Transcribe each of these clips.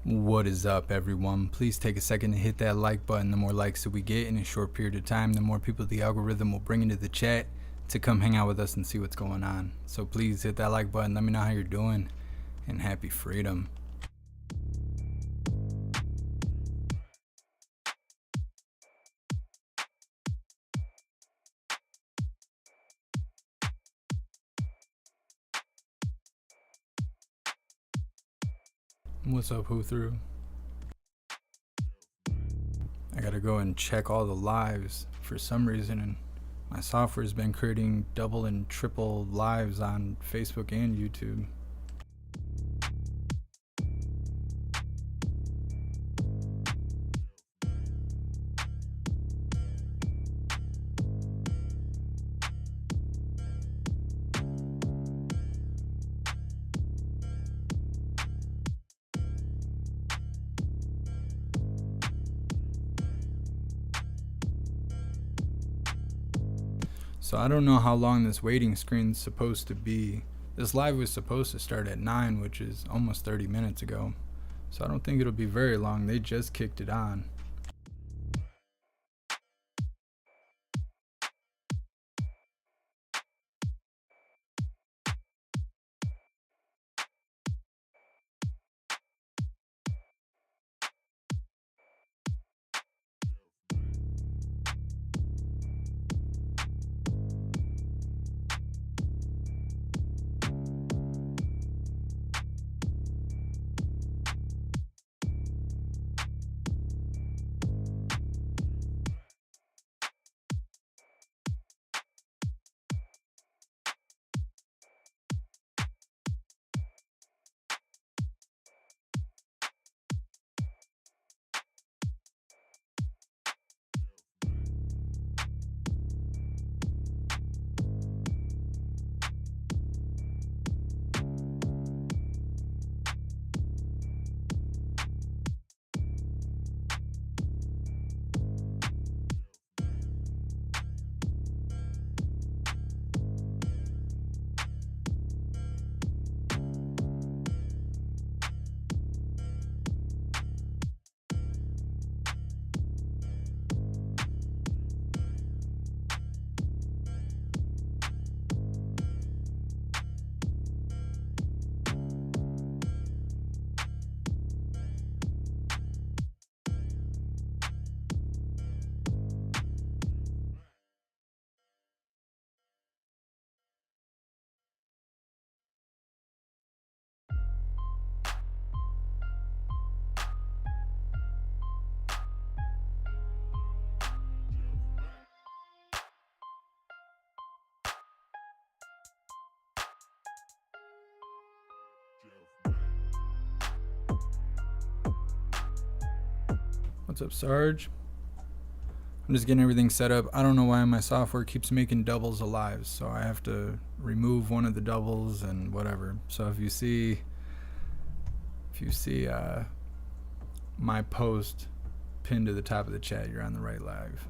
What is up, everyone? Please take a second to hit that like button. The more likes that we get in a short period of time, the more people the algorithm will bring into the chat to come hang out with us and see what's going on. So please hit that like button. Let me know how you're doing, and happy freedom. What's up, Who Through? I gotta go and check all the lives for some reason, and my software's been creating double and triple lives on Facebook and YouTube. So I don't know how long this waiting screen's supposed to be. This live was supposed to start at 9, which is almost 30 minutes ago. So I don't think it'll be very long. They just kicked it on. What's up, Sarge? I'm just getting everything set up. I don't know why my software keeps making doubles of lives, so I have to remove one of the doubles and whatever. So if you see my post pinned to the top of the chat, you're on the right live.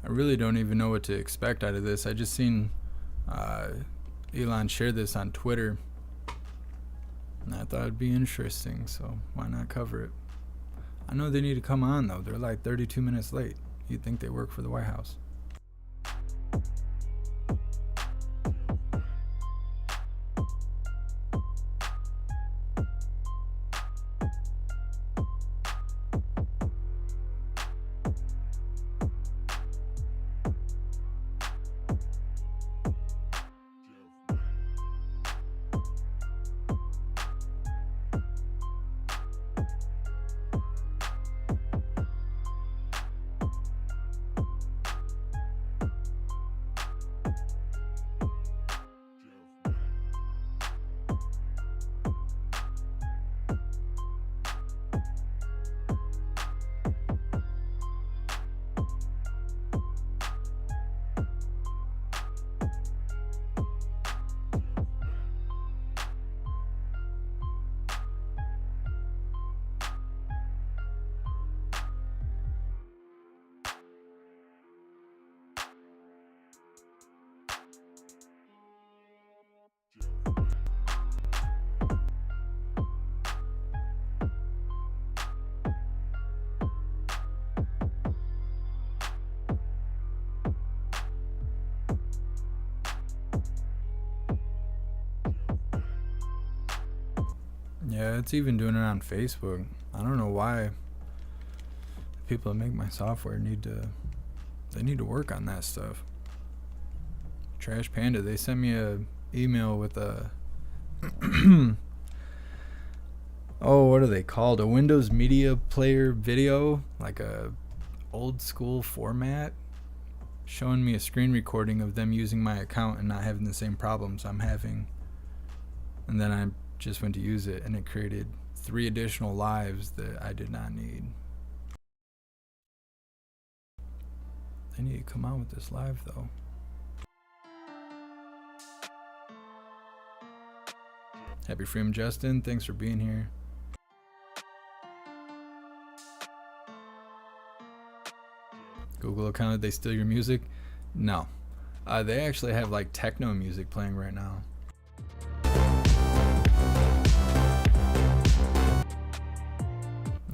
I really don't even know what to expect out of this. I just seen Elon share this on Twitter, and I thought it'd be interesting, so why not cover it? I know they need to come on, though. They're like 32 minutes late. You'd think they work for the White House. Yeah, it's even doing it on Facebook. I don't know why people that make my software need to work on that stuff. Trash Panda, they sent me a email with a oh, what are they called? A Windows Media Player video, like a old school format, showing me a screen recording of them using my account and not having the same problems I'm having. And then I just went to use it, and it created 3 additional lives that I did not need. They need to come out with this live, though. Happy Freedom, Justin. Thanks for being here. Google account, did they steal your music? No. They actually have like techno music playing right now.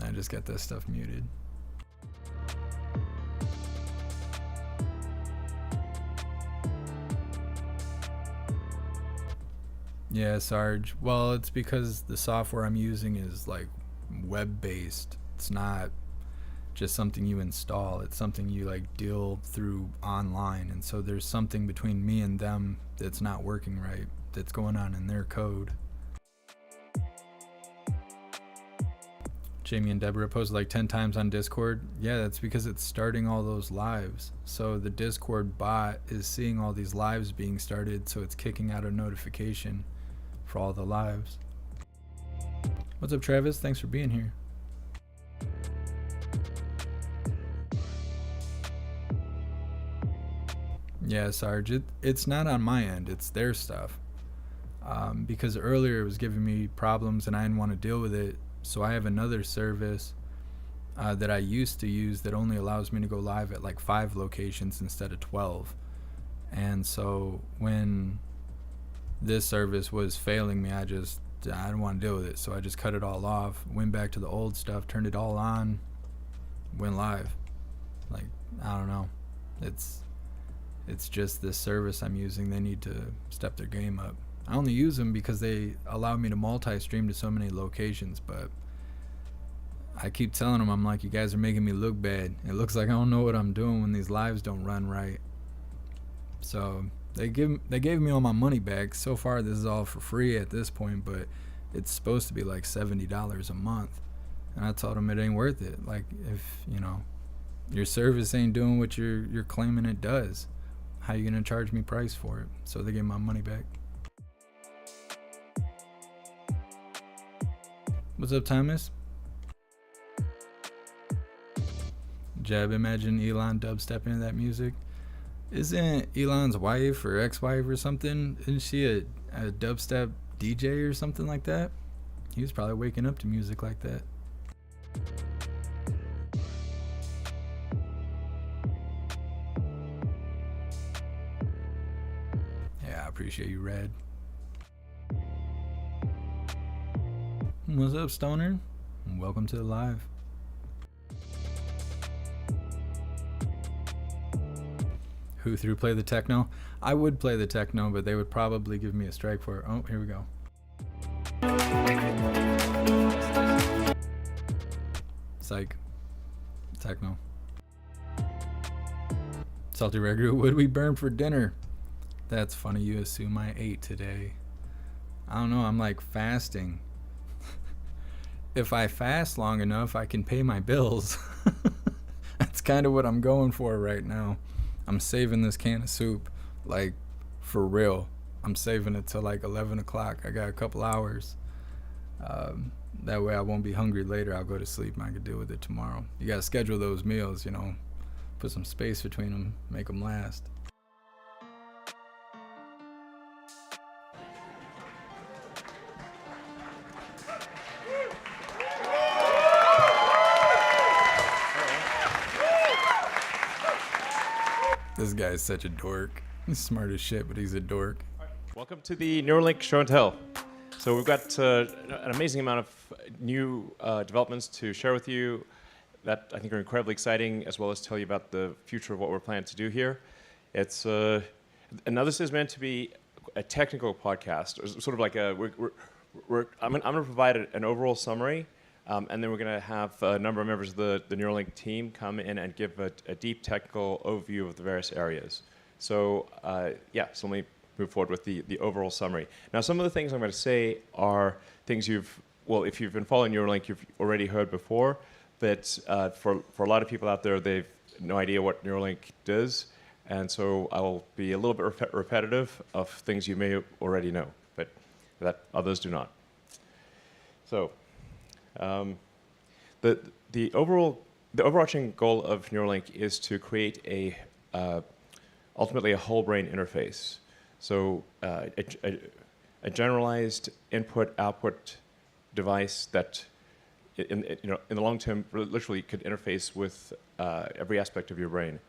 I just got this stuff muted. Yeah, Sarge. Well, it's because the software I'm using is like web-based. It's not just something you install. It's something you like deal through online. And so there's something between me and them that's not working right, that's going on in their code. Jamie and Deborah posted like 10 times on Discord. Yeah, that's because it's starting all those lives. So the Discord bot is seeing all these lives being started, so it's kicking out a notification for all the lives. What's up, Travis? Thanks for being here. Yeah, Sarge, it's not on my end, it's their stuff. Because earlier it was giving me problems and I didn't want to deal with it, so I have another service that I used to use that only allows me to go live at like 5 locations instead of 12. And so when this service was failing me, I didn't want to deal with it, so I just cut it all off, went back to the old stuff, turned it all on, went live. Like, I don't know, it's just this service I'm using. They need to step their game up. I only use them because they allow me to multi-stream to so many locations, but I keep telling them, I'm like, you guys are making me look bad. It looks like I don't know what I'm doing when these lives don't run right. So they gave me all my money back. So far this is all for free at this point, but it's supposed to be like $70 a month. And I told them it ain't worth it. Like, if your service ain't doing what you're claiming it does, how you gonna charge me price for it? So they gave my money back. What's up, Thomas? Jeb, imagine Elon dubstep into that music. Isn't Elon's wife or ex-wife or something, isn't she a dubstep DJ or something like that? He was probably waking up to music like that. Yeah, I appreciate you, Red. What's up, Stoner? Welcome to the live. Who threw play the techno? I would play the techno, but they would probably give me a strike for it. Oh, here we go. Psych. Techno. Salty Ragu, would we burn for dinner? That's funny, you assume I ate today. I don't know, I'm like fasting. If I fast long enough, I can pay my bills. That's kind of what I'm going for right now. I'm saving this can of soup, like, for real. I'm saving it till like 11 o'clock. I got a couple hours. That way I won't be hungry later. I'll go to sleep and I can deal with it tomorrow. You gotta schedule those meals, put some space between them, make them last. This guy is such a dork. He's smart as shit, but he's a dork. Welcome to the Neuralink Show and Tell. So we've got an amazing amount of new developments to share with you that I think are incredibly exciting, as well as tell you about the future of what we're planning to do here. It's now this is meant to be a technical podcast, or sort of like we're I'm going to provide an overall summary, and then we're going to have a number of members of the Neuralink team come in and give a deep technical overview of the various areas. So so let me move forward with the overall summary. Now, some of the things I'm going to say are things if you've been following Neuralink, you've already heard before, but for a lot of people out there, they've no idea what Neuralink does, and so I will be a little bit repetitive of things you may already know, but that others do not. So, the overarching goal of Neuralink is to create ultimately a whole brain interface. So, a generalized input-output device that, in the long term, literally could interface with every aspect of your brain,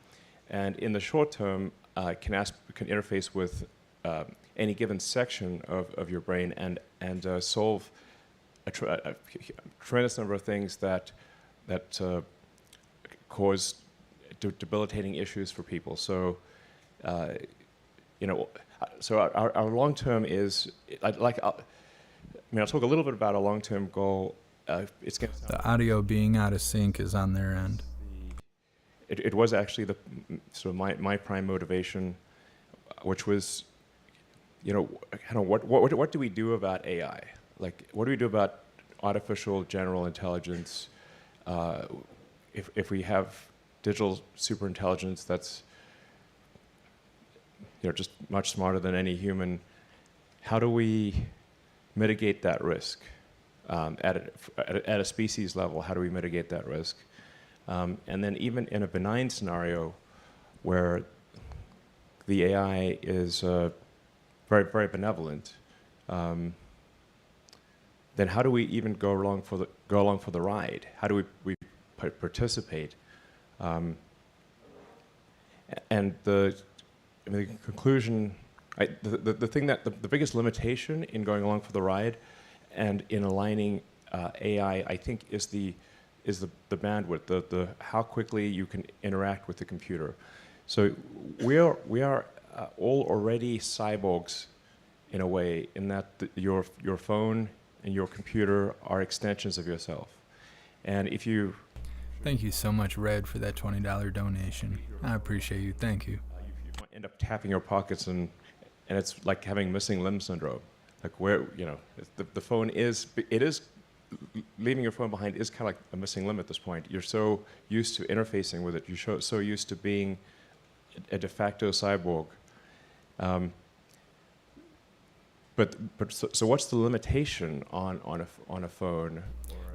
and in the short term, can interface with any given section of your brain and solve a tremendous number of things that cause debilitating issues for people. So, so our long term is I'll talk a little bit about our long term goal. It's going to The audio being out of sync is on their end. It was actually the sort of my prime motivation, which was, what do we do about AI? Like, what do we do about artificial general intelligence? If we have digital superintelligence that's just much smarter than any human, how do we mitigate that risk? At a species level, how do we mitigate that risk? And then even in a benign scenario where the AI is very, very benevolent, then how do we even go along for the ride? How do we participate? And the conclusion, the thing that the biggest limitation in going along for the ride and in aligning AI, I think, is the bandwidth, the how quickly you can interact with the computer. So we are all already cyborgs in a way, in that your phone and your computer are extensions of yourself. And if you Thank you so much, Red, for that $20 donation. I appreciate you. Thank you. you might end up tapping your pockets, and it's like having missing limb syndrome. Like, where the phone is leaving your phone behind is kind of like a missing limb at this point. You're so used to interfacing with it. You're so used to being a de facto cyborg. So what's the limitation on a phone?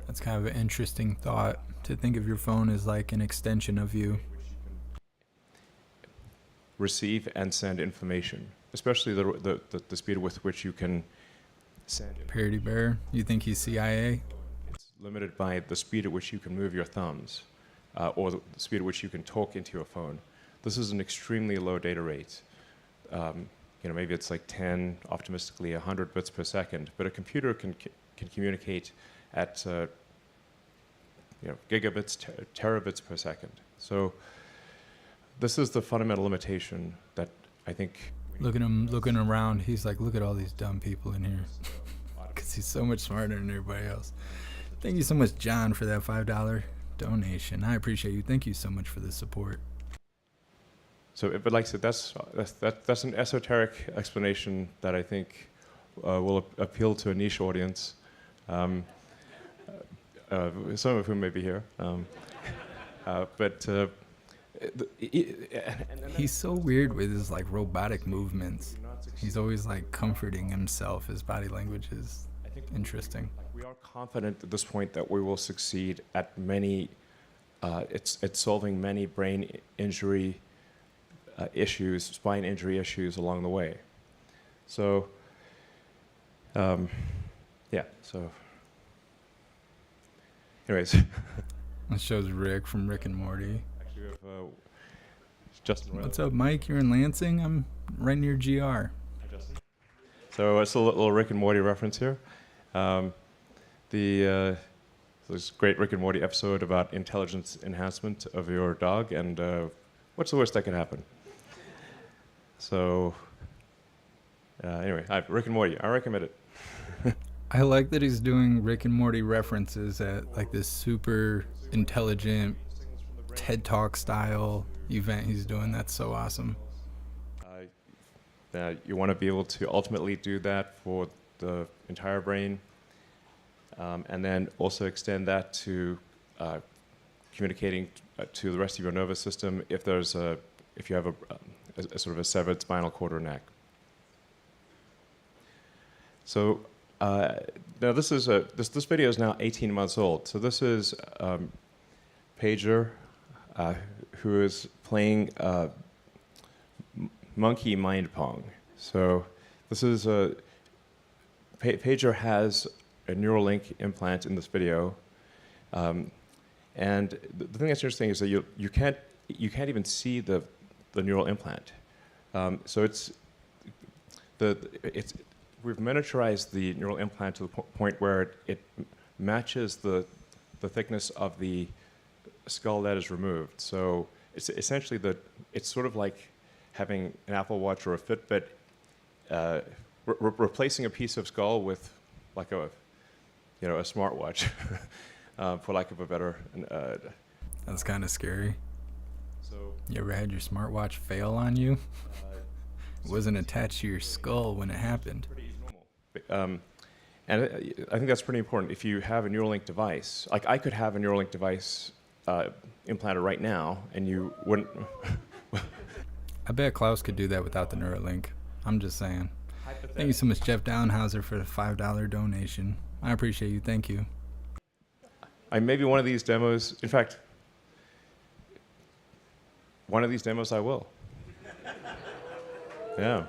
That's kind of an interesting thought, to think of your phone as like an extension of you. Receive and send information, especially the speed with which you can send it. Parody Bear, you think he's CIA? It's limited by the speed at which you can move your thumbs, or the speed at which you can talk into your phone. This is an extremely low data rate. Maybe it's like 10, optimistically 100 bits per second, but a computer can communicate at gigabits, terabits per second. So this is the fundamental limitation that I think. Look at him looking around. He's like, look at all these dumb people in here. Because he's so much smarter than everybody else. Thank you so much, John, for that $5 donation. I appreciate you. Thank you so much for the support. So, but like I said, that's an esoteric explanation that I think will appeal to a niche audience, some of whom may be here. He's so weird with his like robotic movements. He's always like comforting himself. His body language is interesting. We are confident at this point that we will succeed at many. It's solving many brain injury issues, spine injury issues along the way. So, yeah. So, anyways. That shows Rick from Rick and Morty. Actually, we have Justin. What's up, Mike? You're in Lansing? I'm right near GR. Hi, Justin. So it's a little Rick and Morty reference here. This great Rick and Morty episode about intelligence enhancement of your dog, and what's the worst that can happen? So, anyway, Rick and Morty, I recommend it. I like that he's doing Rick and Morty references at like this super intelligent TED Talk style event he's doing. That's so awesome. That you want to be able to ultimately do that for the entire brain, and then also extend that to communicating to the rest of your nervous system if you have a sort of a severed spinal cord or neck. So now this video is now 18 months old. So this is Pager, who is playing monkey mind pong. So this is Pager has a Neuralink implant in this video, and the thing that's interesting is that you can't even see the neural implant. So we've miniaturized the neural implant to the point where it matches the thickness of the skull that is removed. So it's essentially it's sort of like having an Apple Watch or a Fitbit, replacing a piece of skull with like a smartwatch, for lack of a better. That's kind of scary. So you ever had your smartwatch fail on you? It wasn't attached to your skull when it happened. Pretty normal. And I think that's pretty important. If you have a Neuralink device, like I could have a Neuralink device implanted right now, and you wouldn't. I bet Klaus could do that without the Neuralink. I'm just saying. Thank you so much, Jeff Downhauser, for the $5 donation. I appreciate you. Thank you. Maybe one of these demos, in fact, one of these demos I will. Yeah.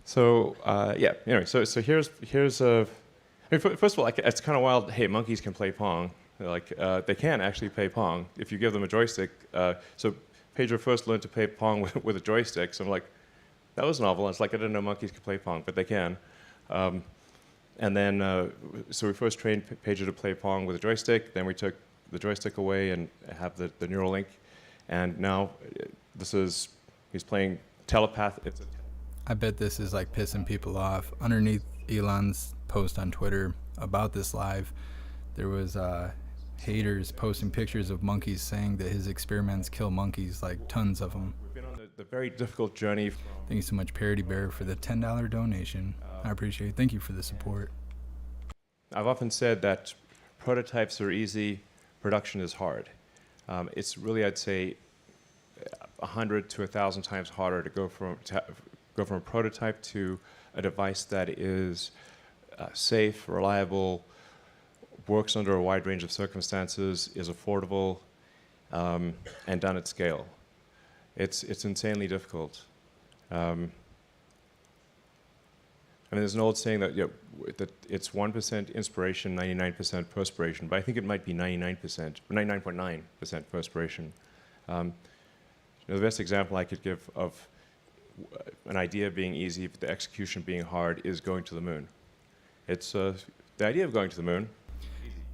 So yeah. Anyway, so here's I mean, first of all, it's kind of wild. Hey, monkeys can play Pong. Like they can actually play Pong if you give them a joystick. So Pedro first learned to play Pong with a joystick. So I'm like, that was novel. It's like I didn't know monkeys could play Pong, but they can. And then so we first trained Pedro to play Pong with a joystick. Then we took the joystick away and have the Neuralink. And now he's playing telepath. I bet this is like pissing people off. Underneath Elon's post on Twitter about this live, there was haters posting pictures of monkeys saying that his experiments kill monkeys, like tons of them. We've been on the very difficult journey. Thank you so much, Parody Bear, for the $10 donation. I appreciate it. Thank you for the support. I've often said that prototypes are easy, production is hard. It's really, I'd say, 100 to 1,000 times harder to go from a prototype to a device that is safe, reliable, works under a wide range of circumstances, is affordable, and done at scale. It's insanely difficult. I mean, there's an old saying that that it's 1% inspiration, 99% perspiration, but I think it might be 99%, 99.9% perspiration. The best example I could give of an idea being easy, but the execution being hard, is going to the moon. It's the idea of going to the moon.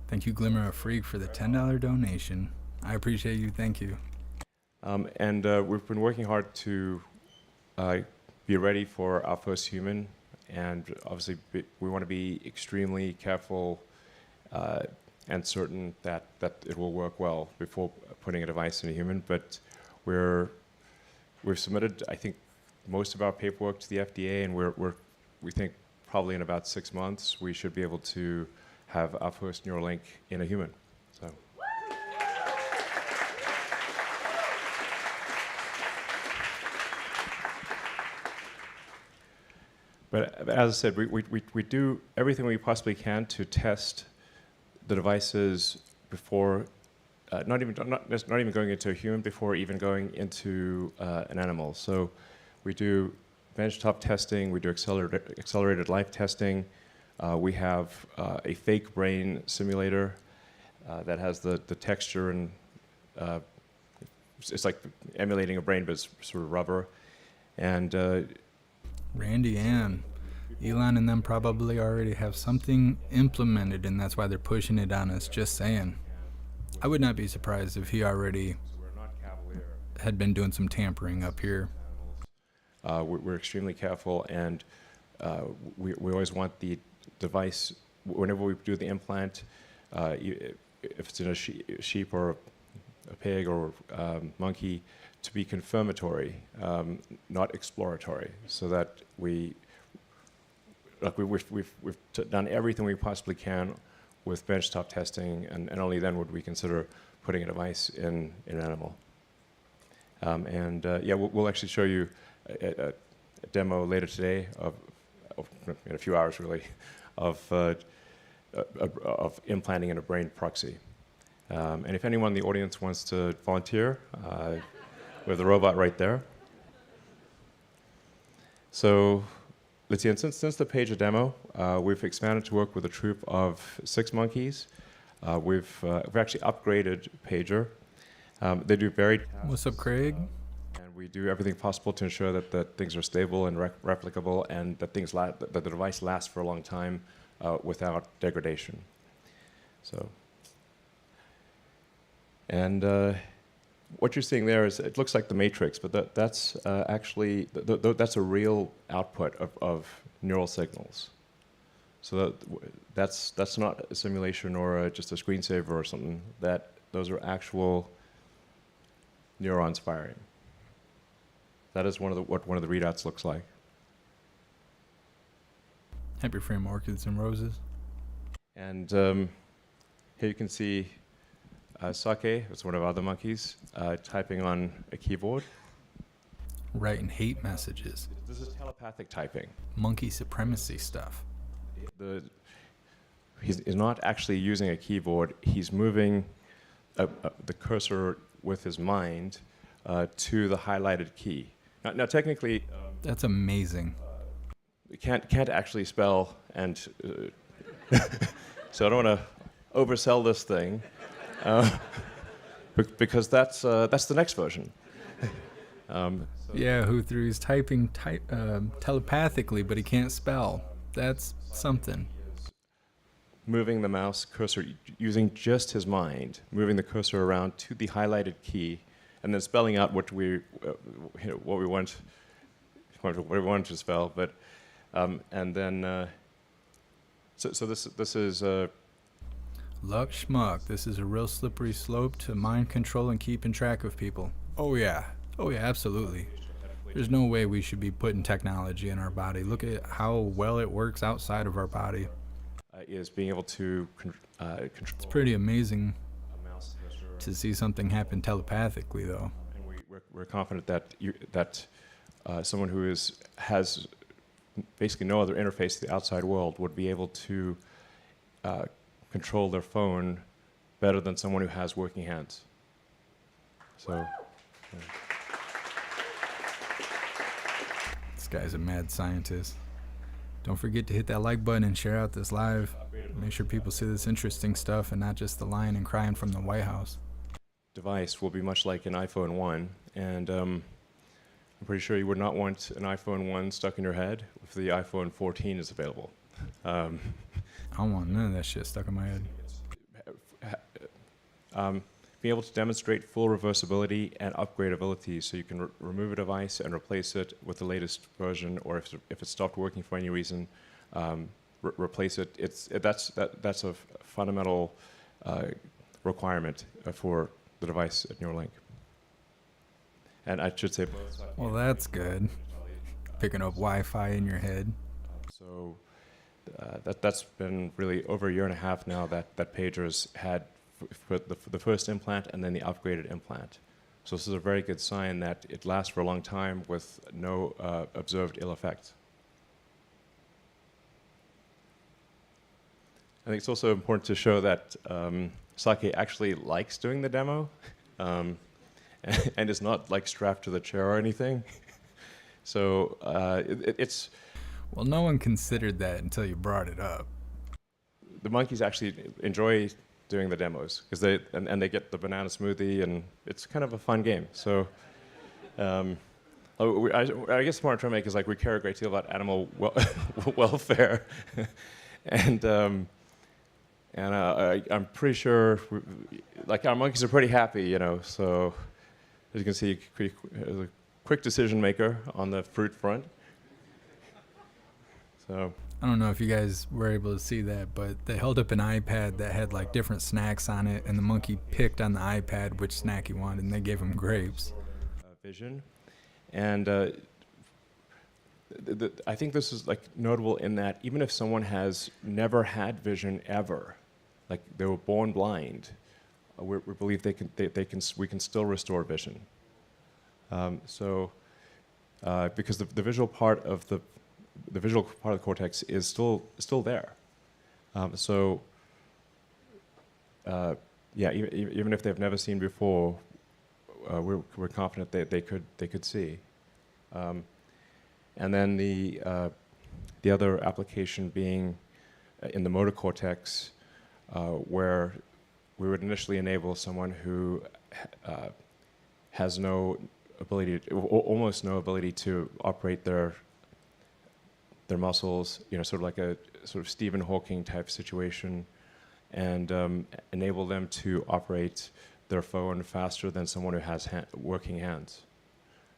Thank you, Glimmer of Freak, for the $10 donation. I appreciate you. Thank you. And we've been working hard to be ready for our first human. And obviously, we want to be extremely careful and certain that it will work well before putting a device in a human. But we've submitted, I think, most of our paperwork to the FDA, and we think probably in about 6 months we should be able to have our first Neuralink in a human. So. But as I said, we do everything we possibly can to test the devices before, not even going into a human, before even going into an animal. So we do benchtop testing, we do accelerated life testing. We have a fake brain simulator that has the texture and it's like emulating a brain, but it's sort of rubber. And Randy and Elon and them probably already have something implemented, and that's why they're pushing it on us. Just saying. I would not be surprised if he already had been doing some tampering up here. we're extremely careful, and we always want the device, whenever we do the implant, if it's in a sheep or a pig or monkey, to be confirmatory, not exploratory, so that we've done everything we possibly can with benchtop testing, and only then would we consider putting a device in an animal. Yeah, we'll actually show you a demo later today in a few hours really, of implanting in a brain proxy. And if anyone in the audience wants to volunteer, we have the robot right there. So let's see, and since the page of demo, we've expanded to work with a troop of 6 monkeys. We've actually upgraded Pager. They do varied tasks. What's up, Craig? And we do everything possible to ensure that things are stable and replicable, and that that the device lasts for a long time without degradation. So, and what you're seeing there is, it looks like the Matrix, but that's actually that's a real output of neural signals. So that's not a simulation or just a screensaver or something. Those are actual neurons firing. That is what one of the readouts looks like. Happy frame orchids and roses. And here you can see Sake, it's one of our other monkeys, typing on a keyboard. Writing hate messages. This is telepathic typing. Monkey supremacy stuff. He's not actually using a keyboard. He's moving the cursor with his mind to the highlighted key. Now technically, That's amazing. can't actually spell, and so I don't want to oversell this thing, because that's the next version. Yeah, who through his typing telepathically, but he can't spell. That's something. Moving the mouse cursor, using just his mind, moving the cursor around to the highlighted key, and then spelling out what we want to spell. But and then so this is Luck schmuck. This is a real slippery slope to mind control and keeping track of people. Oh yeah, absolutely. There's no way we should be putting technology in our body. Look at how well it works outside of our body. Is being able to control. It's pretty amazing A mouse cursor. to see something happen telepathically, though. And we're confident that someone who has basically no other interface to the outside world would be able to control their phone better than someone who has working hands. So. Yeah. This guy's a mad scientist. Don't forget to hit that like button and share out this live. Make sure people see this interesting stuff and not just the lying and crying from the White House. Device will be much like an iPhone 1, and I'm pretty sure you would not want an iPhone 1 stuck in your head if the iPhone 14 is available. I don't want none of that shit stuck in my head. Being able to demonstrate full reversibility and upgradability, so you can remove a device and replace it with the latest version, or if it stopped working for any reason, replace it. That's a fundamental requirement for the device at Neuralink. And I should say both sides. Well, that's good. Picking up Wi-Fi in your head. So that's been really over a year and a half now that Pager's had for the first implant and then the upgraded implant. So this is a very good sign that it lasts for a long time with no observed ill effects. I think it's also important to show that Sake actually likes doing the demo and is not like strapped to the chair or anything. So it's... Well, no one considered that until you brought it up. The monkeys actually enjoy doing the demos because they get the banana smoothie, and it's kind of a fun game. So I guess what I'm trying to make is like we care a great deal about animal welfare, and I'm pretty sure like our monkeys are pretty happy, you know. So as you can see, quick decision maker on the fruit front. So I don't know if you guys were able to see that, but they held up an iPad that had like different snacks on it, and the monkey picked on the iPad which snack he wanted, and they gave him grapes. Vision, and I think this is like notable in that even if someone has never had vision ever, like they were born blind, we believe we can still restore vision. Because the visual part of the cortex is still there. Even if they've never seen before, we're confident that they could see. And then the other application being in the motor cortex, where we would initially enable someone who has no ability, almost no ability to operate their muscles, sort of like a sort of Stephen Hawking type situation, and enable them to operate their phone faster than someone who has working hands.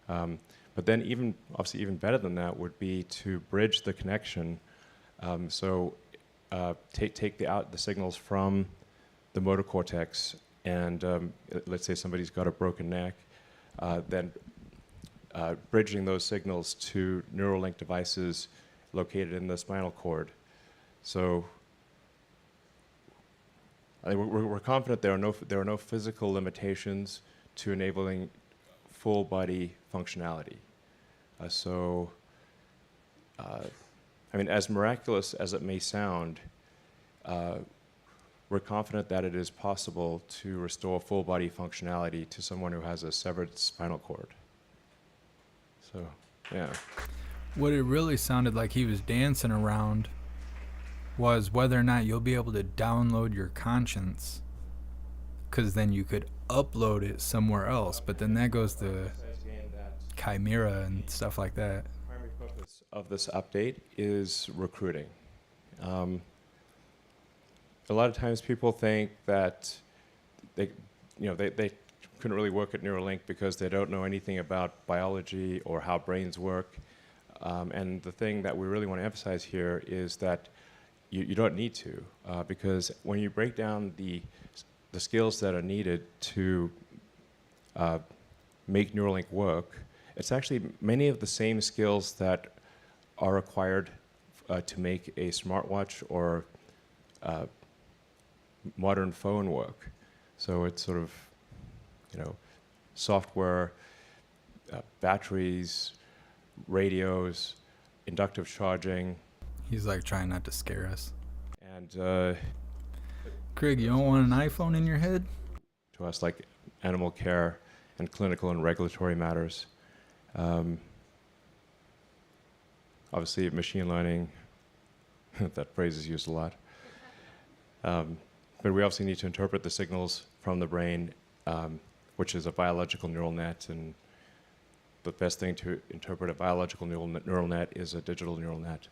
But then obviously even better than that would be to bridge the connection. Take the signals from the motor cortex, and let's say somebody's got a broken neck, then bridging those signals to Neuralink devices located in the spinal cord. So we're confident there are no physical limitations to enabling full body functionality. As miraculous as it may sound, we're confident that it is possible to restore full body functionality to someone who has a severed spinal cord. So, yeah. What it really sounded like he was dancing around was whether or not you'll be able to download your conscience, because then you could upload it somewhere else, but then that goes to chimera and stuff like that. The primary purpose of this update is recruiting. A lot of times people think that they couldn't really work at Neuralink because they don't know anything about biology or how brains work. And the thing that we really want to emphasize here is that you don't need to, because when you break down the skills that are needed to make Neuralink work, it's actually many of the same skills that are required to make a smartwatch or modern phone work. So it's sort of, software, batteries, radios, inductive charging. He's like trying not to scare us. And Craig, you don't want an iPhone in your head? to us, like animal care and clinical and regulatory matters. Obviously, machine learning, that phrase is used a lot. But we obviously need to interpret the signals from the brain, which is a biological neural net, and the best thing to interpret a biological neural net is a digital neural net.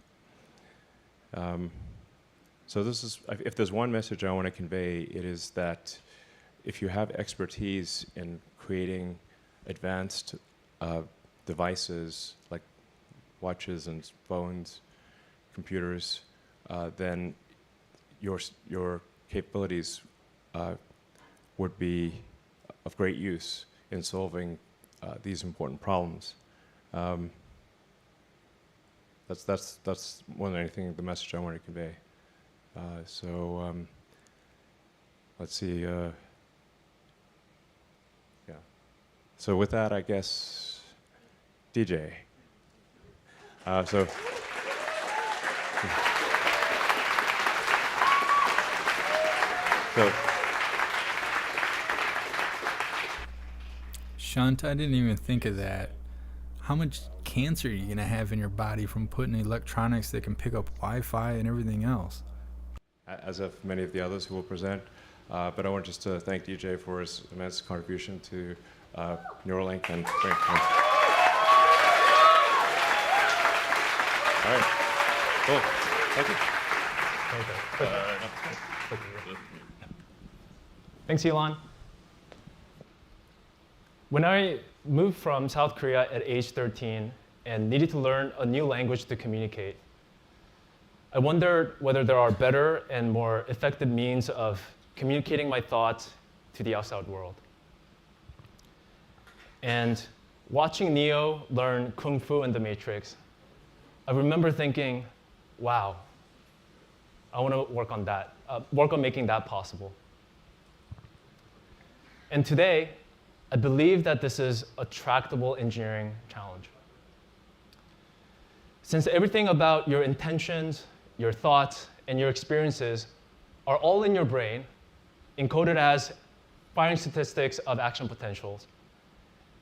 So this is, if there's one message I want to convey, it is that if you have expertise in creating advanced devices like watches and phones, computers, then your capabilities would be of great use in solving these important problems. That's more than anything the message I want to convey. Let's see. Yeah. So with that, I guess, DJ. So. Shunt, I didn't even think of that. How much cancer are you going to have in your body from putting electronics that can pick up Wi-Fi and everything else? As of many of the others who will present. But I want just to thank DJ for his immense contribution to Neuralink. And all right, cool, thank you. Thanks, Elon. When I moved from South Korea at age 13 and needed to learn a new language to communicate, I wondered whether there are better and more effective means of communicating my thoughts to the outside world. And watching Neo learn Kung Fu in The Matrix, I remember thinking, wow, I want to work on that, work on making that possible. And today, I believe that this is a tractable engineering challenge. Since everything about your intentions, your thoughts, and your experiences are all in your brain, encoded as firing statistics of action potentials,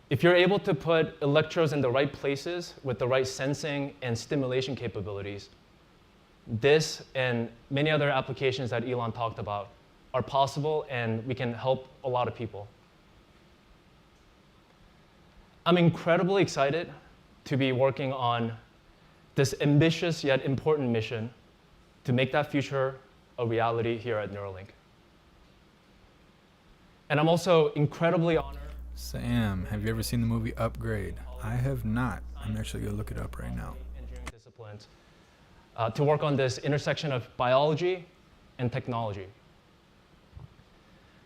if you're able to put electrodes in the right places with the right sensing and stimulation capabilities, this and many other applications that Elon talked about are possible, and we can help a lot of people. I'm incredibly excited to be working on this ambitious yet important mission to make that future a reality here at Neuralink. And I'm also incredibly honored. Sam, have you ever seen the movie Upgrade? I have not. I'm actually going to look it up right now. Engineering disciplines to work on this intersection of biology and technology.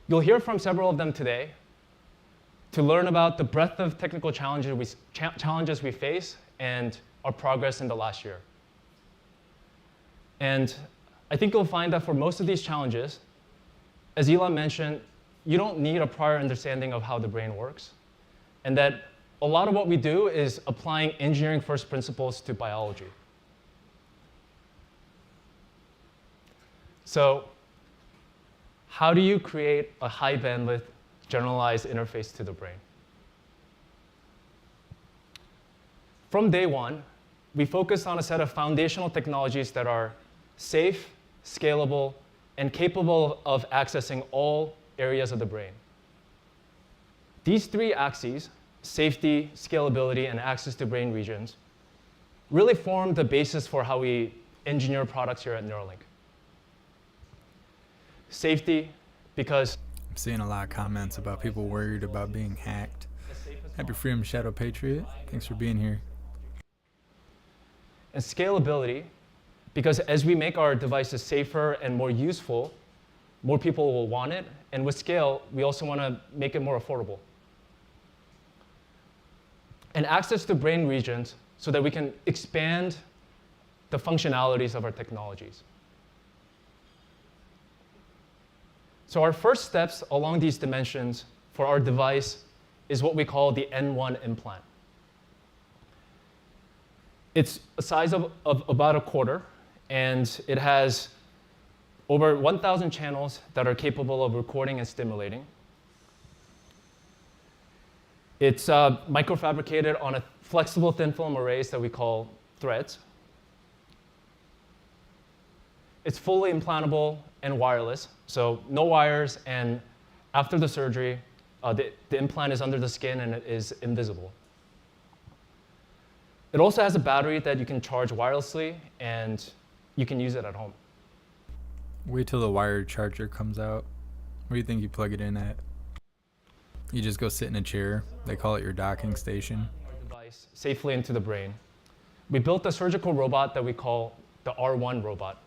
You'll hear from several of them today to learn about the breadth of technical challenges we face and our progress in the last year. And I think you'll find that for most of these challenges, as Elon mentioned, you don't need a prior understanding of how the brain works, and that a lot of what we do is applying engineering first principles to biology. So how do you create a high bandwidth generalized interface to the brain? From day one, we focused on a set of foundational technologies that are safe, scalable, and capable of accessing all areas of the brain. These three axes, safety, scalability, and access to brain regions, really form the basis for how we engineer products here at Neuralink. Safety, because I'm seeing a lot of comments about people worried about being hacked. Happy Freedom Shadow Patriot. Thanks for being here. And scalability, because as we make our devices safer and more useful, more people will want it. And with scale, we also want to make it more affordable. And access to brain regions so that we can expand the functionalities of our technologies. So our first steps along these dimensions for our device is what we call the N1 implant. It's a size of about a quarter, and it has over 1,000 channels that are capable of recording and stimulating. It's microfabricated on a flexible thin film arrays that we call threads. It's fully implantable and wireless, so no wires, and after the surgery, the implant is under the skin and it is invisible. It also has a battery that you can charge wirelessly, and you can use it at home. Wait till the wired charger comes out. Where do you think you plug it in at? You just go sit in a chair. They call it your docking station. Our device safely into the brain. We built a surgical robot that we call the R1 robot.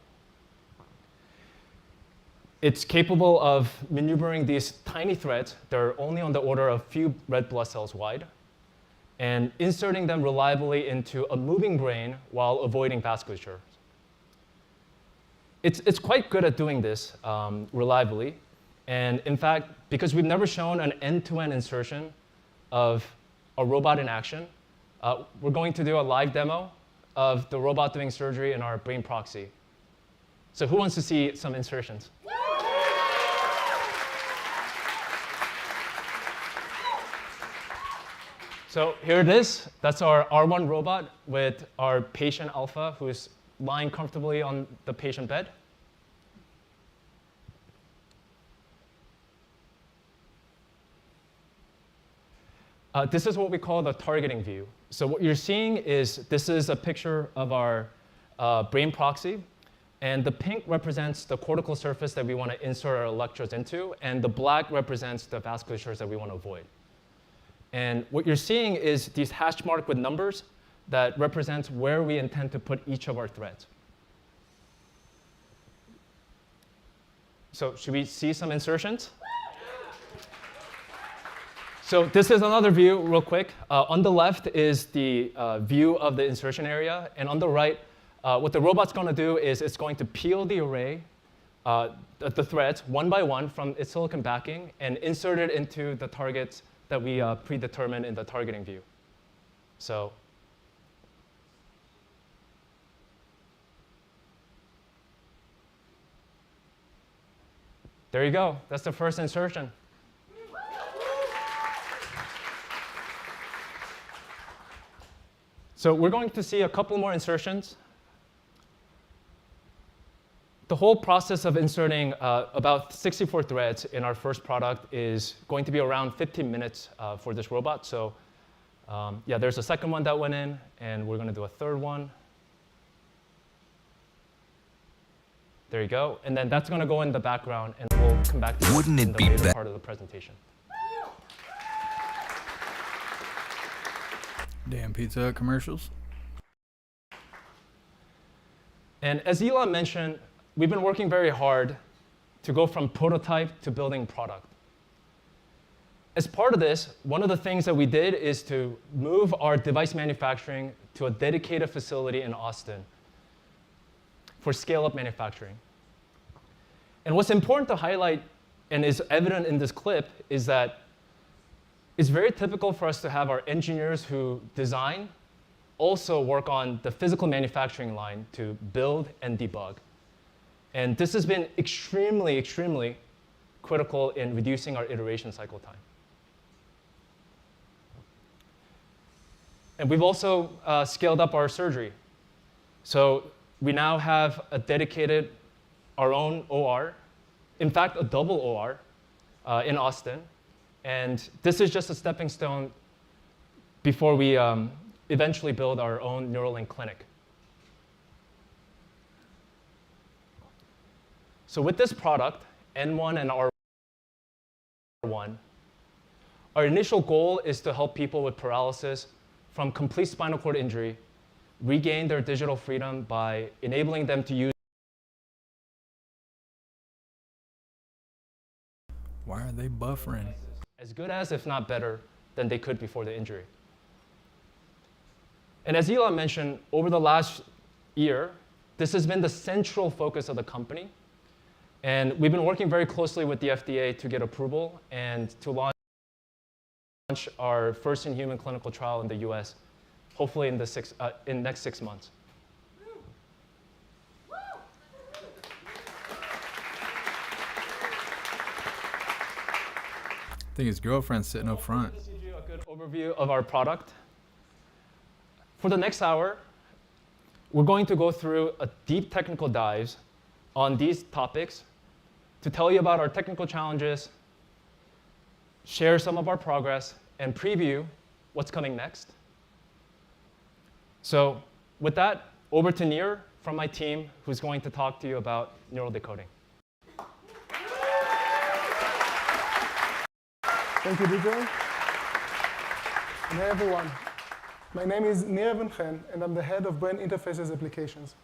It's capable of maneuvering these tiny threads that are only on the order of a few red blood cells wide, and inserting them reliably into a moving brain while avoiding vasculature. It's quite good at doing this reliably. And in fact, because we've never shown an end-to-end insertion of a robot in action, we're going to do a live demo of the robot doing surgery in our brain proxy. So who wants to see some insertions? So here it is. That's our R1 robot with our patient Alpha, who's lying comfortably on the patient bed. This is what we call the targeting view. So what you're seeing is this is a picture of our brain proxy. And the pink represents the cortical surface that we want to insert our electrodes into. And the black represents the vasculatures that we want to avoid. And what you're seeing is these hash marked with numbers that represents where we intend to put each of our threads. So should we see some insertions? So this is another view real quick. On the left is the view of the insertion area. And on the right, what the robot's going to do is it's going to peel the array, the threads, one by one from its silicon backing and insert it into the targets that we predetermined in the targeting view. So there you go. That's the first insertion. So we're going to see a couple more insertions. The whole process of inserting about 64 threads in our first product is going to be around 15 minutes for this robot. So yeah, there's a second one that went in, and we're going to do a third one. There you go. And then that's going to go in the background, and we'll come back to it in the later part of the presentation. Damn Pizza Hut commercials. And as Elon mentioned, we've been working very hard to go from prototype to building product. As part of this, one of the things that we did is to move our device manufacturing to a dedicated facility in Austin for scale-up manufacturing. And what's important to highlight, and is evident in this clip, is that it's very typical for us to have our engineers who design also work on the physical manufacturing line to build and debug. And this has been extremely, extremely critical in reducing our iteration cycle time. And we've also scaled up our surgery. So we now have a dedicated, our own OR, in fact, a double OR in Austin. And this is just a stepping stone before we eventually build our own Neuralink clinic. So with this product, N1 and R1, our initial goal is to help people with paralysis from complete spinal cord injury regain their digital freedom by enabling them to use. Why are they buffering? As good as, if not better, than they could before the injury. And as Elon mentioned, over the last year, this has been the central focus of the company. And we've been working very closely with the FDA to get approval and to launch our first in-human clinical trial in the US, hopefully in the next 6 months. I think his girlfriend's sitting up front. This gives you a good overview of our product. For the next hour, we're going to go through a deep technical dives on these topics to tell you about our technical challenges, share some of our progress, and preview what's coming next. So with that, over to Nir from my team, who's going to talk to you about neural decoding. Thank you, DJ. And hey, everyone. My name is Nir Evan-Chen, and I'm the head of Brain Interfaces Applications.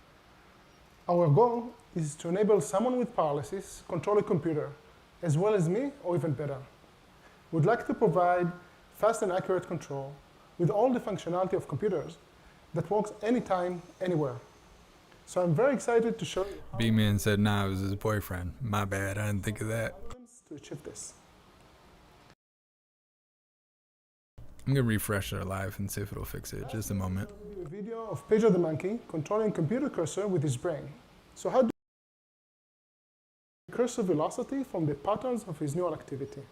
Our goal is to enable someone with paralysis control a computer, as well as me, or even better. We'd like to provide fast and accurate control with all the functionality of computers that works anytime, anywhere. So I'm very excited to show you how B-Man said, nah, it was his boyfriend. My bad, I didn't think of that. to achieve this. I'm gonna refresh our live and see if it'll fix it. Just a moment. A video of Pedro the monkey controlling computer cursor with his brain. So how do cursor velocity from the patterns of his neural activity?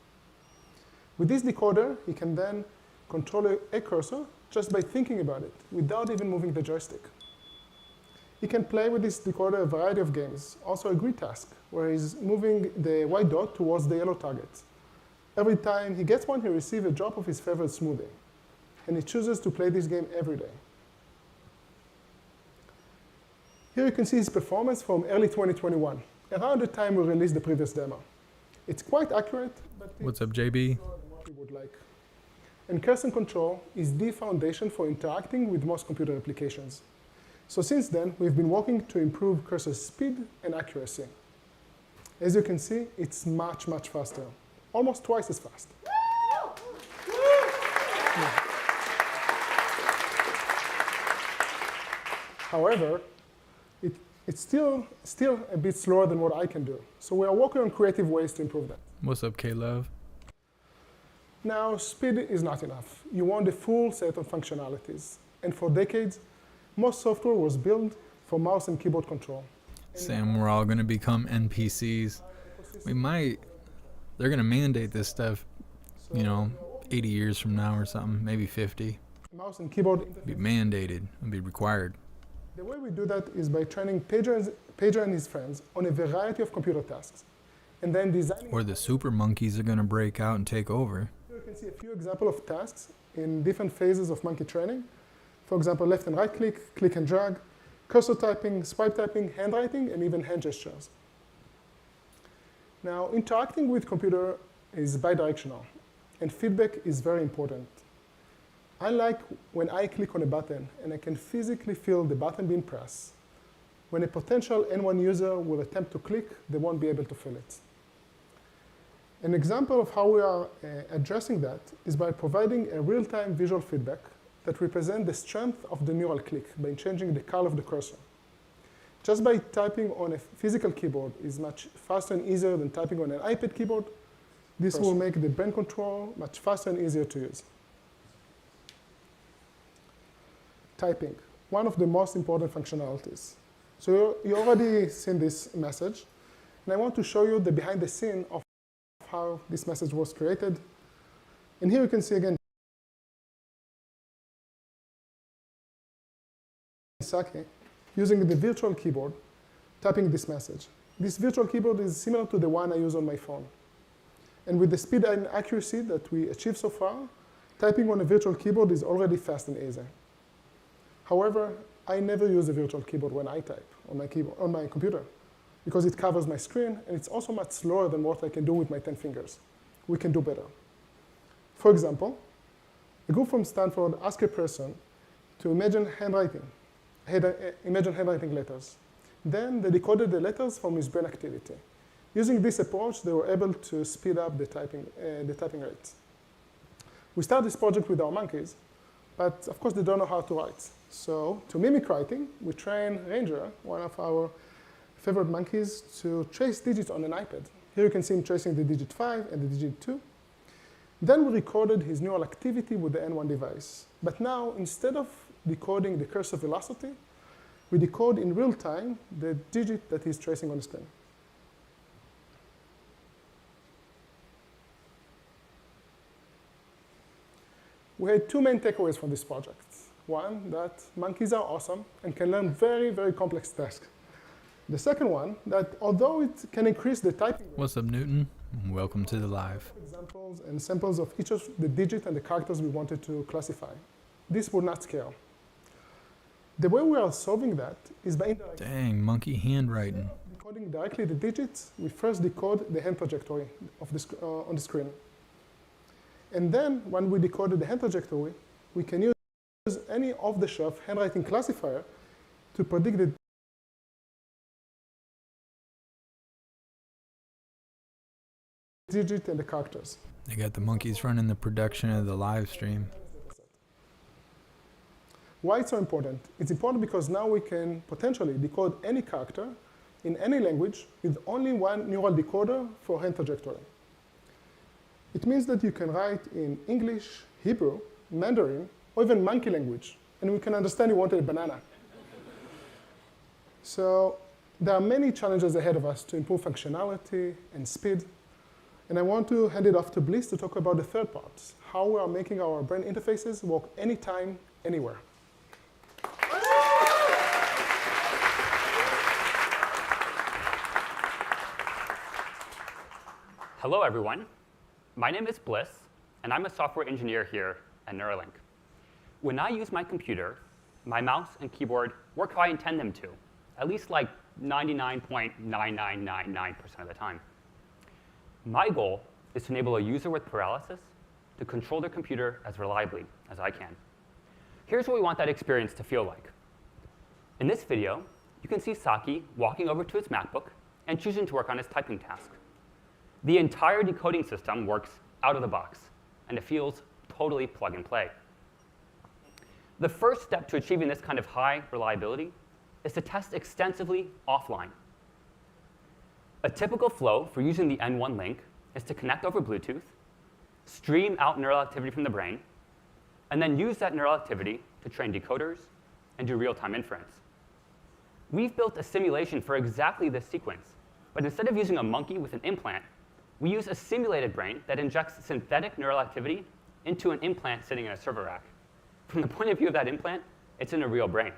With this decoder, he can then control a cursor just by thinking about it, without even moving the joystick. He can play with this decoder a variety of games, also a grid task, where he's moving the white dot towards the yellow target. Every time he gets one, he receives a drop of his favorite smoothie. And he chooses to play this game every day. Here you can see his performance from early 2021, around the time we released the previous demo. It's quite accurate, but What's up, JB? what we would like. And cursor control is the foundation for interacting with most computer applications. So since then, we've been working to improve cursor speed and accuracy. As you can see, it's much, much faster, almost twice as fast. However, it's still a bit slower than what I can do. So we are working on creative ways to improve that. What's up, K-Love? Now, speed is not enough. You want the full set of functionalities. And for decades, most software was built for mouse and keyboard control. Sam, we're all going to become NPCs. They're going to mandate this stuff, 80 years from now or something, maybe 50. Mouse and keyboard Be mandated, it'll be required. The way we do that is by training Pager and his friends on a variety of computer tasks, and then designing. Or the super monkeys are going to break out and take over. Here you can see a few examples of tasks in different phases of monkey training. For example, left and right click, click and drag, cursor typing, swipe typing, handwriting, and even hand gestures. Now, interacting with computer is bidirectional, and feedback is very important. Unlike when I click on a button and I can physically feel the button being pressed, when a potential N1 user will attempt to click, they won't be able to feel it. An example of how we are addressing that is by providing a real-time visual feedback that represents the strength of the neural click by changing the color of the cursor. Just by typing on a physical keyboard is much faster and easier than typing on an iPad keyboard. This will make the brain control much faster and easier to use. Typing, one of the most important functionalities. So you already seen this message, and I want to show you the behind the scene of how this message was created. And here you can see again, Saki, using the virtual keyboard, typing this message. This virtual keyboard is similar to the one I use on my phone. And with the speed and accuracy that we achieved so far, typing on a virtual keyboard is already fast and easy. However, I never use a virtual keyboard when I type on my computer, because it covers my screen, and it's also much slower than what I can do with my 10 fingers. We can do better. For example, a group from Stanford asked a person to imagine handwriting letters. Then they decoded the letters from his brain activity. Using this approach, they were able to speed up the typing rate. We started this project with our monkeys, but of course they don't know how to write. So to mimic writing, we trained Ranger, one of our favorite monkeys, to trace digits on an iPad. Here you can see him tracing the digit 5 and the digit 2. Then we recorded his neural activity with the N1 device. But now, instead of decoding the cursor velocity, we decode in real time the digit that he's tracing on the screen. We had two main takeaways from this project. One, that monkeys are awesome and can learn very, very complex tasks. The second one, that although it can increase the typing rate, What's up, Newton? Welcome to the live. examples and samples of each of the digits and the characters we wanted to classify. This would not scale. The way we are solving that is by indirectly Dang, monkey handwriting. decoding directly the digits. We first decode the hand trajectory of on the screen. And then, when we decoded the hand trajectory, we can use any off-the-shelf handwriting classifier to predict the digit and the characters. They got the monkeys running the production of the live stream. Why it's so important? It's important because now we can potentially decode any character in any language with only one neural decoder for hand trajectory. It means that you can write in English, Hebrew, Mandarin, or even monkey language, and we can understand you wanted a banana. So there are many challenges ahead of us to improve functionality and speed. And I want to hand it off to Bliss to talk about the third part, how we are making our brain interfaces work anytime, anywhere. Hello, everyone. My name is Bliss, and I'm a software engineer here at Neuralink. When I use my computer, my mouse and keyboard work how I intend them to, at least like 99.9999% of the time. My goal is to enable a user with paralysis to control their computer as reliably as I can. Here's what we want that experience to feel like. In this video, you can see Saki walking over to his MacBook and choosing to work on his typing task. The entire decoding system works out of the box, and it feels totally plug and play. The first step to achieving this kind of high reliability is to test extensively offline. A typical flow for using the N1 link is to connect over Bluetooth, stream out neural activity from the brain, and then use that neural activity to train decoders and do real-time inference. We've built a simulation for exactly this sequence, but instead of using a monkey with an implant, we use a simulated brain that injects synthetic neural activity into an implant sitting in a server rack. From the point of view of that implant, it's in a real brain.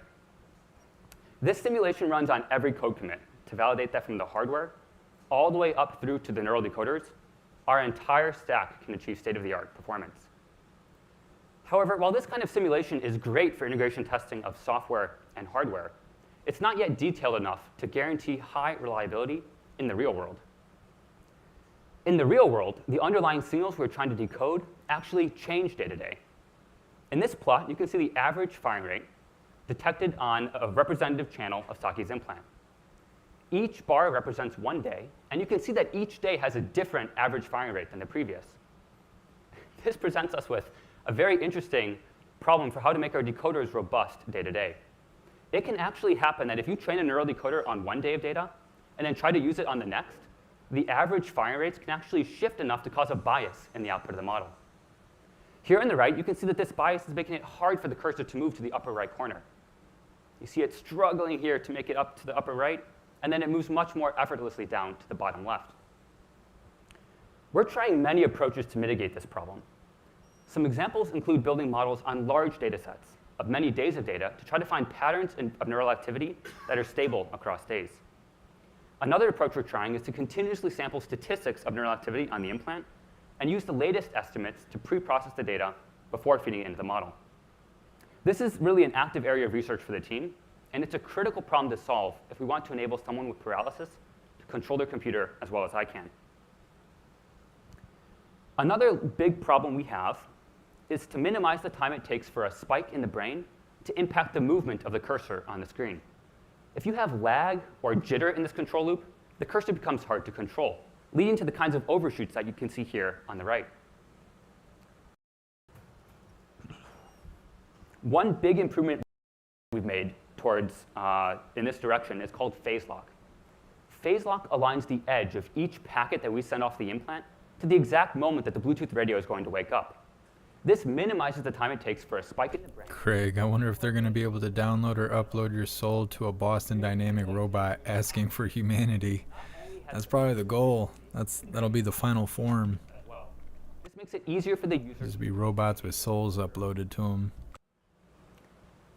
This simulation runs on every code commit to validate that from the hardware all the way up through to the neural decoders, our entire stack can achieve state-of-the-art performance. However, while this kind of simulation is great for integration testing of software and hardware, it's not yet detailed enough to guarantee high reliability in the real world. In the real world, the underlying signals we're trying to decode actually change day to day. In this plot, you can see the average firing rate detected on a representative channel of Saki's implant. Each bar represents one day, and you can see that each day has a different average firing rate than the previous. This presents us with a very interesting problem for how to make our decoders robust day to day. It can actually happen that if you train a neural decoder on one day of data and then try to use it on the next, the average firing rates can actually shift enough to cause a bias in the output of the model. Here on the right, you can see that this bias is making it hard for the cursor to move to the upper right corner. You see it struggling here to make it up to the upper right, and then it moves much more effortlessly down to the bottom left. We're trying many approaches to mitigate this problem. Some examples include building models on large data sets of many days of data to try to find patterns of neural activity that are stable across days. Another approach we're trying is to continuously sample statistics of neural activity on the implant and use the latest estimates to pre-process the data before feeding it into the model. This is really an active area of research for the team, and it's a critical problem to solve if we want to enable someone with paralysis to control their computer as well as I can. Another big problem we have is to minimize the time it takes for a spike in the brain to impact the movement of the cursor on the screen. If you have lag or jitter in this control loop, the cursor becomes hard to control, leading to the kinds of overshoots that you can see here on the right. One big improvement we've made towards in this direction is called phase lock. Phase lock aligns the edge of each packet that we send off the implant to the exact moment that the Bluetooth radio is going to wake up. This minimizes the time it takes for a spike in the brain. Craig, I wonder if they're going to be able to download or upload your soul to a Boston Dynamic robot asking for humanity. That's probably the goal. That'll be the final form. This makes it easier for the users. Just be robots with souls uploaded to them.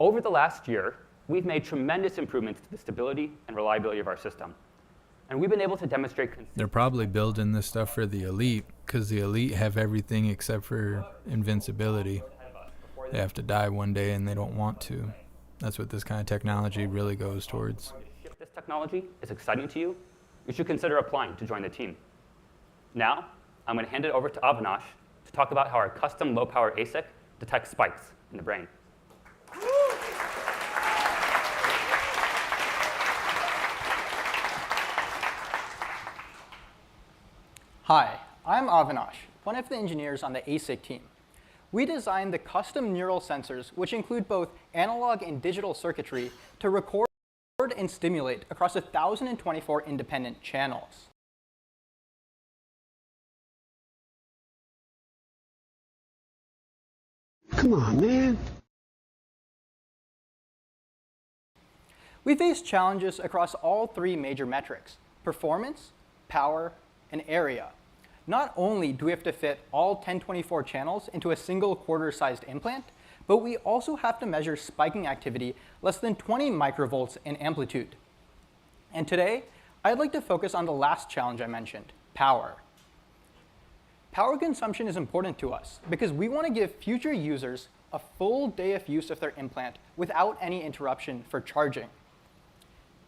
Over the last year, we've made tremendous improvements to the stability and reliability of our system. And we've been able to demonstrate They're probably building this stuff for the elite, because the elite have everything except for invincibility. They have to die one day and they don't want to. That's what this kind of technology really goes towards. If this technology is exciting to you, you should consider applying to join the team. Now, I'm going to hand it over to Avinash to talk about how our custom low-power ASIC detects spikes in the brain. Hi, I'm Avinash, one of the engineers on the ASIC team. We designed the custom neural sensors, which include both analog and digital circuitry, to record and stimulate across 1,024 independent channels. Come on, man. We face challenges across all three major metrics: performance, power, and area. Not only do we have to fit all 1024 channels into a single quarter-sized implant, but we also have to measure spiking activity less than 20 microvolts in amplitude. And today, I'd like to focus on the last challenge I mentioned, power. Power consumption is important to us because we want to give future users a full day of use of their implant without any interruption for charging.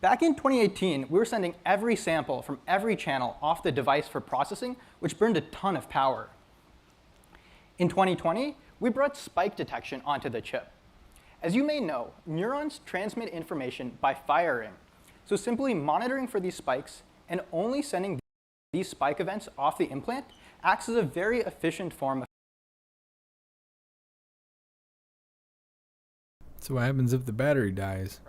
Back in 2018, we were sending every sample from every channel off the device for processing, which burned a ton of power. In 2020, we brought spike detection onto the chip. As you may know, neurons transmit information by firing. So simply monitoring for these spikes and only sending these spike events off the implant acts as a very efficient form of. So what happens if the battery dies?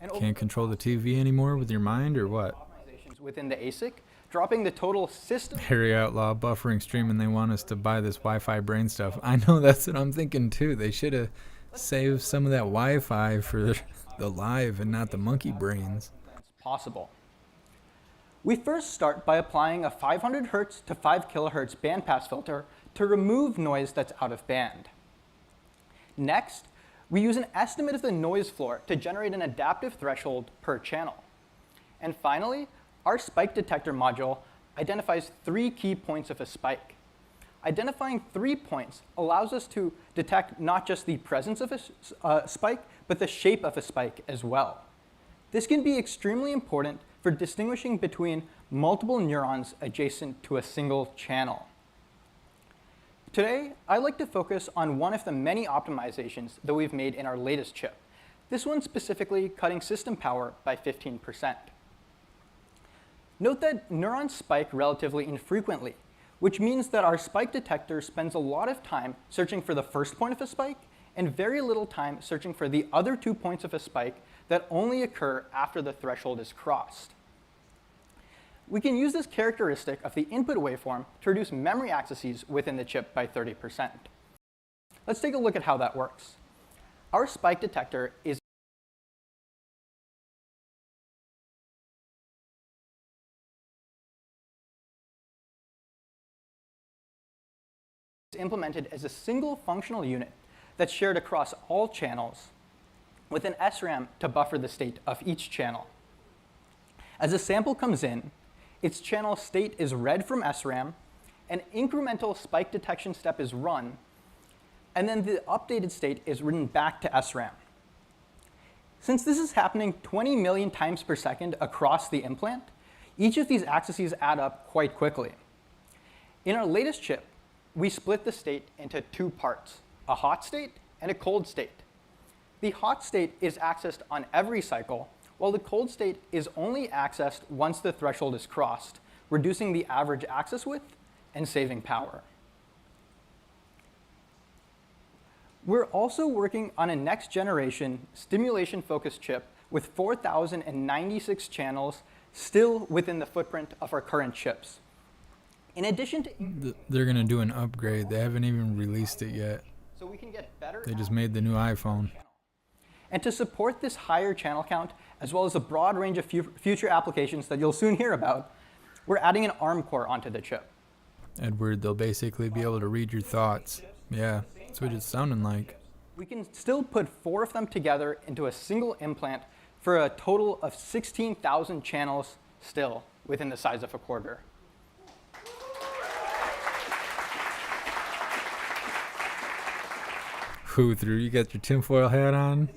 And Can't control the TV anymore with your mind, or what? optimizations within the ASIC, dropping the total system. Harry Outlaw, buffering stream, and they want us to buy this Wi-Fi brain stuff. I know, that's what I'm thinking too. They should have saved some of that Wi-Fi for the live and not the monkey brains. Possible. We first start by applying a 500 Hz to 5 kHz bandpass filter to remove noise that's out of band. Next, we use an estimate of the noise floor to generate an adaptive threshold per channel. And finally, our spike detector module identifies 3 key points of a spike. Identifying 3 points allows us to detect not just the presence of a spike, but the shape of a spike as well. This can be extremely important for distinguishing between multiple neurons adjacent to a single channel. Today, I'd like to focus on one of the many optimizations that we've made in our latest chip. This one specifically cutting system power by 15%. Note that neurons spike relatively infrequently, which means that our spike detector spends a lot of time searching for the first point of a spike and very little time searching for the other 2 points of a spike that only occur after the threshold is crossed. We can use this characteristic of the input waveform to reduce memory accesses within the chip by 30%. Let's take a look at how that works. Our spike detector is implemented as a single functional unit that's shared across all channels with an SRAM to buffer the state of each channel. As a sample comes in, its channel state is read from SRAM, an incremental spike detection step is run, and then the updated state is written back to SRAM. Since this is happening 20 million times per second across the implant, each of these accesses add up quite quickly. In our latest chip, we split the state into 2 parts, a hot state and a cold state. The hot state is accessed on every cycle, while the cold state is only accessed once the threshold is crossed, reducing the average access width and saving power. We're also working on a next generation stimulation-focused chip with 4,096 channels still within the footprint of our current chips. In addition to They're going to do an upgrade. They haven't even released it yet. so we can get better. They just made the new iPhone. And to support this higher channel count, as well as a broad range of future applications that you'll soon hear about, we're adding an ARM core onto the chip. Edward, they'll basically be able to read your thoughts. Yeah, that's what it's sounding like. We can still put 4 of them together into a single implant for a total of 16,000 channels still within the size of a quarter. Who through? You got your tinfoil hat on?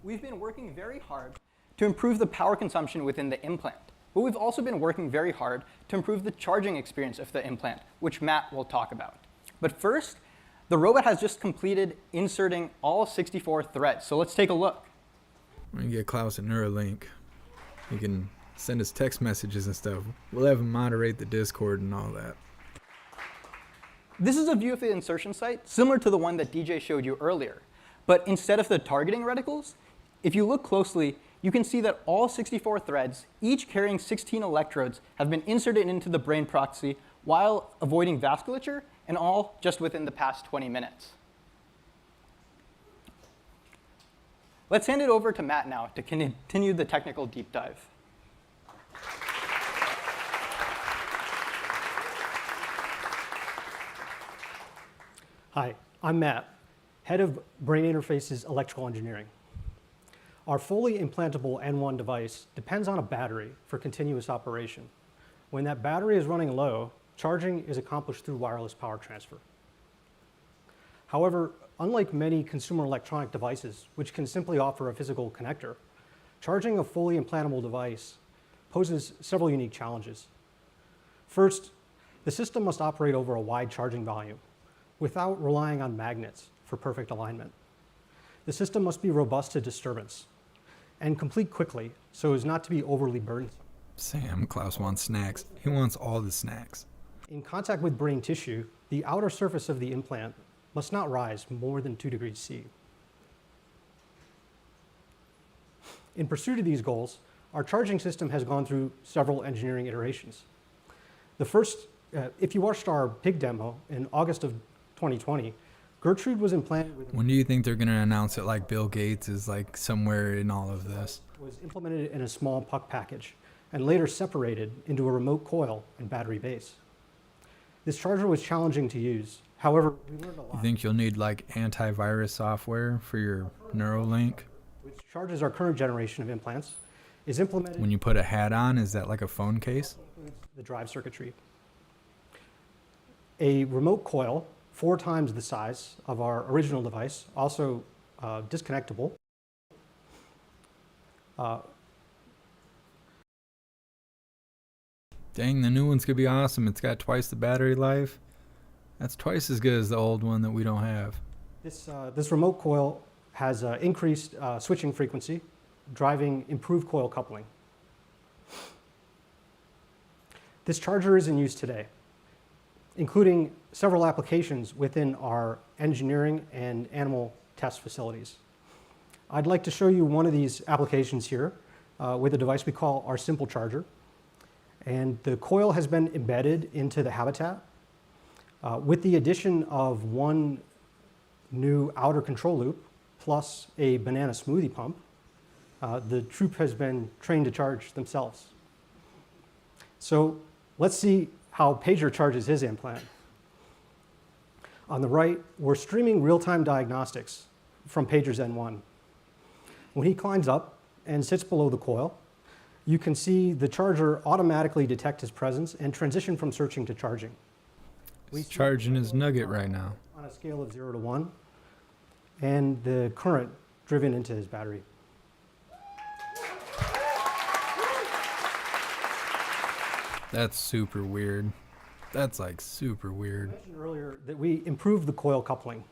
We've been working very hard to improve the power consumption within the implant, but we've also been working very hard to improve the charging experience of the implant, which Matt will talk about. But first, the robot has just completed inserting all 64 threads, so let's take a look. We're going to get Klaus at Neuralink. He can send us text messages and stuff. We'll have him moderate the Discord and all that. This is a view of the insertion site, similar to the one that DJ showed you earlier. But instead of the targeting reticles, if you look closely, you can see that all 64 threads, each carrying 16 electrodes, have been inserted into the brain proxy while avoiding vasculature, and all just within the past 20 minutes. Let's hand it over to Matt now to continue the technical deep dive. Hi, I'm Matt, head of Brain Interfaces Electrical Engineering. Our fully implantable N1 device depends on a battery for continuous operation. When that battery is running low, charging is accomplished through wireless power transfer. However, unlike many consumer electronic devices, which can simply offer a physical connector, charging a fully implantable device poses several unique challenges. First, the system must operate over a wide charging volume, without relying on magnets for perfect alignment. The system must be robust to disturbance and complete quickly so as not to be overly burdensome. Sam, Klaus wants snacks. He wants all the snacks. In contact with brain tissue, the outer surface of the implant must not rise more than 2 degrees C. In pursuit of these goals, our charging system has gone through several engineering iterations. The first, if you watched our pig demo in August of 2020, Gertrude was implanted with... When do you think they're going to announce it like Bill Gates is like somewhere in all of this? ...was implemented in a small puck package and later separated into a remote coil and battery base. This charger was challenging to use. However, we learned a lot. You think you'll need like antivirus software for your Neuralink? Which charges our current generation of implants, is implemented... When you put a hat on, is that like a phone case? ...the drive circuitry. A remote coil, 4 times the size of our original device, also disconnectable. Dang, the new one's gonna be awesome. It's got twice the battery life. That's twice as good as the old one that we don't have. This remote coil has increased switching frequency, driving improved coil coupling. This charger is in use today, including several applications within our engineering and animal test facilities. I'd like to show you one of these applications here with a device we call our simple charger. And the coil has been embedded into the habitat. With the addition of one new outer control loop plus a banana smoothie pump, the troop has been trained to charge themselves. So let's see how Pager charges his implant. On the right, we're streaming real-time diagnostics from Pager's N1. When he climbs up and sits below the coil, you can see the charger automatically detect his presence and transition from searching to charging. He's charging his nugget right now. On a scale of 0 to 1, and the current driven into his battery. That's super weird. That's like super weird. I mentioned earlier that we improved the coil coupling.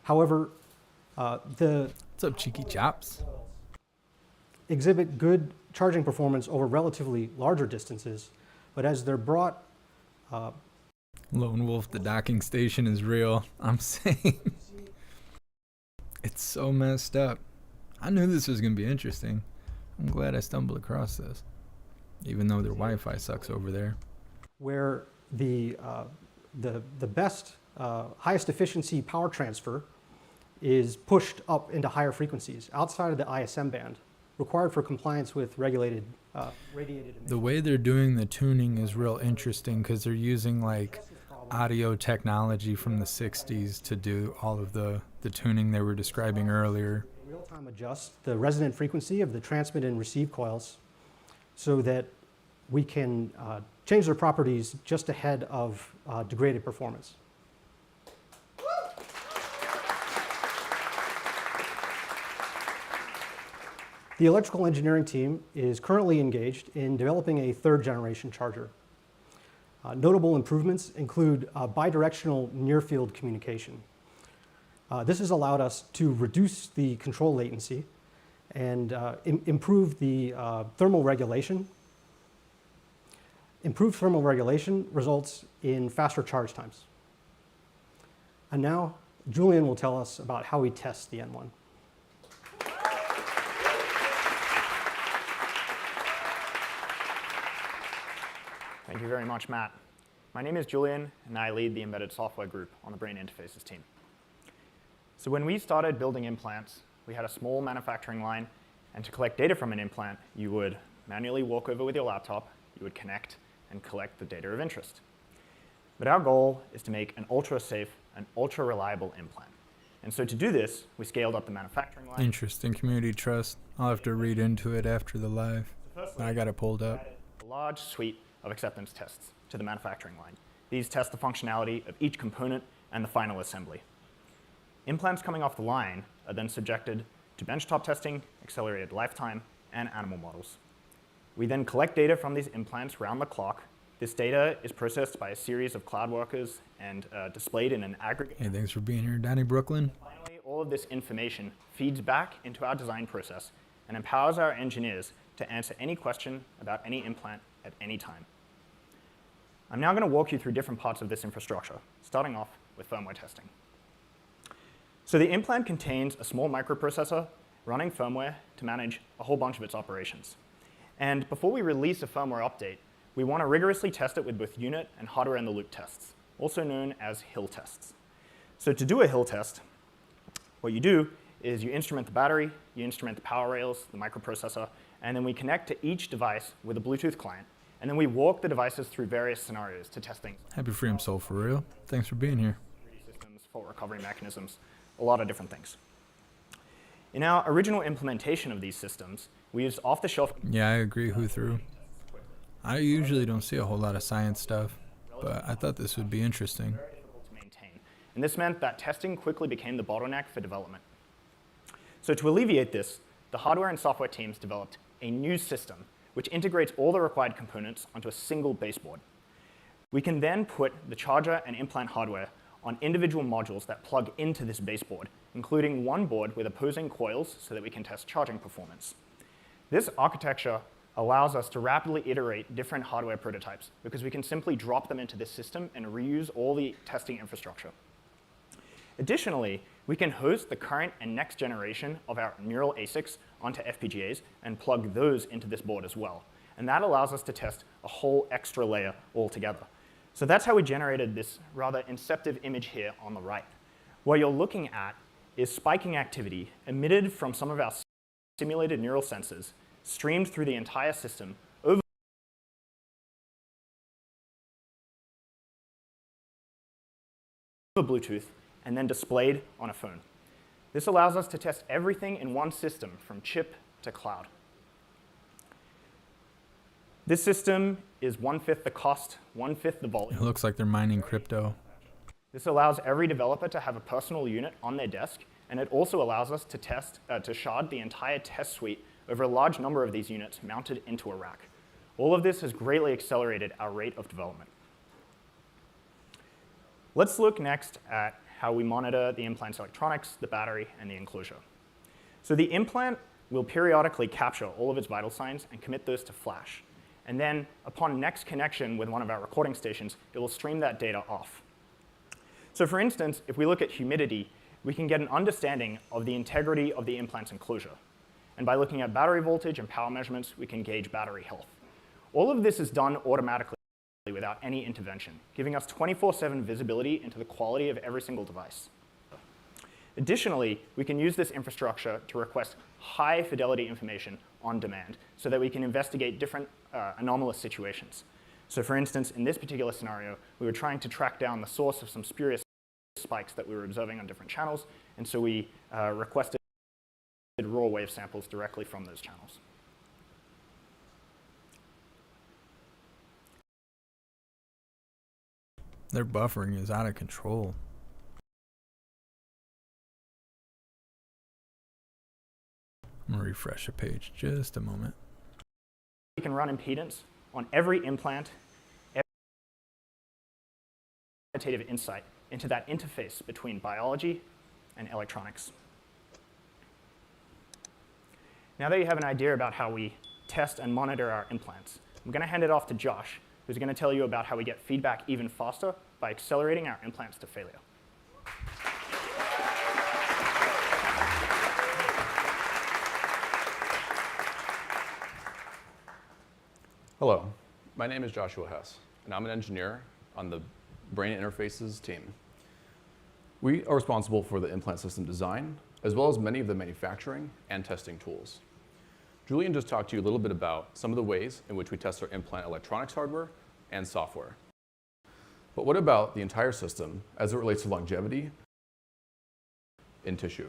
However, What's up, Cheeky Chops? exhibit good charging performance over relatively larger distances, but as they're brought... Lone Wolf, the docking station is real. I'm saying. It's so messed up. I knew this was going to be interesting. I'm glad I stumbled across this, even though their Wi-Fi sucks over there. where the best, highest efficiency power transfer is pushed up into higher frequencies outside of the ISM band, required for compliance with regulated radiated emissions. The way they're doing the tuning is real interesting because they're using like audio technology from the 60s to do all of the tuning they were describing earlier. Real-time adjust the resonant frequency of the transmit and receive coils so that we can change their properties just ahead of degraded performance. The electrical engineering team is currently engaged in developing a third-generation charger. Notable improvements include bidirectional near-field communication. This has allowed us to reduce the control latency and improve the thermal regulation. Improved thermal regulation results in faster charge times. And now, Julian will tell us about how we test the N1. Thank you very much, Matt. My name is Julian, and I lead the embedded software group on the Brain Interfaces team. So when we started building implants, we had a small manufacturing line, and to collect data from an implant, you would manually walk over with your laptop, you would connect, and collect the data of interest. But our goal is to make an ultra-safe and ultra-reliable implant. And so to do this, we scaled up the manufacturing line. Interesting community trust. I'll have to read into it after the live. I got it pulled up. A large suite of acceptance tests to the manufacturing line. These test the functionality of each component and the final assembly. Implants coming off the line are then subjected to benchtop testing, accelerated lifetime, and animal models. We then collect data from these implants round the clock This data is processed by a series of cloud workers and displayed in an aggregate. Hey, thanks for being here, Danny Brooklyn. Finally, all of this information feeds back into our design process and empowers our engineers to answer any question about any implant at any time. I'm now going to walk you through different parts of this infrastructure, starting off with firmware testing. So the implant contains a small microprocessor running firmware to manage a whole bunch of its operations. And before we release a firmware update, we want to rigorously test it with both unit and hardware-in-the-loop tests, also known as hill tests. So to do a hill test, what you do is you instrument the battery, you instrument the power rails, the microprocessor, and then we connect to each device with a Bluetooth client. And then we walk the devices through various scenarios to test things. Happy Freedom Soul for real. Thanks for being here. 3D systems, fault recovery mechanisms, a lot of different things. In our original implementation of these systems, we used off-the-shelf. Yeah, I agree, who through. I usually don't see a whole lot of science stuff, but I thought this would be interesting. Very difficult to maintain. And this meant that testing quickly became the bottleneck for development. So to alleviate this, the hardware and software teams developed a new system which integrates all the required components onto a single baseboard. We can then put the charger and implant hardware on individual modules that plug into this baseboard, including one board with opposing coils so that we can test charging performance. This architecture allows us to rapidly iterate different hardware prototypes because we can simply drop them into this system and reuse all the testing infrastructure. Additionally, we can host the current and next generation of our neural ASICs onto FPGAs and plug those into this board as well. And that allows us to test a whole extra layer altogether. So that's how we generated this rather inceptive image here on the right. What you're looking at is spiking activity emitted from some of our simulated neural sensors, streamed through the entire system over Bluetooth, and then displayed on a phone. This allows us to test everything in one system, from chip to cloud. This system is 1/5 the cost, 1/5 the volume. It looks like they're mining crypto. This allows every developer to have a personal unit on their desk, and it also allows us to to shard the entire test suite over a large number of these units mounted into a rack. All of this has greatly accelerated our rate of development. Let's look next at how we monitor the implant's electronics, the battery, and the enclosure. So the implant will periodically capture all of its vital signs and commit those to flash. And then upon next connection with one of our recording stations, it will stream that data off. So for instance, if we look at humidity, we can get an understanding of the integrity of the implant's enclosure. And by looking at battery voltage and power measurements, we can gauge battery health. All of this is done automatically without any intervention, giving us 24/7 visibility into the quality of every single device. Additionally, we can use this infrastructure to request high fidelity information on demand so that we can investigate different anomalous situations. So for instance, in this particular scenario, we were trying to track down the source of some spurious spikes that we were observing on different channels, and so we requested raw wave samples directly from those channels. Their buffering is out of control. I'm gonna refresh the page just a moment. We can run impedance on every implant, every quantitative insight into that interface between biology and electronics. Now that you have an idea about how we test and monitor our implants, I'm going to hand it off to Josh, who's going to tell you about how we get feedback even faster by accelerating our implants to failure. Hello, my name is Joshua Hess, and I'm an engineer on the Brain Interfaces team. We are responsible for the implant system design, as well as many of the manufacturing and testing tools. Julian just talked to you a little bit about some of the ways in which we test our implant electronics hardware and software. But what about the entire system as it relates to longevity in tissue?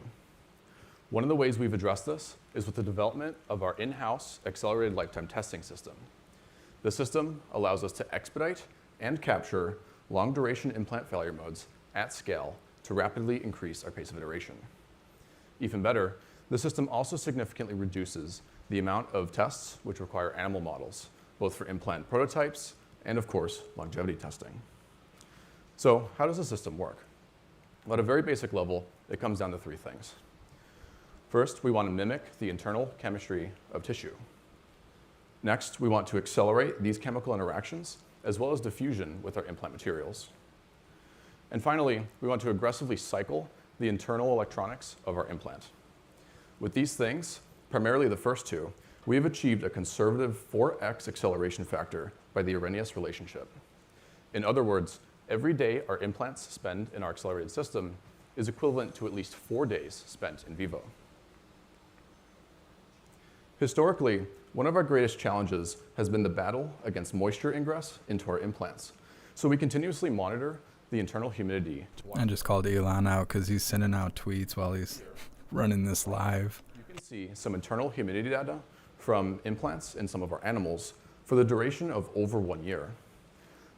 One of the ways we've addressed this is with the development of our in-house accelerated lifetime testing system. The system allows us to expedite and capture long-duration implant failure modes at scale to rapidly increase our pace of iteration. Even better, the system also significantly reduces the amount of tests which require animal models, both for implant prototypes and of course, longevity testing. So how does the system work? Well, at a very basic level, it comes down to three things. First, we want to mimic the internal chemistry of tissue. Next, we want to accelerate these chemical interactions as well as diffusion with our implant materials. And finally, we want to aggressively cycle the internal electronics of our implant. With these things, primarily the first two, we have achieved a conservative 4x acceleration factor by the Arrhenius relationship. In other words, every day our implants spend in our accelerated system is equivalent to at least 4 days spent in vivo. Historically, one of our greatest challenges has been the battle against moisture ingress into our implants. So we continuously monitor the internal humidity. I just called Elon out because he's sending out tweets while he's running this live. You can see some internal humidity data from implants in some of our animals for the duration of over 1 year.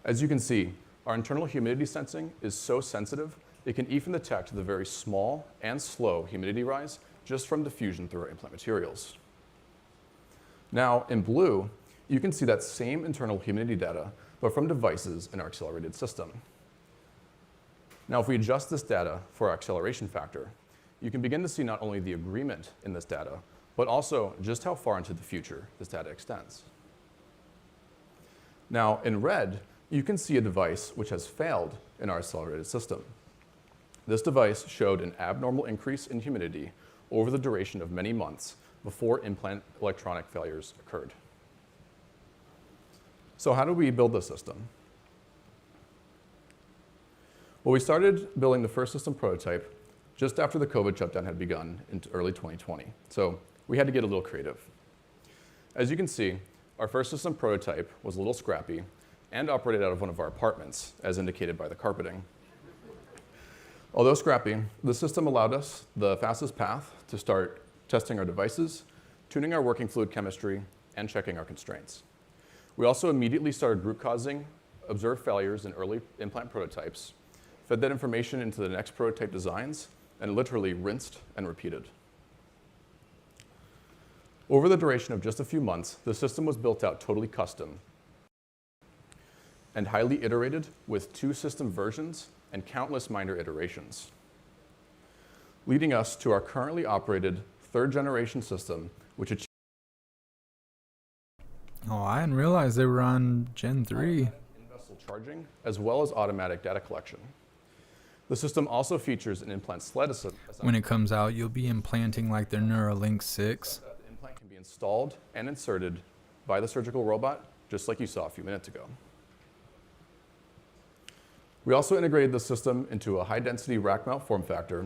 As you can see, our internal humidity sensing is so sensitive, it can even detect the very small and slow humidity rise just from diffusion through our implant materials. Now, in blue, you can see that same internal humidity data, but from devices in our accelerated system. Now, if we adjust this data for our acceleration factor, you can begin to see not only the agreement in this data, but also just how far into the future this data extends. Now, in red, you can see a device which has failed in our accelerated system. This device showed an abnormal increase in humidity over the duration of many months before implant electronic failures occurred. So how do we build this system? Well, we started building the first system prototype just after the COVID shutdown had begun in early 2020. So we had to get a little creative. As you can see, our first system prototype was a little scrappy and operated out of one of our apartments, as indicated by the carpeting. Although scrappy, the system allowed us the fastest path to start testing our devices, tuning our working fluid chemistry, and checking our constraints. We also immediately started root causing observed failures in early implant prototypes, fed that information into the next prototype designs, and literally rinsed and repeated. Over the duration of just a few months, the system was built out totally custom and highly iterated with 2 system versions and countless minor iterations, leading us to our currently operated 3rd generation system, which achieved I didn't realize they were on Gen 3. in-vessel charging, as well as automatic data collection. The system also features an implant sled assembly. When it comes out, you'll be implanting like their Neuralink 6. The implant can be installed and inserted by the surgical robot, just like you saw a few minutes ago. We also integrated the system into a high-density rack mount form factor,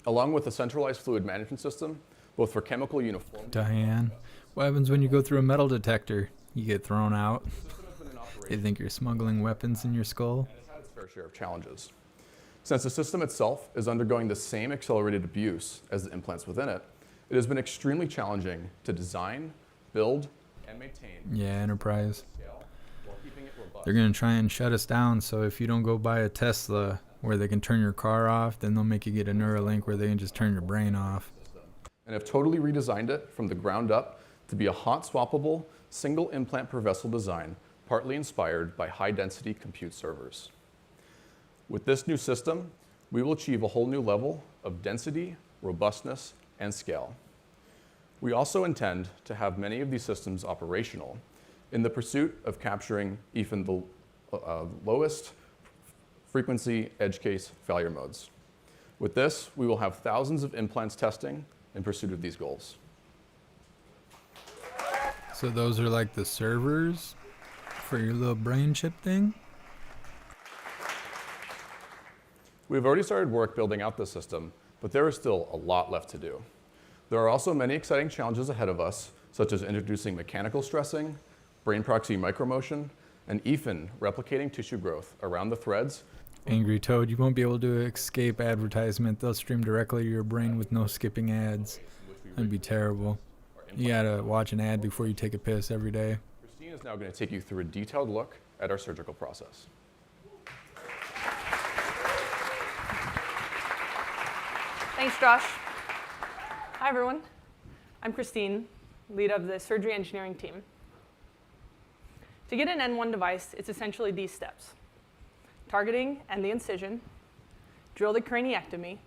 along with a centralized fluid management system, both for chemical uniformity. Diane, what happens when you go through a metal detector? You get thrown out. They think you're smuggling weapons in your skull. It's had its fair share of challenges. Since the system itself is undergoing the same accelerated abuse as the implants within it, it has been extremely challenging to design, build, and maintain. Yeah, Enterprise. Scale, while keeping it robust. They're going to try and shut us down, so if you don't go buy a Tesla where they can turn your car off, then they'll make you get a Neuralink where they can just turn your brain off. And have totally redesigned it from the ground up to be a hot swappable, single implant per vessel design, partly inspired by high-density compute servers. With this new system, we will achieve a whole new level of density, robustness, and scale. We also intend to have many of these systems operational in the pursuit of capturing even the lowest frequency edge case failure modes. With this, we will have thousands of implants testing in pursuit of these goals. So those are like the servers for your little brain chip thing? We've already started work building out this system, but there is still a lot left to do. There are also many exciting challenges ahead of us, such as introducing mechanical stressing, brain proxy micromotion, and even replicating tissue growth around the threads. Angry Toad, you won't be able to escape advertisement. They'll stream directly to your brain with no skipping ads. That'd be terrible. You gotta watch an ad before you take a piss every day. Christine is now going to take you through a detailed look at our surgical process. Thanks, Josh. Hi, everyone. I'm Christine, lead of the surgery engineering team. To get an N1 device, it's essentially these steps: targeting and the incision, drill the craniectomy,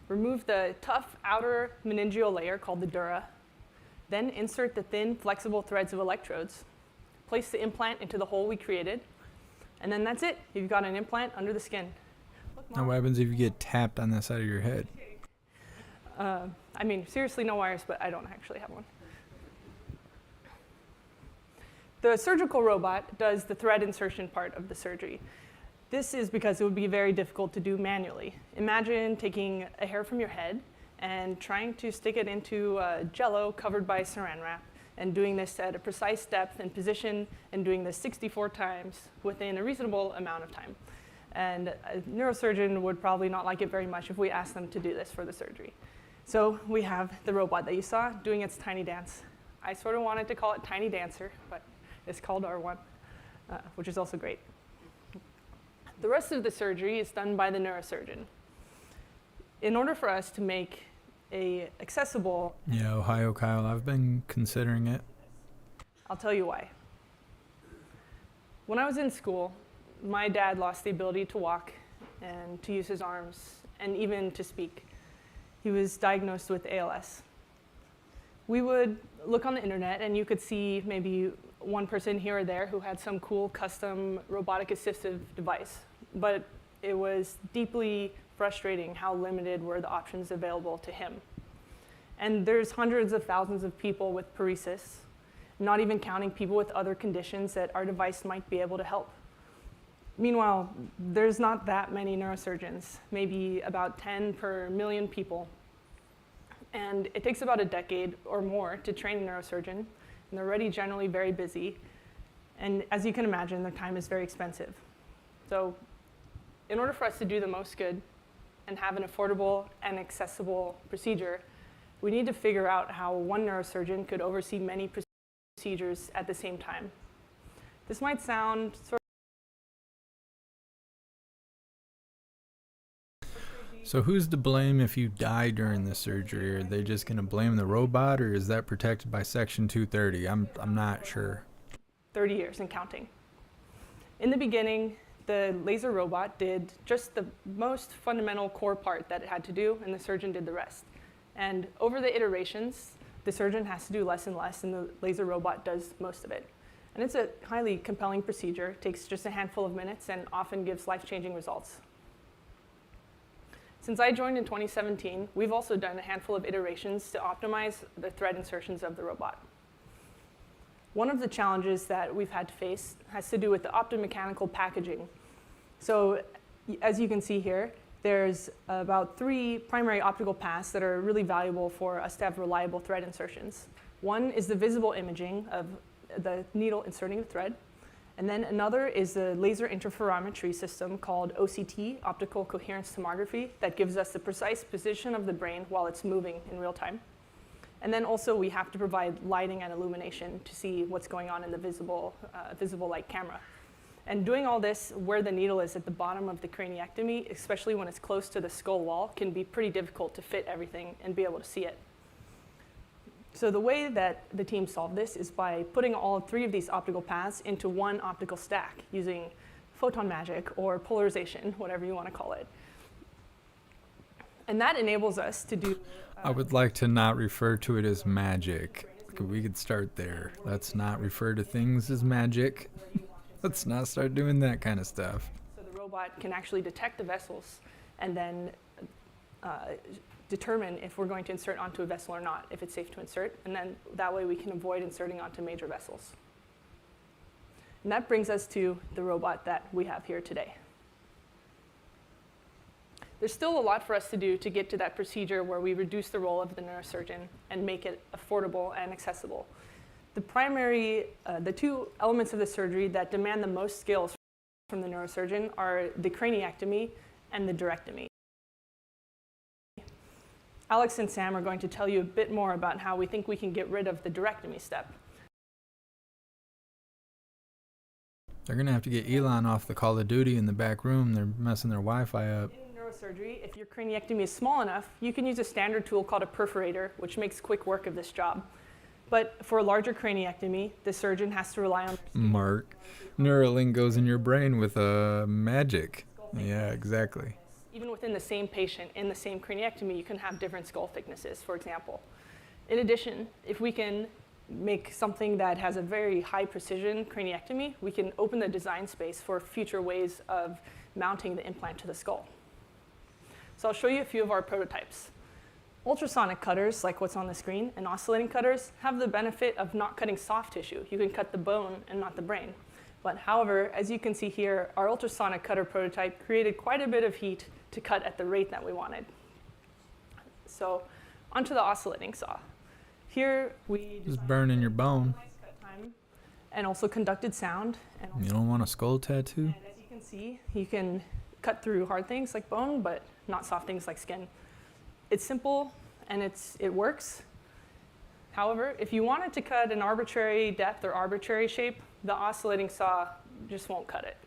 remove the tough outer meningeal layer called the dura, then insert the thin, flexible threads of electrodes, place the implant into the hole we created, and then that's it. You've got an implant under the skin. Look, Now, what happens if you get tapped on the side of your head? I mean, seriously, no wires, but I don't actually have one. The surgical robot does the thread insertion part of the surgery. This is because it would be very difficult to do manually. Imagine taking a hair from your head and trying to stick it into Jell-O covered by saran wrap, and doing this at a precise depth and position, and doing this 64 times within a reasonable amount of time. And a neurosurgeon would probably not like it very much if we asked them to do this for the surgery. So we have the robot that you saw doing its tiny dance. I sort of wanted to call it Tiny Dancer, but it's called R1, which is also great. The rest of the surgery is done by the neurosurgeon. In order for us to make a accessible... Yeah, Ohio Kyle, I've been considering it. I'll tell you why. When I was in school, my dad lost the ability to walk and to use his arms and even to speak. He was diagnosed with ALS. We would look on the internet and you could see maybe one person here or there who had some cool custom robotic assistive device, but it was deeply frustrating how limited were the options available to him. And there's hundreds of thousands of people with paresis, not even counting people with other conditions that our device might be able to help. Meanwhile, there's not that many neurosurgeons, maybe about 10 per million people. And it takes about a decade or more to train a neurosurgeon, and they're already generally very busy. And as you can imagine, their time is very expensive. So in order for us to do the most good and have an affordable and accessible procedure, we need to figure out how one neurosurgeon could oversee many procedures at the same time. This might sound sort of... So who's to blame if you die during the surgery? Are they just going to blame the robot, or is that protected by Section 230? I'm not sure. 30 years and counting. In the beginning, the laser robot did just the most fundamental core part that it had to do, and the surgeon did the rest. And over the iterations, the surgeon has to do less and less, and the laser robot does most of it. And it's a highly compelling procedure, takes just a handful of minutes, and often gives life-changing results. Since I joined in 2017, we've also done a handful of iterations to optimize the thread insertions of the robot. One of the challenges that we've had to face has to do with the optomechanical packaging. So as you can see here, there's about 3 primary optical paths that are really valuable for us to have reliable thread insertions. One is the visible imaging of the needle inserting the thread. And then another is the laser interferometry system called OCT, optical coherence tomography, that gives us the precise position of the brain while it's moving in real time. And then also we have to provide lighting and illumination to see what's going on in the visible light camera. And doing all this where the needle is at the bottom of the craniectomy, especially when it's close to the skull wall, can be pretty difficult to fit everything and be able to see it. So the way that the team solved this is by putting all 3 of these optical paths into one optical stack using photon magic or polarization, whatever you want to call it. And that enables us to do... I would like to not refer to it as magic. We could start there. Let's not refer to things as magic. Let's not start doing that kind of stuff. So the robot can actually detect the vessels and then determine if we're going to insert onto a vessel or not, if it's safe to insert, and then that way we can avoid inserting onto major vessels. And that brings us to the robot that we have here today. There's still a lot for us to do to get to that procedure where we reduce the role of the neurosurgeon and make it affordable and accessible. The 2 elements of the surgery that demand the most skills from the neurosurgeon are the craniectomy and the durectomy. Alex and Sam are going to tell you a bit more about how we think we can get rid of the durectomy step. They're going to have to get Elon off the Call of Duty in the back room. They're messing their Wi-Fi up. In neurosurgery, if your craniectomy is small enough, you can use a standard tool called a perforator, which makes quick work of this job. But for a larger craniectomy, the surgeon has to rely on Mark, Neuralink goes in your brain with magic. Yeah, exactly. even within the same patient in the same craniectomy, you can have different skull thicknesses, for example. In addition, if we can make something that has a very high precision craniectomy, we can open the design space for future ways of mounting the implant to the skull. So I'll show you a few of our prototypes. Ultrasonic cutters, like what's on the screen, and oscillating cutters have the benefit of not cutting soft tissue. You can cut the bone and not the brain. But however, as you can see here, our ultrasonic cutter prototype created quite a bit of heat to cut at the rate that we wanted. So onto the oscillating saw. Here we Just burning your bone. nice cut time and also conducted sound. And You don't want a skull tattoo? and as you can see, you can cut through hard things like bone, but not soft things like skin. It's simple and it works. However, if you wanted to cut an arbitrary depth or arbitrary shape, the oscillating saw just won't cut it.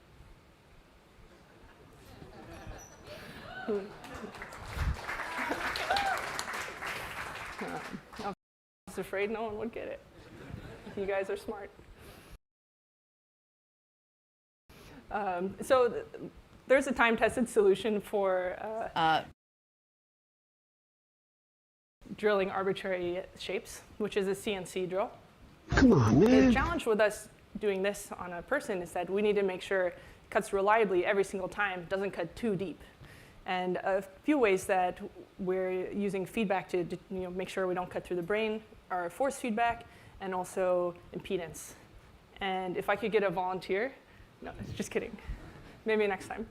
I was afraid no one would get it. You guys are smart. There's a time-tested solution for drilling arbitrary shapes, which is a CNC drill. Come on, man. The challenge with us doing this on a person is that we need to make sure it cuts reliably every single time, doesn't cut too deep. And a few ways that we're using feedback to make sure we don't cut through the brain are force feedback and also impedance. And if I could get a volunteer, no, just kidding. Maybe next time.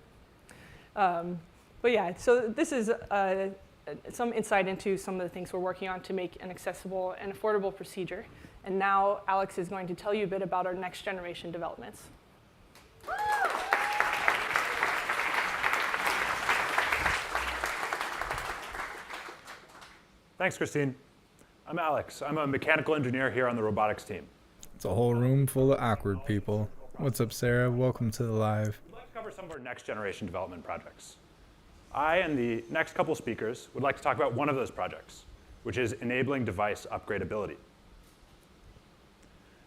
But yeah, so this is some insight into some of the things we're working on to make an accessible and affordable procedure. And now Alex is going to tell you a bit about our next generation developments. Thanks, Christine. I'm Alex. I'm a mechanical engineer here on the robotics team. It's a whole room full of awkward people. What's up, Sarah? Welcome to the live. We'd like to cover some of our next generation development projects. I and the next couple speakers would like to talk about one of those projects, which is enabling device upgradability.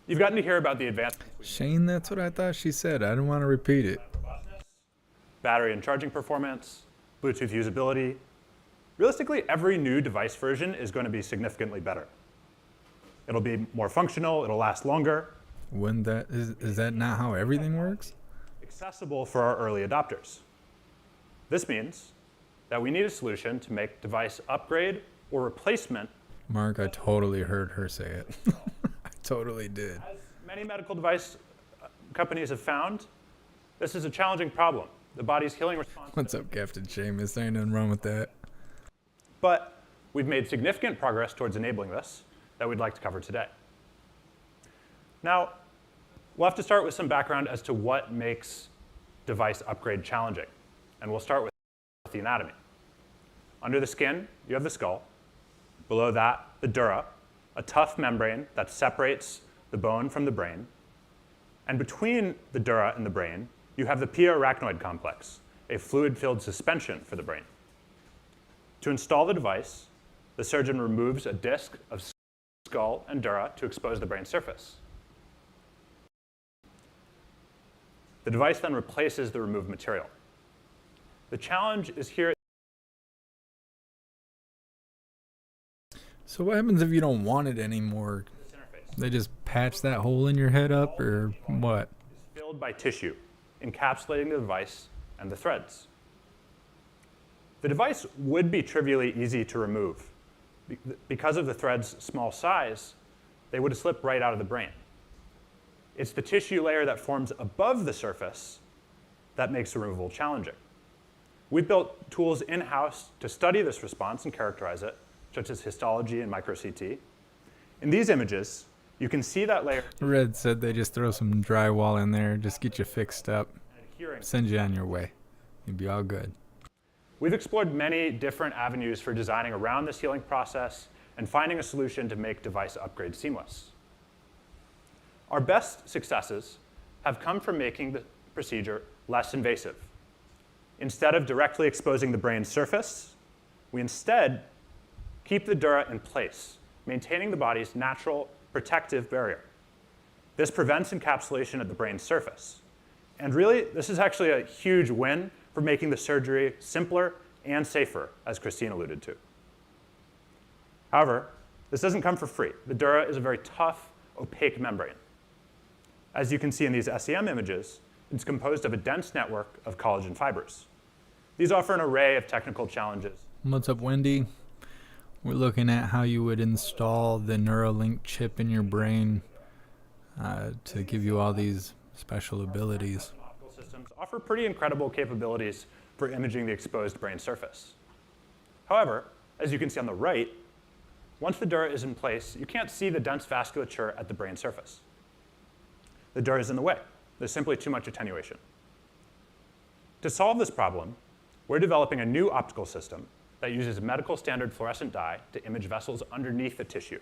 You've gotten to hear about the advancements Shane, that's what I thought she said. I didn't want to repeat it. battery and charging performance, Bluetooth usability. Realistically, every new device version is going to be significantly better. It'll be more functional, it'll last longer. Wouldn't that is that not how everything works? Accessible for our early adopters. This means that we need a solution to make device upgrade or replacement. Mark, I totally heard her say it. I totally did. As many medical device companies have found, this is a challenging problem. The body's healing response. What's up, Captain Seamus? There ain't nothing wrong with that. But we've made significant progress towards enabling this that we'd like to cover today. Now, we'll have to start with some background as to what makes device upgrade challenging. And we'll start with the anatomy. Under the skin, you have the skull. Below that, the dura, a tough membrane that separates the bone from the brain. And between the dura and the brain, you have the pia-arachnoid complex, a fluid-filled suspension for the brain. To install the device, the surgeon removes a disc of skull and dura to expose the brain surface. The device then replaces the removed material. The challenge is here. So what happens if you don't want it anymore? They just patch that hole in your head up, or what? It's filled by tissue, encapsulating the device and the threads. The device would be trivially easy to remove. Because of the thread's small size, they would slip right out of the brain. It's the tissue layer that forms above the surface that makes removal challenging. We built tools in-house to study this response and characterize it, such as histology and micro-CT. In these images, you can see that layer. Red said they just throw some drywall in there, just get you fixed up, send you on your way. You'd be all good. We've explored many different avenues for designing around this healing process and finding a solution to make device upgrade seamless. Our best successes have come from making the procedure less invasive. Instead of directly exposing the brain's surface, we instead keep the dura in place, maintaining the body's natural protective barrier. This prevents encapsulation at the brain's surface. And really, this is actually a huge win for making the surgery simpler and safer, as Christine alluded to. However, this doesn't come for free. The dura is a very tough, opaque membrane. As you can see in these SEM images, it's composed of a dense network of collagen fibers. These offer an array of technical challenges. What's up, Wendy? We're looking at how you would install the Neuralink chip in your brain to give you all these special abilities. Optical systems offer pretty incredible capabilities for imaging the exposed brain surface. However, as you can see on the right, once the dura is in place, you can't see the dense vasculature at the brain surface. The dura is in the way. There's simply too much attenuation. To solve this problem, we're developing a new optical system that uses a medical standard fluorescent dye to image vessels underneath the tissue.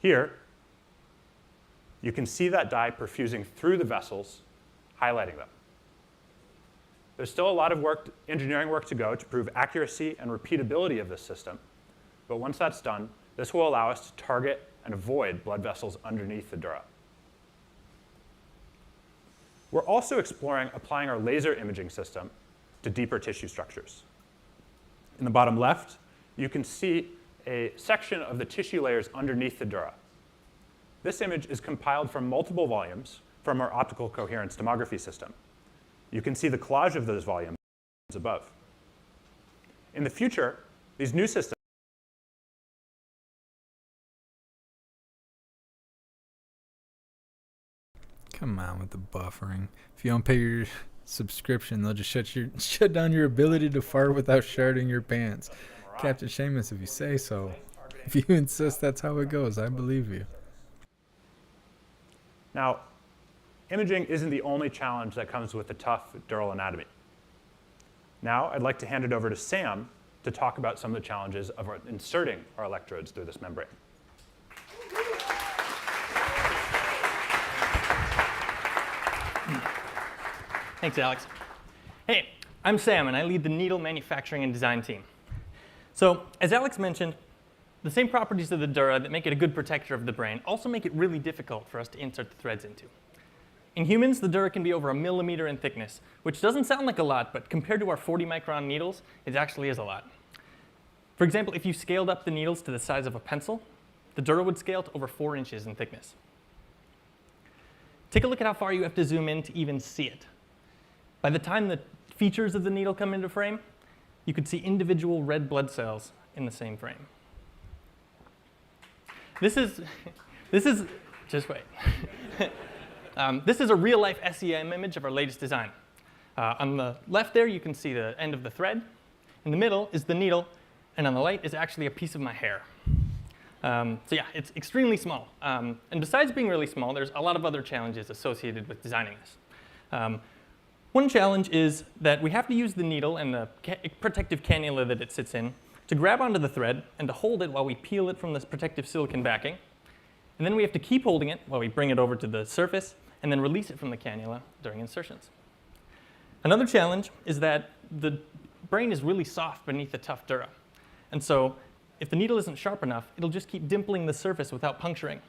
Here, you can see that dye perfusing through the vessels, highlighting them. There's still a lot of engineering work to go to prove accuracy and repeatability of this system, but once that's done, this will allow us to target and avoid blood vessels underneath the dura. We're also exploring applying our laser imaging system to deeper tissue structures. In the bottom left, you can see a section of the tissue layers underneath the dura. This image is compiled from multiple volumes from our optical coherence tomography system. You can see the collage of those volumes above. In the future, these new systems Come on with the buffering. If you don't pay your subscription, they'll just shut down your ability to fart without sharding your pants. Captain Seamus, if you say so. If you insist that's how it goes, I believe you. Now, imaging isn't the only challenge that comes with the tough dural anatomy. Now, I'd like to hand it over to Sam to talk about some of the challenges of inserting our electrodes through this membrane. Thanks, Alex. Hey, I'm Sam, and I lead the needle manufacturing and design team. So, as Alex mentioned, the same properties of the dura that make it a good protector of the brain also make it really difficult for us to insert the threads into. In humans, the dura can be over 1 millimeter in thickness, which doesn't sound like a lot, but compared to our 40-micron needles, it actually is a lot. For example, if you scaled up the needles to the size of a pencil, the dura would scale to over 4 inches in thickness. Take a look at how far you have to zoom in to even see it. By the time the features of the needle come into frame, you could see individual red blood cells in the same frame. This is just wait. This is a real-life SEM image of our latest design. On the left there, you can see the end of the thread. In the middle is the needle, and on the right is actually a piece of my hair. So yeah, it's extremely small. And besides being really small, there's a lot of other challenges associated with designing this. One challenge is that we have to use the needle and the protective cannula that it sits in to grab onto the thread and to hold it while we peel it from this protective silicon backing. And then we have to keep holding it while we bring it over to the surface and then release it from the cannula during insertions. Another challenge is that the brain is really soft beneath the tough dura. And so if the needle isn't sharp enough, it'll just keep dimpling the surface without puncturing.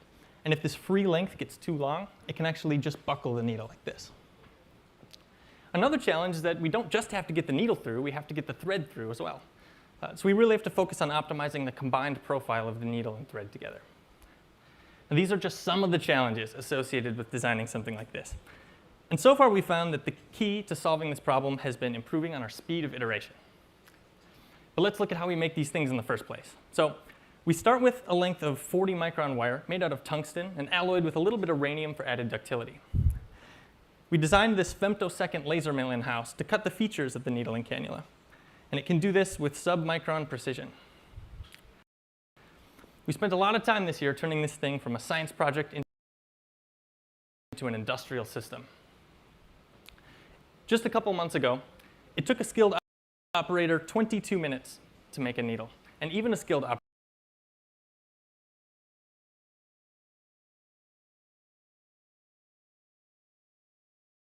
And if this free length gets too long, it can actually just buckle the needle like this. Another challenge is that we don't just have to get the needle through, we have to get the thread through as well. So we really have to focus on optimizing the combined profile of the needle and thread together. And these are just some of the challenges associated with designing something like this. And so far, we found that the key to solving this problem has been improving on our speed of iteration. But let's look at how we make these things in the first place. So we start with a length of 40-micron wire made out of tungsten and alloyed with a little bit of rhenium for added ductility. We designed this femtosecond laser mill in-house to cut the features of the needle and cannula. And it can do this with sub-micron precision. We spent a lot of time this year turning this thing from a science project into an industrial system. Just a couple months ago, it took a skilled operator 22 minutes to make a needle. And even a skilled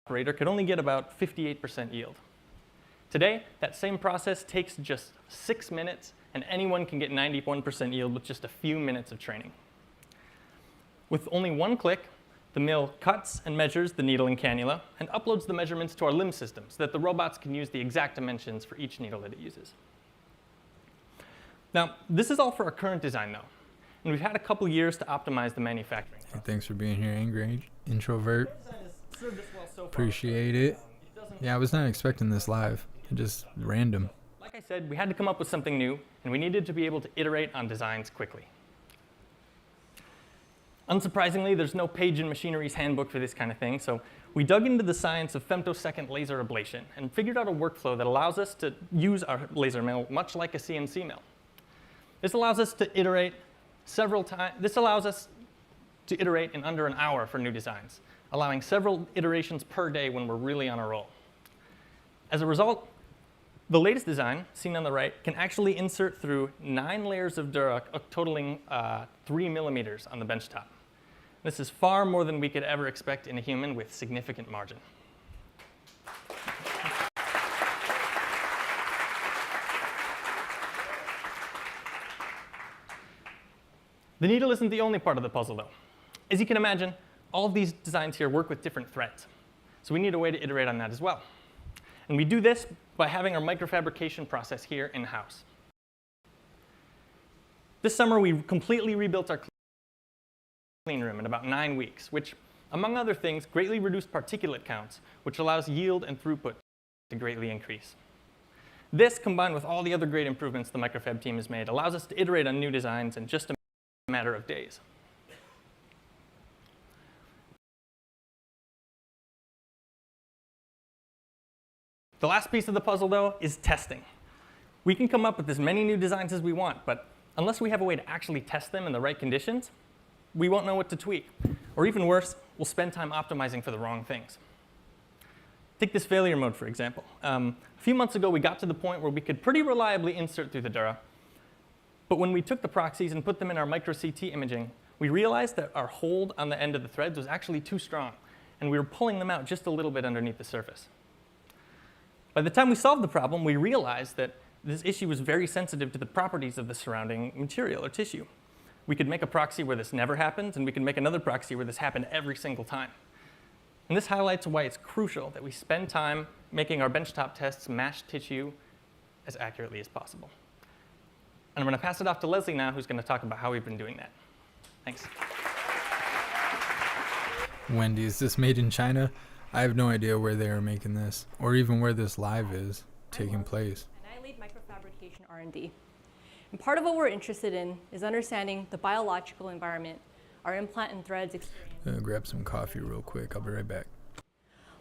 operator could only get about 58% yield. Today, that same process takes just 6 minutes, and anyone can get 91% yield with just a few minutes of training. With only one click, the mill cuts and measures the needle and cannula and uploads the measurements to our limb system so that the robots can use the exact dimensions for each needle that it uses. Now, this is all for our current design, though, and we've had a couple years to optimize the manufacturing. Hey, thanks for being here, angry introvert. Appreciate it. Yeah, I was not expecting this live. Just random. Like I said, we had to come up with something new, and we needed to be able to iterate on designs quickly. Unsurprisingly, there's no page in machinery's handbook for this kind of thing, so we dug into the science of femtosecond laser ablation and figured out a workflow that allows us to use our laser mill much like a CNC mill. This allows us to iterate several times. This allows us to iterate in under an hour for new designs, allowing several iterations per day when we're really on a roll. As a result, the latest design, seen on the right, can actually insert through 9 layers of Dura, totaling 3 millimeters on the benchtop. This is far more than we could ever expect in a human with significant margin. The needle isn't the only part of the puzzle, though. As you can imagine, all of these designs here work with different threads. So we need a way to iterate on that as well. And we do this by having our microfabrication process here in-house. This summer, we completely rebuilt our clean room in about 9 weeks, which, among other things, greatly reduced particulate counts, which allows yield and throughput to greatly increase. This, combined with all the other great improvements the microfab team has made, allows us to iterate on new designs in just a matter of days. The last piece of the puzzle, though, is testing. We can come up with as many new designs as we want, but unless we have a way to actually test them in the right conditions, we won't know what to tweak. Or even worse, we'll spend time optimizing for the wrong things. Take this failure mode, for example. A few months ago, we got to the point where we could pretty reliably insert through the Dura. But when we took the proxies and put them in our micro CT imaging, we realized that our hold on the end of the threads was actually too strong, and we were pulling them out just a little bit underneath the surface. By the time we solved the problem, we realized that this issue was very sensitive to the properties of the surrounding material or tissue. We could make a proxy where this never happens, and we could make another proxy where this happened every single time. And this highlights why it's crucial that we spend time making our benchtop tests match tissue as accurately as possible. And I'm going to pass it off to Leslie now, who's going to talk about how we've been doing that. Thanks. Wendy, is this made in China? I have no idea where they are making this, or even where this live is taking place. And I lead microfabrication R&D. And part of what we're interested in is understanding the biological environment our implant and threads experience. Grab some coffee real quick. I'll be right back.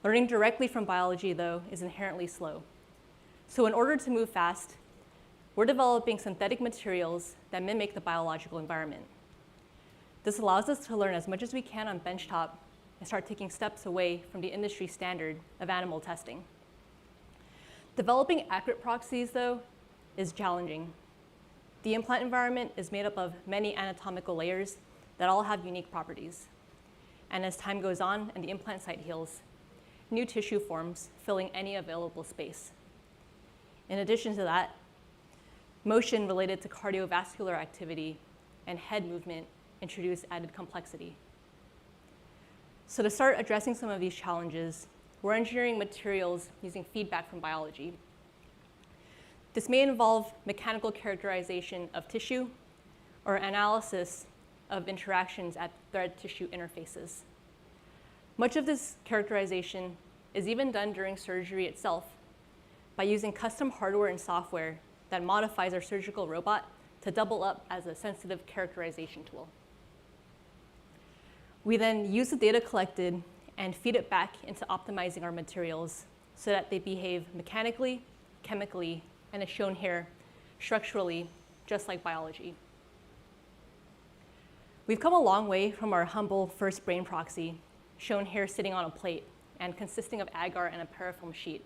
Learning directly from biology, though, is inherently slow. So in order to move fast, we're developing synthetic materials that mimic the biological environment. This allows us to learn as much as we can on benchtop and start taking steps away from the industry standard of animal testing. Developing accurate proxies, though, is challenging. The implant environment is made up of many anatomical layers that all have unique properties. And as time goes on and the implant site heals, new tissue forms, filling any available space. In addition to that, motion related to cardiovascular activity and head movement introduce added complexity. So to start addressing some of these challenges, we're engineering materials using feedback from biology. This may involve mechanical characterization of tissue or analysis of interactions at thread-tissue interfaces. Much of this characterization is even done during surgery itself by using custom hardware and software that modifies our surgical robot to double up as a sensitive characterization tool. We then use the data collected and feed it back into optimizing our materials so that they behave mechanically, chemically, and as shown here, structurally, just like biology. We've come a long way from our humble first brain proxy, shown here sitting on a plate and consisting of agar and a parafilm sheet.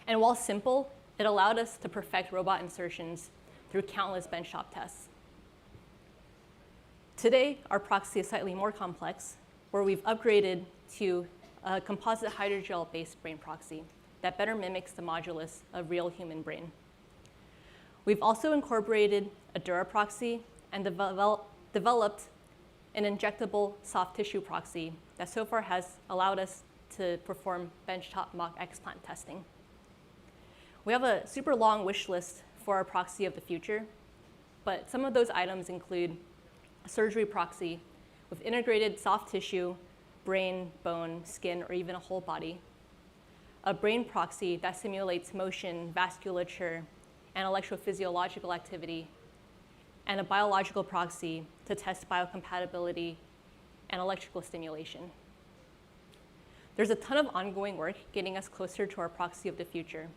And while simple, it allowed us to perfect robot insertions through countless benchtop tests. Today, our proxy is slightly more complex, where we've upgraded to a composite hydrogel-based brain proxy that better mimics the modulus of real human brain. We've also incorporated a Dura proxy and developed an injectable soft tissue proxy that so far has allowed us to perform benchtop mock explant testing. We have a super long wish list for our proxy of the future, but some of those items include a surgery proxy with integrated soft tissue, brain, bone, skin, or even a whole body, a brain proxy that simulates motion, vasculature, and electrophysiological activity, and a biological proxy to test biocompatibility and electrical stimulation. There's a ton of ongoing work getting us closer to our proxy of the future,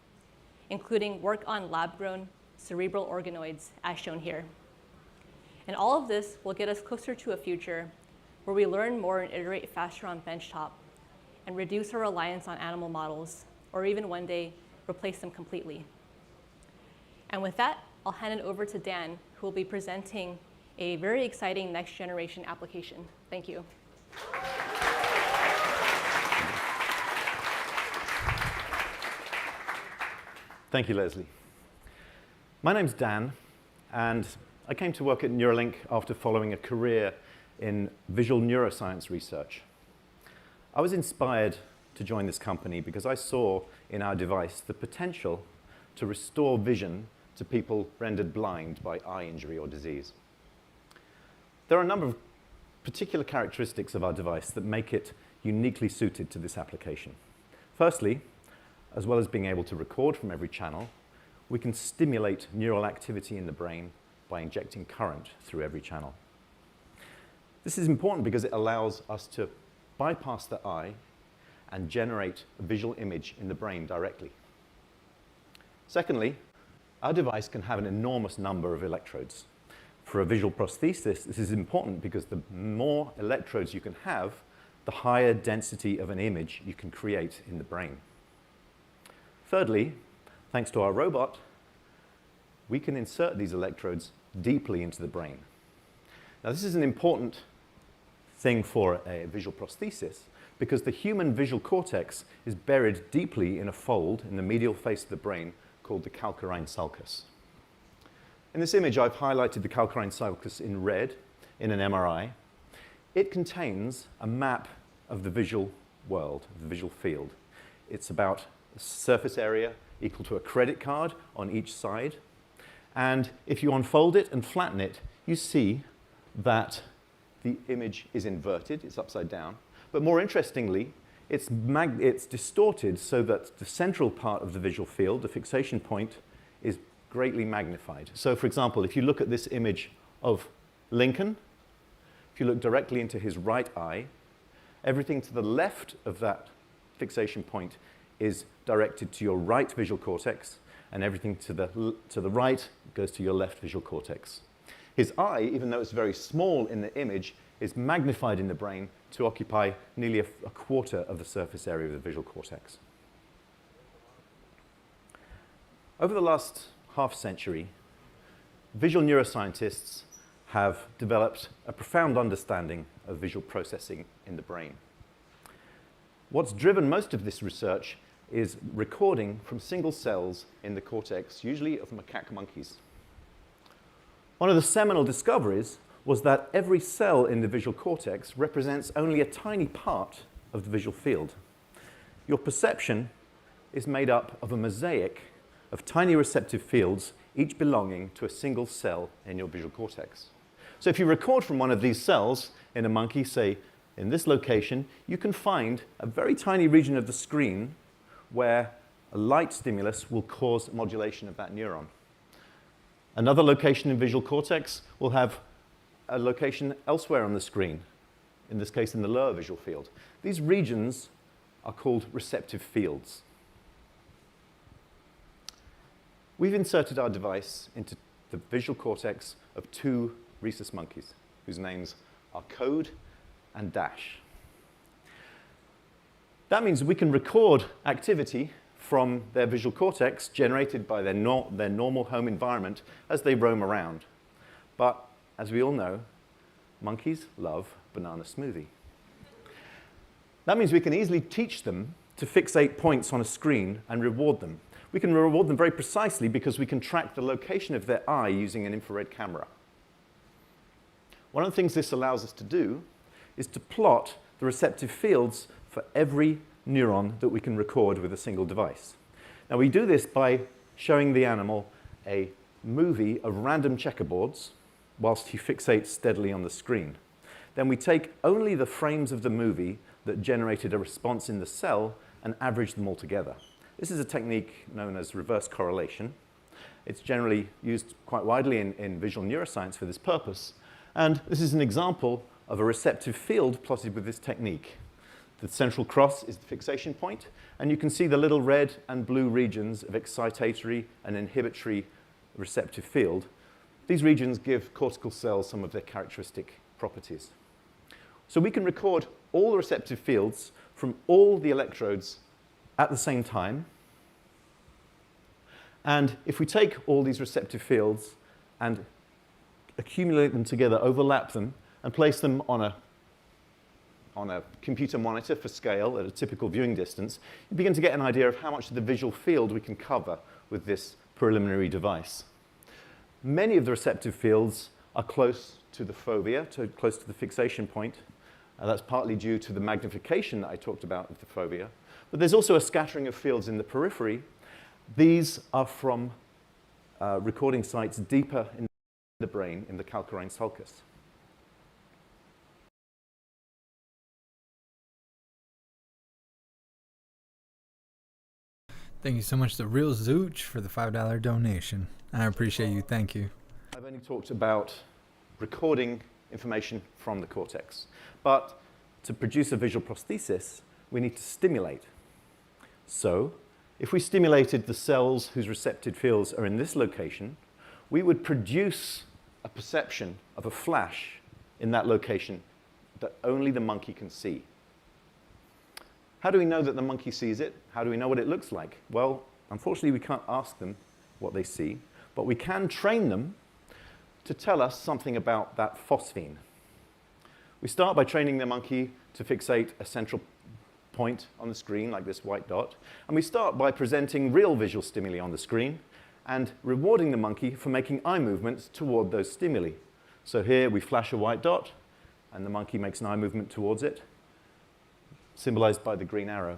including work on lab-grown cerebral organoids, as shown here. And all of this will get us closer to a future where we learn more and iterate faster on benchtop and reduce our reliance on animal models, or even one day replace them completely. And with that, I'll hand it over to Dan, who will be presenting a very exciting next generation application. Thank you. Thank you, Leslie. My name's Dan, and I came to work at Neuralink after following a career in visual neuroscience research. I was inspired to join this company because I saw in our device the potential to restore vision to people rendered blind by eye injury or disease. There are a number of particular characteristics of our device that make it uniquely suited to this application. Firstly, as well as being able to record from every channel, we can stimulate neural activity in the brain by injecting current through every channel. This is important because it allows us to bypass the eye and generate a visual image in the brain directly. Secondly, our device can have an enormous number of electrodes. For a visual prosthesis, this is important because the more electrodes you can have, the higher density of an image you can create in the brain. Thirdly, thanks to our robot, we can insert these electrodes deeply into the brain. Now, this is an important thing for a visual prosthesis because the human visual cortex is buried deeply in a fold in the medial face of the brain called the calcarine sulcus. In this image, I've highlighted the calcarine sulcus in red in an MRI. It contains a map of the visual world, the visual field. It's about a surface area equal to a credit card on each side. And if you unfold it and flatten it, you see that the image is inverted, it's upside down. But more interestingly, it's distorted so that the central part of the visual field, the fixation point, is greatly magnified. So for example, if you look at this image of Lincoln, if you look directly into his right eye, everything to the left of that fixation point is directed to your right visual cortex, and everything to the right goes to your left visual cortex. His eye, even though it's very small in the image, is magnified in the brain to occupy nearly a quarter of the surface area of the visual cortex. Over the last half century, visual neuroscientists have developed a profound understanding of visual processing in the brain. What's driven most of this research is recording from single cells in the cortex, usually of macaque monkeys. One of the seminal discoveries was that every cell in the visual cortex represents only a tiny part of the visual field. Your perception is made up of a mosaic of tiny receptive fields, each belonging to a single cell in your visual cortex. So if you record from one of these cells in a monkey, say in this location, you can find a very tiny region of the screen where a light stimulus will cause modulation of that neuron. Another location in visual cortex will have a location elsewhere on the screen, in this case in the lower visual field. These regions are called receptive fields. We've inserted our device into the visual cortex of 2 rhesus monkeys, whose names are Code and Dash. That means we can record activity from their visual cortex generated by their normal home environment as they roam around. But as we all know, monkeys love banana smoothie. That means we can easily teach them to fixate points on a screen and reward them. We can reward them very precisely because we can track the location of their eye using an infrared camera. One of the things this allows us to do is to plot the receptive fields for every neuron that we can record with a single device. Now we do this by showing the animal a movie of random checkerboards whilst he fixates steadily on the screen. Then we take only the frames of the movie that generated a response in the cell and average them all together. This is a technique known as reverse correlation. It's generally used quite widely in visual neuroscience for this purpose. And this is an example of a receptive field plotted with this technique. The central cross is the fixation point, and you can see the little red and blue regions of excitatory and inhibitory receptive field. These regions give cortical cells some of their characteristic properties. So we can record all the receptive fields from all the electrodes at the same time. And if we take all these receptive fields and accumulate them together, overlap them, and place them on a computer monitor for scale at a typical viewing distance, you begin to get an idea of how much of the visual field we can cover with this preliminary device. Many of the receptive fields are close to the fovea, close to the fixation point. That's partly due to the magnification that I talked about of the fovea. But there's also a scattering of fields in the periphery. These are from recording sites deeper in the brain in the calcarine sulcus. Thank you so much to Real Zooch for the $5 donation. I appreciate you. Thank you. I've only talked about recording information from the cortex. But to produce a visual prosthesis, we need to stimulate. So if we stimulated the cells whose receptive fields are in this location, we would produce a perception of a flash in that location that only the monkey can see. How do we know that the monkey sees it? How do we know what it looks like? Well, unfortunately, we can't ask them what they see, but we can train them to tell us something about that phosphine. We start by training the monkey to fixate a central point on the screen, like this white dot, and we start by presenting real visual stimuli on the screen and rewarding the monkey for making eye movements toward those stimuli. So here we flash a white dot, and the monkey makes an eye movement towards it, symbolized by the green arrow.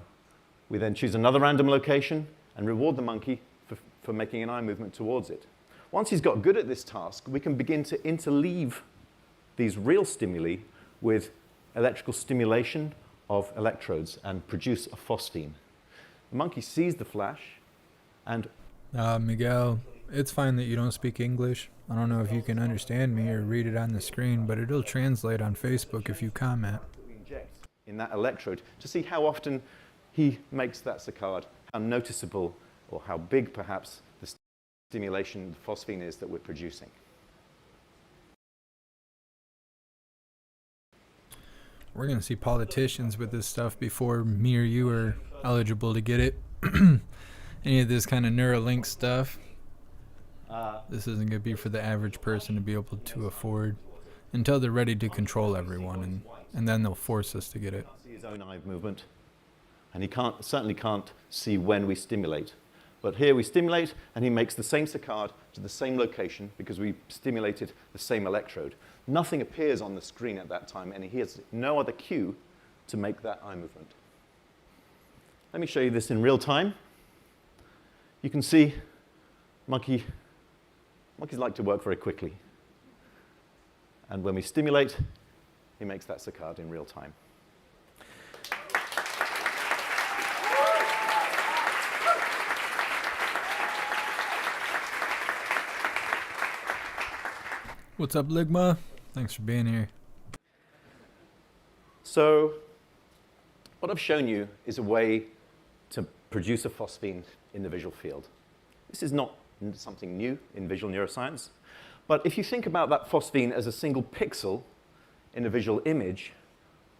We then choose another random location and reward the monkey for making an eye movement towards it. Once he's got good at this task, we can begin to interleave these real stimuli with electrical stimulation of electrodes and produce a phosphine. The monkey sees the flash and... Miguel, it's fine that you don't speak English. I don't know if you can understand me or read it on the screen, but it'll translate on Facebook if you comment. We inject in that electrode to see how often he makes that saccade, how noticeable or how big perhaps the stimulation, the phosphine is that we're producing. We're going to see politicians with this stuff before me or you are eligible to get it. Any of this kind of Neuralink stuff. This isn't going to be for the average person to be able to afford until they're ready to control everyone, and then they'll force us to get it. He can't see his own eye movement, and he certainly can't see when we stimulate. But here we stimulate, and he makes the same saccade to the same location because we stimulated the same electrode. Nothing appears on the screen at that time, and he has no other cue to make that eye movement. Let me show you this in real time. You can see monkeys like to work very quickly. And when we stimulate, he makes that saccade in real time. What's up, Ligma? Thanks for being here. So what I've shown you is a way to produce a phosphine in the visual field. This is not something new in visual neuroscience, but if you think about that phosphine as a single pixel in a visual image,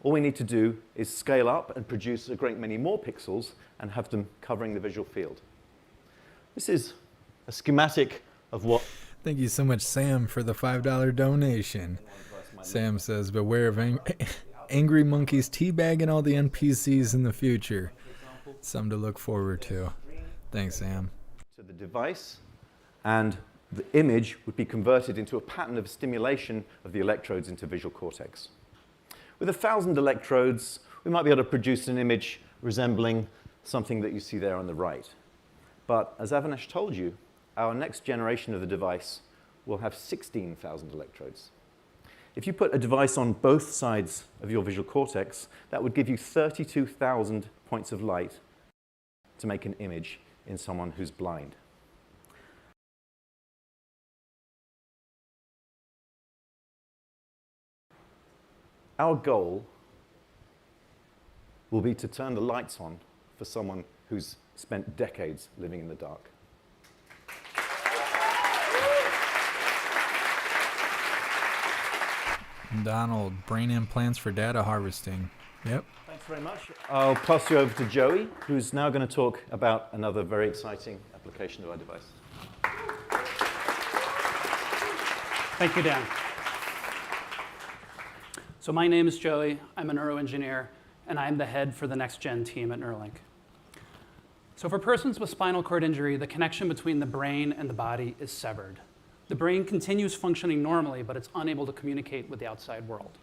all we need to do is scale up and produce a great many more pixels and have them covering the visual field. This is a schematic of what... Thank you so much, Sam, for the $5 donation. Sam says, beware of angry monkeys teabagging all the NPCs in the future. Something to look forward to. Thanks, Sam. To the device, and The image would be converted into a pattern of stimulation of the electrodes into visual cortex. With 1,000 electrodes, we might be able to produce an image resembling something that you see there on the right. But as Avinash told you, our next generation of the device will have 16,000 electrodes. If you put a device on both sides of your visual cortex, that would give you 32,000 points of light to make an image in someone who's blind. Our goal will be to turn the lights on for someone who's spent decades living in the dark. Donald, brain implants for data harvesting. Yep. Thanks very much. I'll pass you over to Joey, who's now going to talk about another very exciting application of our device. Thank you, Dan. So my name is Joey. I'm a neuroengineer, and I'm the head for the next-gen team at Neuralink. So for persons with spinal cord injury, the connection between the brain and the body is severed. The brain continues functioning normally, but it's unable to communicate with the outside world.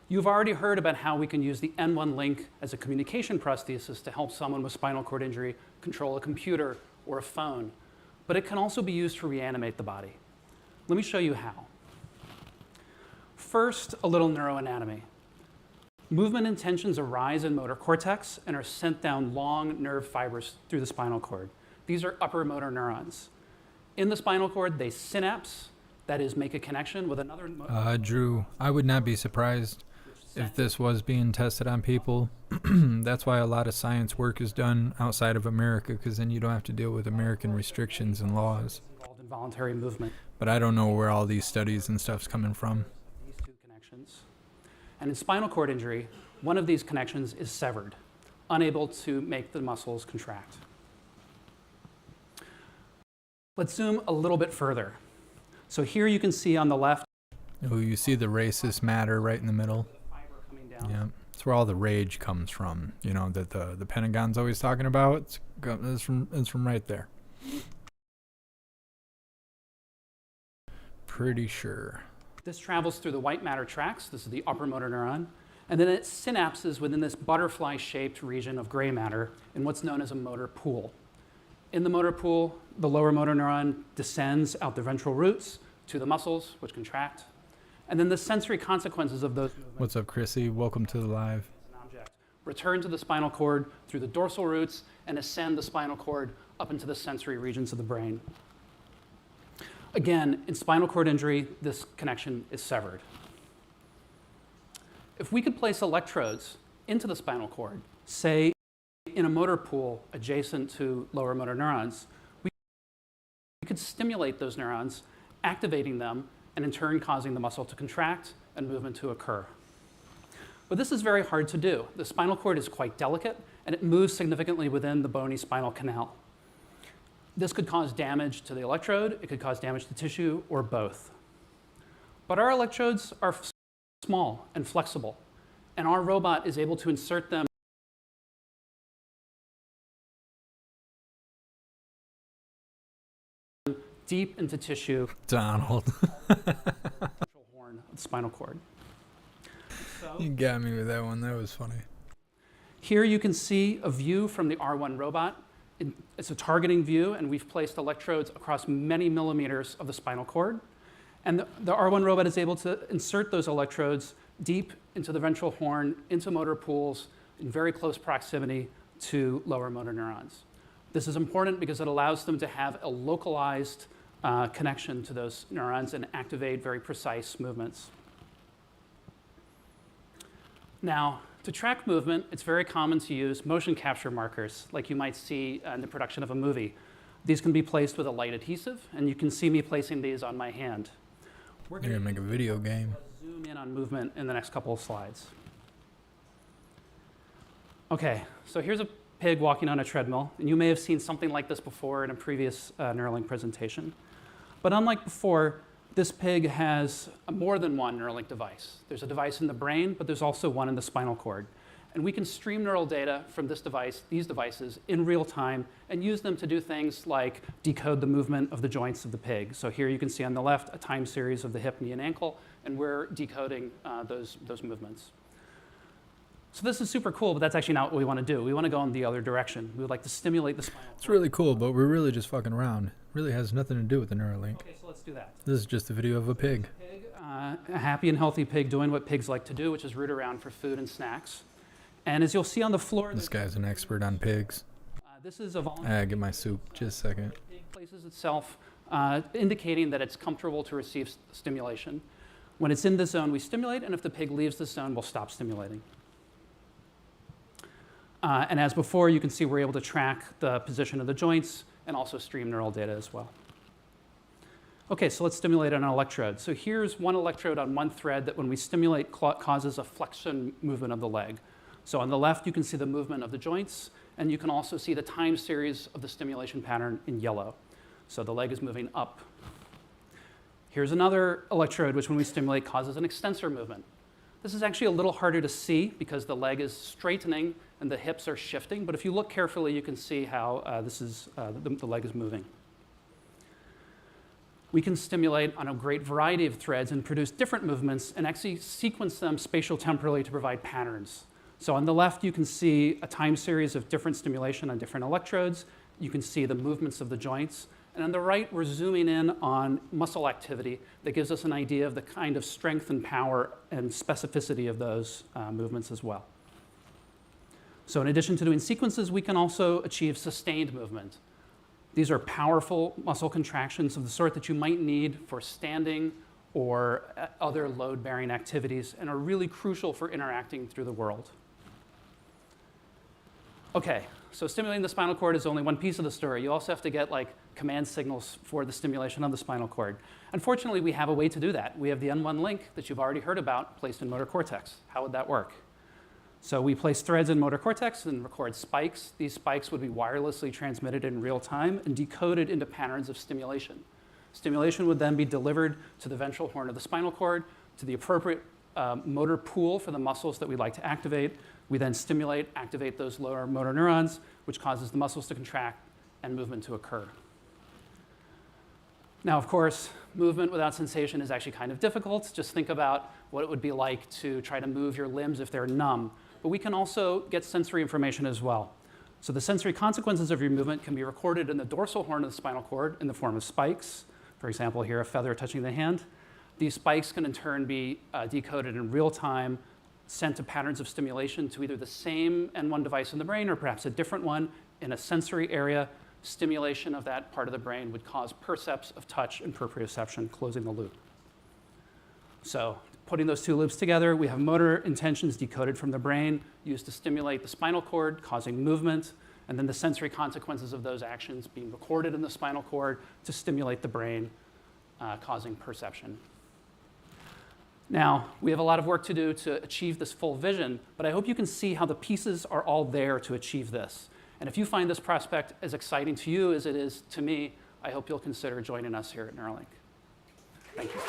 You've already heard about how we can use the N1 link as a communication prosthesis to help someone with spinal cord injury control a computer or a phone, but it can also be used to reanimate the body. Let me show you how. First, a little neuroanatomy. Movement intentions arise in motor cortex and are sent down long nerve fibers through the spinal cord. These are upper motor neurons. In the spinal cord, they synapse, that is, make a connection with another. Drew, I would not be surprised if this was being tested on people. That's why a lot of science work is done outside of America, because then you don't have to deal with American restrictions and laws. Involved in voluntary movement. But I don't know where all these studies and stuff's coming from. These two connections. And in spinal cord injury, one of these connections is severed, unable to make the muscles contract. Let's zoom a little bit further. So here you can see on the left. Oh, you see the racist matter right in the middle? Yeah, it's where all the rage comes from, you know, that the Pentagon's always talking about. It's from right there. Pretty sure. This travels through the white matter tracts. This is the upper motor neuron. And then it synapses within this butterfly-shaped region of gray matter in what's known as a motor pool. In the motor pool, the lower motor neuron descends out the ventral roots to the muscles, which contract. And then the sensory consequences of those movements. What's up, Chrissy? Welcome to the live. Return to the spinal cord through the dorsal roots and ascend the spinal cord up into the sensory regions of the brain. Again, in spinal cord injury, this connection is severed. If we could place electrodes into the spinal cord, say in a motor pool adjacent to lower motor neurons, we could stimulate those neurons, activating them, and in turn causing the muscle to contract and movement to occur. But this is very hard to do. The spinal cord is quite delicate, and it moves significantly within the bony spinal canal. This could cause damage to the electrode, it could cause damage to tissue, or both. But our electrodes are small and flexible, and our robot is able to insert them deep into tissue. Donald. Horn of the spinal cord. So, you got me with that one. That was funny. Here you can see a view from the R1 robot. It's a targeting view, and we've placed electrodes across many millimeters of the spinal cord. And the R1 robot is able to insert those electrodes deep into the ventral horn, into motor pools, in very close proximity to lower motor neurons. This is important because it allows them to have a localized connection to those neurons and activate very precise movements. Now, to track movement, it's very common to use motion capture markers, like you might see in the production of a movie. These can be placed with a light adhesive, and you can see me placing these on my hand. We're going to make a video game. Zoom in on movement in the next couple of slides. Okay, so here's a pig walking on a treadmill, and you may have seen something like this before in a previous Neuralink presentation. But unlike before, this pig has more than one Neuralink device. There's a device in the brain, but there's also one in the spinal cord. And we can stream neural data from this device, these devices, in real time and use them to do things like decode the movement of the joints of the pig. So here you can see on the left a time series of the hip, knee, and ankle, and we're decoding those movements. So this is super cool, but that's actually not what we want to do. We want to go in the other direction. We would like to stimulate the spinal cord. It's really cool, but we're really just fucking around. It really has nothing to do with the Neuralink. Okay, so let's do that. This is just a video of a pig. A happy and healthy pig doing what pigs like to do, which is root around for food and snacks. And as you'll see on the floor, This guy's an expert on pigs. this is a voluntary. Get my soup. Just a second. The pig places itself, indicating that it's comfortable to receive stimulation. When it's in the zone, we stimulate, and if the pig leaves the zone, we'll stop stimulating. And as before, you can see we're able to track the position of the joints and also stream neural data as well. Okay, so let's stimulate on an electrode. So here's one electrode on one thread that when we stimulate causes a flexion movement of the leg. So on the left, you can see the movement of the joints, and you can also see the time series of the stimulation pattern in yellow. So the leg is moving up. Here's another electrode, which when we stimulate causes an extensor movement. This is actually a little harder to see because the leg is straightening and the hips are shifting, but if you look carefully, you can see how the leg is moving. We can stimulate on a great variety of threads and produce different movements and actually sequence them spatial temporally to provide patterns. So on the left, you can see a time series of different stimulation on different electrodes. You can see the movements of the joints. And on the right, we're zooming in on muscle activity that gives us an idea of the kind of strength and power and specificity of those movements as well. So in addition to doing sequences, we can also achieve sustained movement. These are powerful muscle contractions of the sort that you might need for standing or other load-bearing activities and are really crucial for interacting through the world. Okay, so stimulating the spinal cord is only one piece of the story. You also have to get command signals for the stimulation of the spinal cord. Unfortunately, we have a way to do that. We have the N1 link that you've already heard about placed in motor cortex. How would that work? So we place threads in motor cortex and record spikes. These spikes would be wirelessly transmitted in real time and decoded into patterns of stimulation. Stimulation would then be delivered to the ventral horn of the spinal cord, to the appropriate motor pool for the muscles that we'd like to activate. We then stimulate, activate those lower motor neurons, which causes the muscles to contract and movement to occur. Now, of course, movement without sensation is actually kind of difficult. Just think about what it would be like to try to move your limbs if they're numb. But we can also get sensory information as well. So the sensory consequences of your movement can be recorded in the dorsal horn of the spinal cord in the form of spikes. For example, here, a feather touching the hand. These spikes can in turn be decoded in real time, sent to patterns of stimulation to either the same N1 device in the brain or perhaps a different one in a sensory area. Stimulation of that part of the brain would cause percepts of touch and proprioception, closing the loop. So putting those two loops together, we have motor intentions decoded from the brain, used to stimulate the spinal cord, causing movement, and then the sensory consequences of those actions being recorded in the spinal cord to stimulate the brain, causing perception. Now, we have a lot of work to do to achieve this full vision, but I hope you can see how the pieces are all there to achieve this. And if you find this prospect as exciting to you as it is to me, I hope you'll consider joining us here at Neuralink. Thank you.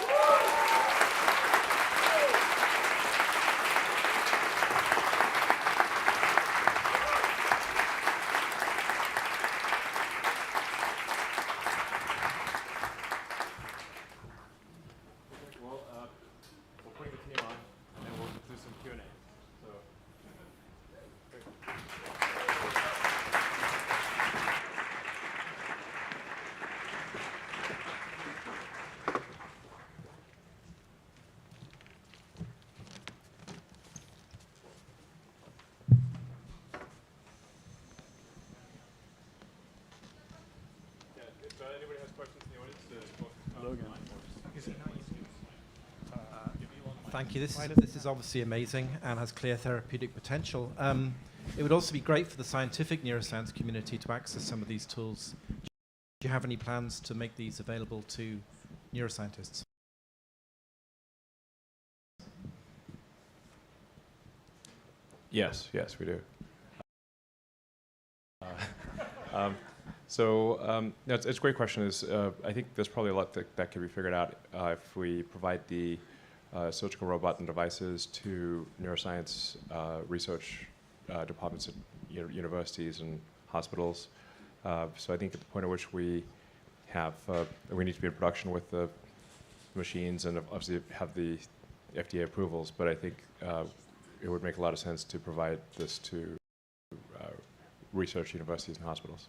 Anybody has questions in the audience? Thank you. This is obviously amazing and has clear therapeutic potential. It would also be great for the scientific neuroscience community to access some of these tools. Do you have any plans to make these available to neuroscientists? Yes, we do. It's a great question. I think there's probably a lot that can be figured out if we provide the surgical robot and devices to neuroscience research departments at universities and hospitals. So I think at the point at which we need to be in production with the machines and obviously have the FDA approvals, but I think it would make a lot of sense to provide this to research universities and hospitals.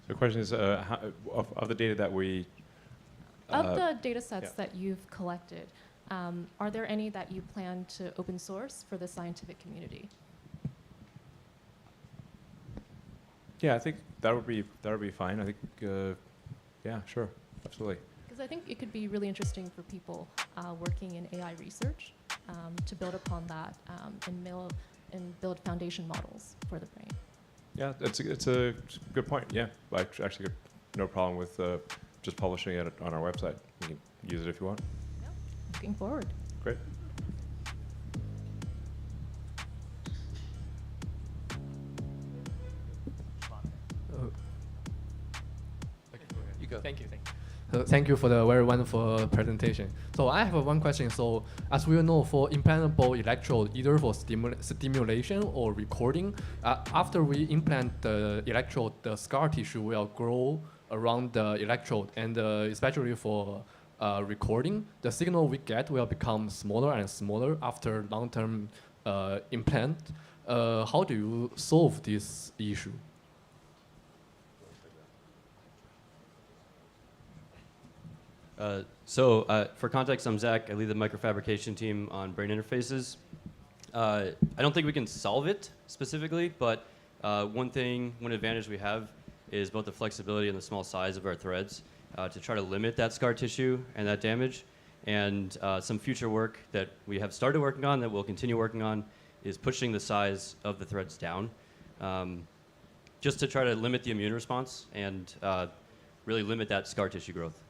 The question is, of the data that we... Of the data sets that you've collected, are there any that you plan to open source for the scientific community? Yeah, I think that would be fine. I think, yeah, sure, absolutely. Because I think it could be really interesting for people working in AI research to build upon that and build foundation models for the brain. Yeah, it's a good point. Yeah, I actually got no problem with just publishing it on our website. You can use it if you want. Yep. Looking forward. Great. You go. Thank you. Thank you for the very wonderful presentation. So I have one question. So as we know, for implantable electrode, either for stimulation or recording, after we implant the electrode, the scar tissue will grow around the electrode, and especially for recording, the signal we get will become smaller and smaller after long-term implant. How do you solve this issue? For context, I'm Zach. I lead the microfabrication team on brain interfaces. I don't think we can solve it specifically, but one advantage we have is both the flexibility and the small size of our threads to try to limit that scar tissue and that damage. And some future work that we have started working on, that we'll continue working on, is pushing the size of the threads down, just to try to limit the immune response and really limit that scar tissue growth.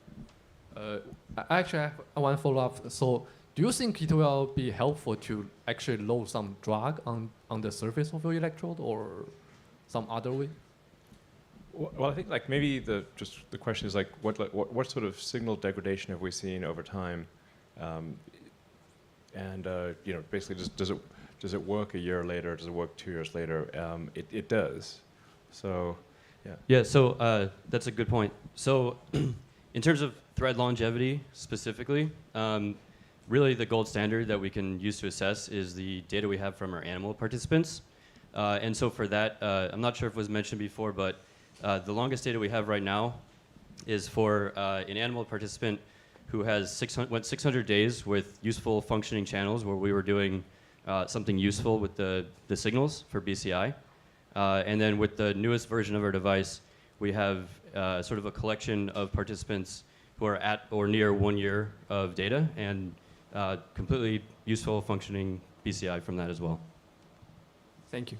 Actually, I want to follow up. So do you think it will be helpful to actually load some drug on the surface of your electrode or some other way? Well, I think like maybe the question is like what sort of signal degradation have we seen over time, and basically just does it work a year later? Does it work 2 years later? It does. So yeah. Yeah. So that's a good point. So in terms of thread longevity specifically, really the gold standard that we can use to assess is the data we have from our animal participants. And so for that, I'm not sure if it was mentioned before, but the longest data we have right now is for an animal participant who has went 600 days with useful functioning channels where we were doing something useful with the signals for BCI. And then with the newest version of our device, we have sort of a collection of participants who are at or near 1 year of data and completely useful functioning BCI from that as well. Thank you.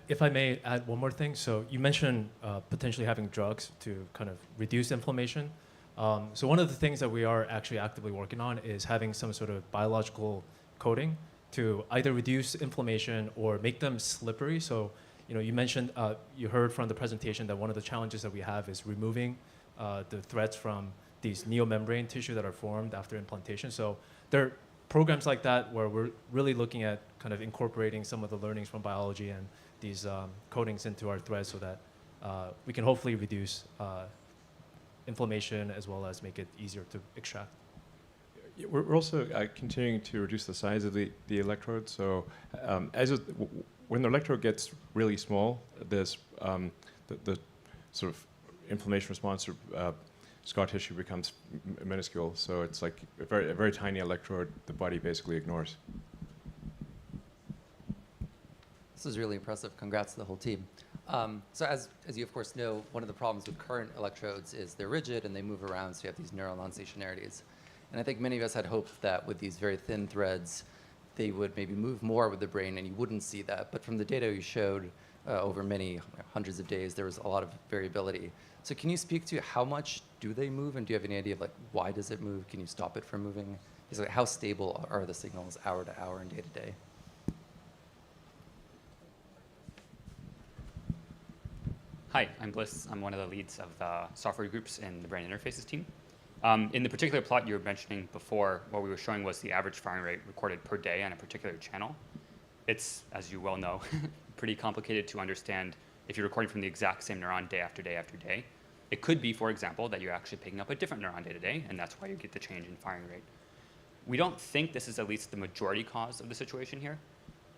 If I may add one more thing. So you mentioned potentially having drugs to kind of reduce inflammation. So one of the things that we are actually actively working on is having some sort of biological coating to either reduce inflammation or make them slippery. So you mentioned, you heard from the presentation that one of the challenges that we have is removing the threads from these neomembrane tissue that are formed after implantation. So there are programs like that where we're really looking at kind of incorporating some of the learnings from biology and these coatings into our threads so that we can hopefully reduce inflammation as well as make it easier to extract. We're also continuing to reduce the size of the electrode. So when the electrode gets really small, there's the sort of inflammation response or scar tissue becomes minuscule. So it's like a very tiny electrode the body basically ignores. This is really impressive. Congrats to the whole team. So as you of course know, one of the problems with current electrodes is they're rigid and they move around, so you have these neural non-stationarities. And I think many of us had hoped that with these very thin threads, they would maybe move more with the brain and you wouldn't see that. But from the data you showed over many hundreds of days, there was a lot of variability. So can you speak to how much do they move, and do you have any idea of like why does it move? Can you stop it from moving? Like, how stable are the signals hour to hour and day to day? Hi, I'm Bliss. I'm one of the leads of the software groups in the brain interfaces team. In the particular plot you were mentioning before, what we were showing was the average firing rate recorded per day on a particular channel. It's, as you well know, pretty complicated to understand if you're recording from the exact same neuron day after day after day. It could be, for example, that you're actually picking up a different neuron day to day, and that's why you get the change in firing rate. We don't think this is at least the majority cause of the situation here.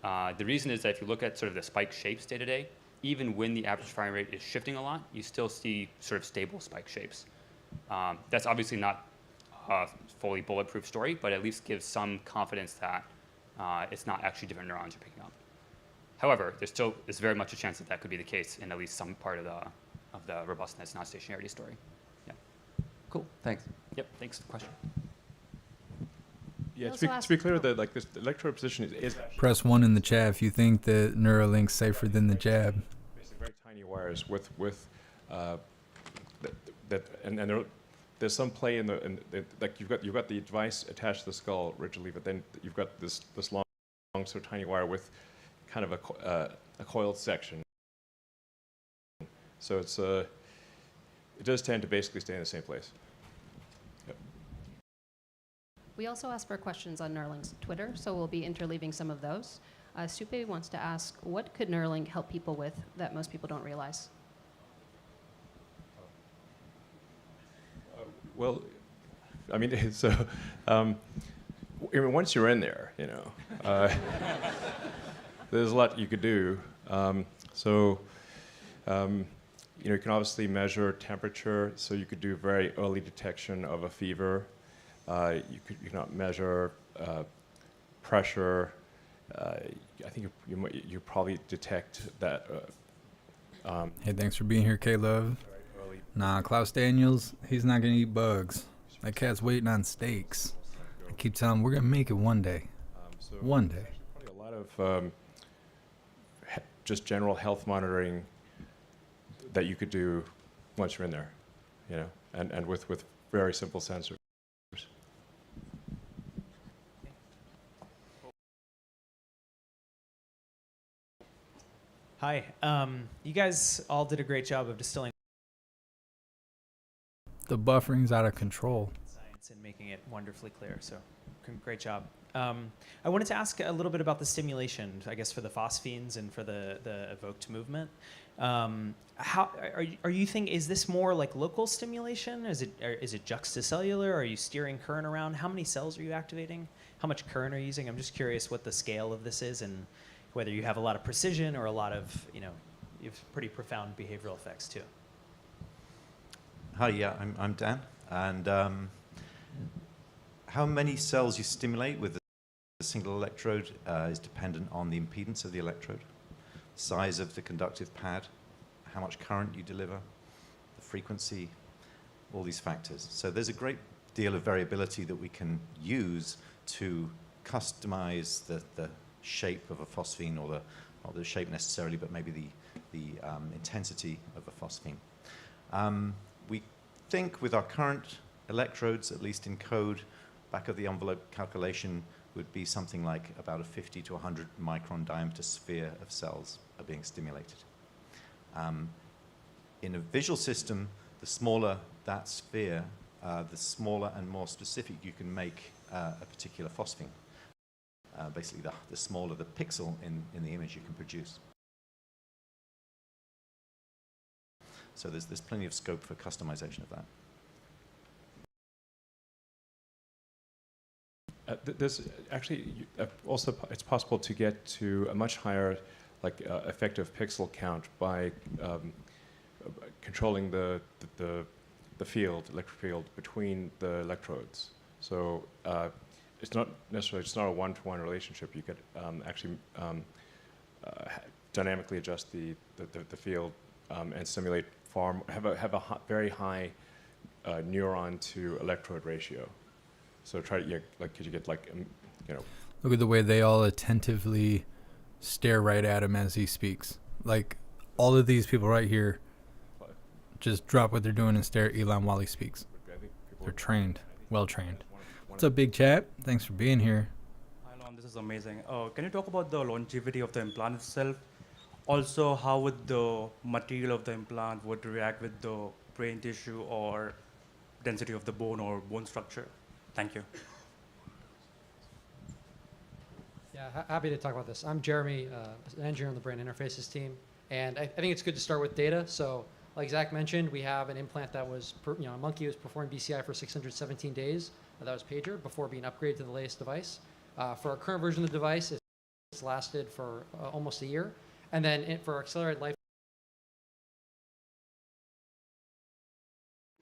The reason is that if you look at sort of the spike shapes day to day, even when the average firing rate is shifting a lot, you still see sort of stable spike shapes. That's obviously not a fully bulletproof story, but at least gives some confidence that it's not actually different neurons you're picking up. However, there still is very much a chance that that could be the case in at least some part of the robustness non-stationarity story. Yeah. Cool. Thanks. Yep. Thanks for the question. Yeah, to be clear, that like this electrode position is Press 1 in the chat if you think the Neuralink's safer than the jab. basically very tiny wires with there's some play in like you've got the device attached to the skull originally, but then you've got this long sort of tiny wire with kind of a coiled section. So it does tend to basically stay in the same place. Yep. We also asked for questions on Neuralink's Twitter, so we'll be interleaving some of those. Supe wants to ask, what could Neuralink help people with that most people don't realize? Well, I mean, so I mean, once you're in there, you know, there's a lot you could do. You know, you can obviously measure temperature, so you could do very early detection of a fever. You can measure pressure. I think you probably detect that. Hey, thanks for being here, K-Love. Nah, Klaus Daniels, he's not gonna eat bugs. That cat's waiting on steaks. I keep telling him we're gonna make it one day. One day. Probably a lot of just general health monitoring that you could do once you're in there, you know, and with very simple sensors. Hi. You guys all did a great job of distilling The buffering's out of control. science and making it wonderfully clear, so great job. I wanted to ask a little bit about the stimulation, I guess, for the phosphenes and for the evoked movement. How are you thinking? Is this more like local stimulation? Is it juxtacellular? Are you steering current around? How many cells are you activating? How much current are you using? I'm just curious what the scale of this is and whether you have a lot of precision or a lot of, you have pretty profound behavioral effects too. Hi, yeah, I'm Dan, and how many cells you stimulate with a single electrode is dependent on the impedance of the electrode, size of the conductive pad, how much current you deliver, the frequency, all these factors. So there's a great deal of variability that we can use to customize the shape of a phosphene, or not the shape necessarily, but maybe the intensity of a phosphene. We think with our current electrodes, at least in code, back of the envelope calculation would be something like about a 50 to 100 micron diameter sphere of cells are being stimulated. In a visual system, the smaller that sphere, the smaller and more specific you can make a particular phosphene. Basically, the smaller the pixel in the image you can produce. So there's plenty of scope for customization of that. There's actually also it's possible to get to a much higher, effective pixel count by controlling the electric field between the electrodes. So it's not necessarily a one-to-one relationship. You could actually dynamically adjust the field and simulate have a very high neuron to electrode ratio. So try to could you get Look at the way they all attentively stare right at him as he speaks. Like, all of these people right here just drop what they're doing and stare at Elon while he speaks. They're trained, well trained. What's up, Big Chat? Thanks for being here. Hi, Elon, this is amazing. Can you talk about the longevity of the implant itself? Also, how would the material of the implant would react with the brain tissue or density of the bone or bone structure? Thank you. Yeah, happy to talk about this. I'm Jeremy, an engineer on the brain interfaces team, and I think it's good to start with data. So, like Zach mentioned, we have an implant that was, a monkey was performing BCI for 617 days. That was pager before being upgraded to the latest device. For our current version of the device, it's lasted for almost a year. And then for accelerated life,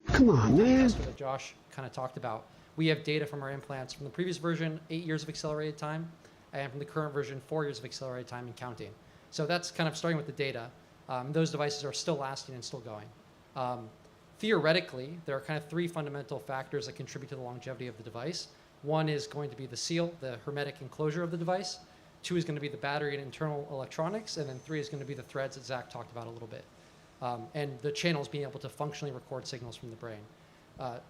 come on, man, that Josh kind of talked about, we have data from our implants from the previous version, 8 years of accelerated time, and from the current version, 4 years of accelerated time and counting. So that's kind of starting with the data. Those devices are still lasting and still going. Theoretically, there are kind of 3 fundamental factors that contribute to the longevity of the device. One is going to be the seal, the hermetic enclosure of the device. 2 is going to be the battery and internal electronics. And then 3 is going to be the threads that Zach talked about a little bit. And the channels being able to functionally record signals from the brain.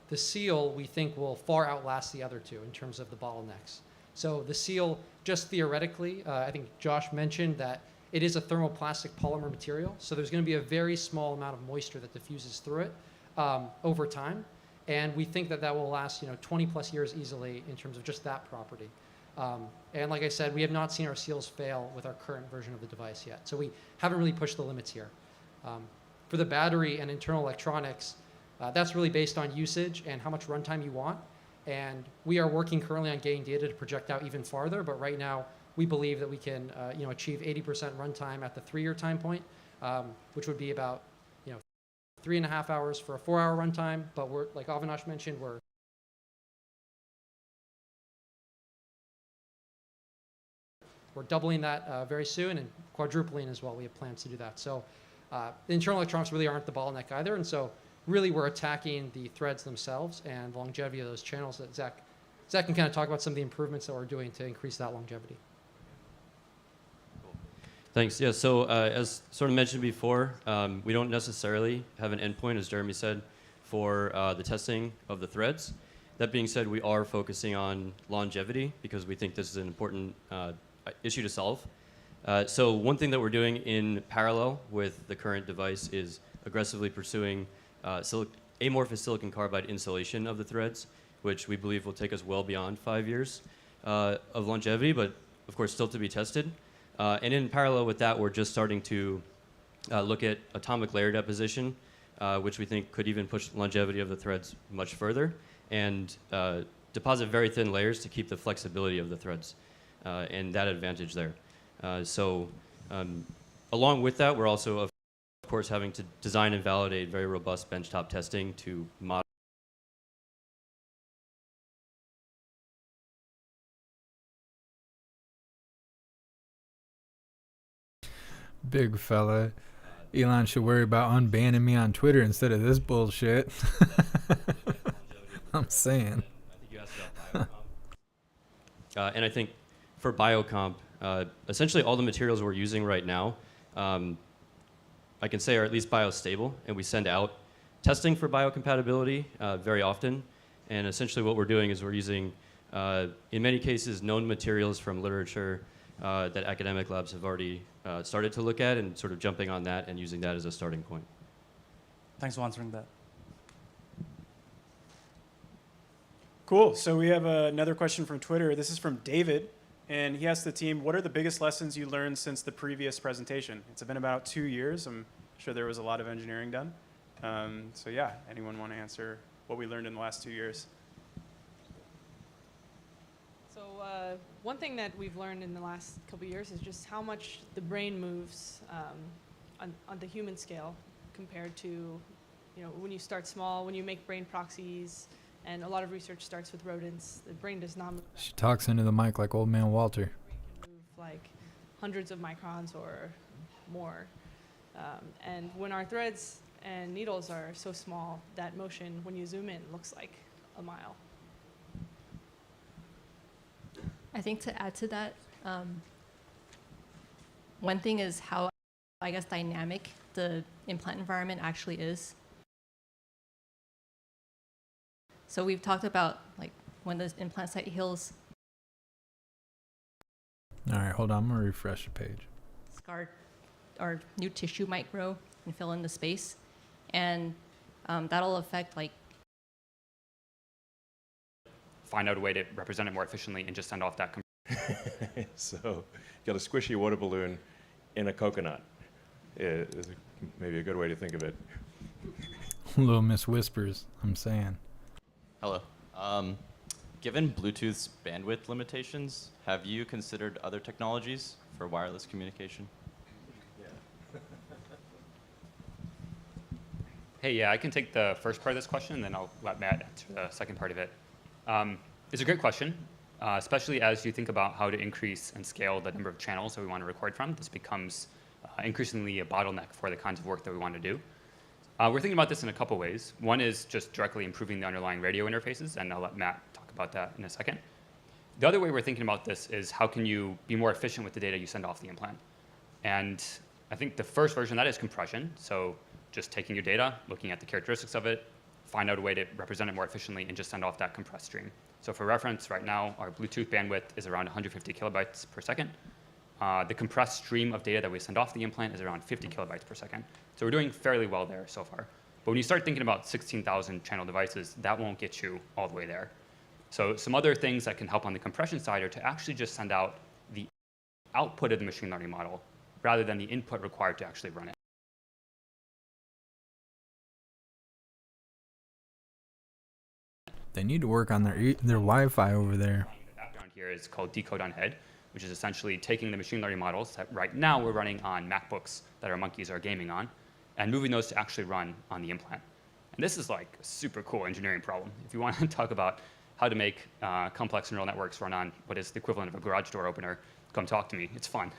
The seal, we think, will far outlast the other 2 in terms of the bottlenecks. So the seal, just theoretically, I think Josh mentioned that it is a thermoplastic polymer material. So there's going to be a very small amount of moisture that diffuses through it over time. And we think that that will last 20 plus years easily in terms of just that property. And like I said, we have not seen our seals fail with our current version of the device yet. So we haven't really pushed the limits here. For the battery and internal electronics, that's really based on usage and how much runtime you want. And we are working currently on getting data to project out even farther. But right now, we believe that we can achieve 80% runtime at the 3-year time point, which would be about 3.5 hours for a 4-hour runtime. But we're, like Avinash mentioned, we're doubling that very soon and quadrupling as well. We have plans to do that. So the internal electronics really aren't the bottleneck either. And so really we're attacking the threads themselves and the longevity of those channels that Zach can kind of talk about some of the improvements that we're doing to increase that longevity. Thanks. Yeah, so as sort of mentioned before, we don't necessarily have an endpoint, as Jeremy said, for the testing of the threads. That being said, we are focusing on longevity because we think this is an important issue to solve. So one thing that we're doing in parallel with the current device is aggressively pursuing amorphous silicon carbide insulation of the threads, which we believe will take us well beyond 5 years of longevity, but of course still to be tested. And in parallel with that, we're just starting to look at atomic layer deposition, which we think could even push longevity of the threads much further, and deposit very thin layers to keep the flexibility of the threads and that advantage there. So along with that, we're also, of course, having to design and validate very robust benchtop testing to model. Big fella. Elon should worry about unbanning me on Twitter instead of this bullshit. I'm saying. And I think for biocomp, essentially all the materials we're using right now, I can say are at least biostable, and we send out testing for biocompatibility very often. And essentially what we're doing is we're using, in many cases, known materials from literature that academic labs have already started to look at, and sort of jumping on that and using that as a starting point. Thanks for answering that. Cool. So we have another question from Twitter. This is from David, and he asked the team, what are the biggest lessons you learned since the previous presentation? It's been about 2 years. I'm sure there was a lot of engineering done. So yeah, anyone want to answer what we learned in the last 2 years? So one thing that we've learned in the last couple of years is just how much the brain moves on the human scale compared to, when you start small, when you make brain proxies, and a lot of research starts with rodents. The brain does not move. She talks into the mic like old man Walter. Move like hundreds of microns or more. And when our threads and needles are so small, that motion, when you zoom in, looks like a mile. I think to add to that, one thing is how, I guess, dynamic the implant environment actually is. So we've talked about like when the implant site heals. All right, hold on. I'm going to refresh the page. Scar or new tissue might grow and fill in the space. And that'll affect like. Find out a way to represent it more efficiently and just send off that. So you got a squishy water balloon in a coconut. Is maybe a good way to think of it. Little Miss Whispers, I'm saying. Hello. Given Bluetooth's bandwidth limitations, have you considered other technologies for wireless communication? Hey, yeah, I can take the first part of this question, and then I'll let Matt answer the second part of it. It's a great question, especially as you think about how to increase and scale the number of channels that we want to record from. This becomes increasingly a bottleneck for the kinds of work that we want to do. We're thinking about this in a couple ways. One is just directly improving the underlying radio interfaces, and I'll let Matt talk about that in a second. The other way we're thinking about this is how can you be more efficient with the data you send off the implant. And I think the first version of that is compression. So just taking your data, looking at the characteristics of it, find out a way to represent it more efficiently, and just send off that compressed stream. So for reference, right now, our Bluetooth bandwidth is around 150 kilobytes per second. The compressed stream of data that we send off the implant is around 50 kilobytes per second. So we're doing fairly well there so far. But when you start thinking about 16,000 channel devices, that won't get you all the way there. So some other things that can help on the compression side are to actually just send out the output of the machine learning model rather than the input required to actually run it. They need to work on their Wi-Fi over there. The background here is called decode on head, which is essentially taking the machine learning models that right now we're running on MacBooks that our monkeys are gaming on, and moving those to actually run on the implant. And this is like a super cool engineering problem. If you want to talk about how to make complex neural networks run on what is the equivalent of a garage door opener, come talk to me. It's fun.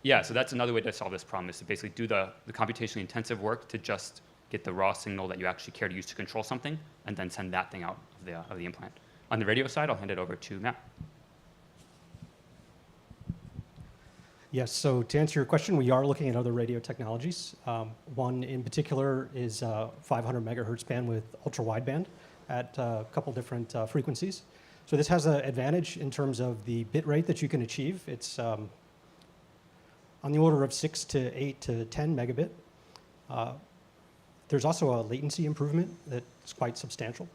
Yeah, so that's another way to solve this problem, is to basically do the computationally intensive work to just get the raw signal that you actually care to use to control something, and then send that thing out of the implant. On the radio side, I'll hand it over to Matt. Yes, so to answer your question, we are looking at other radio technologies. One in particular is 500 megahertz bandwidth ultra-wideband at a couple different frequencies. So this has an advantage in terms of the bit rate that you can achieve. It's on the order of 6 to 8 to 10 megabit. There's also a latency improvement that's quite substantial.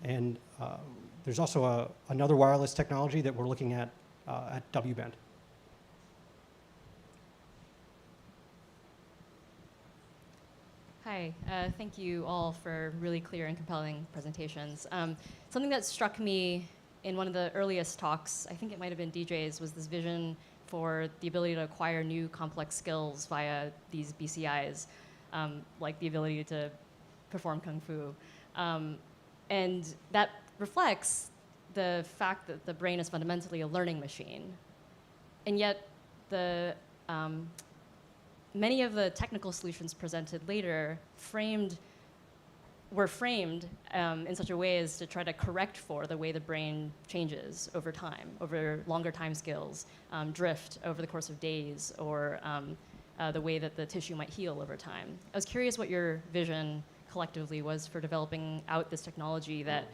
And there's also another wireless technology that we're looking at W-band. Hi, thank you all for really clear and compelling presentations. Something that struck me in one of the earliest talks, I think it might have been DJ's, was this vision for the ability to acquire new complex skills via these BCIs, like the ability to perform Kung Fu. And that reflects the fact that the brain is fundamentally a learning machine. And yet, many of the technical solutions presented later were framed in such a way as to try to correct for the way the brain changes over time, over longer time scales, drift over the course of days, or the way that the tissue might heal over time. I was curious what your vision collectively was for developing out this technology that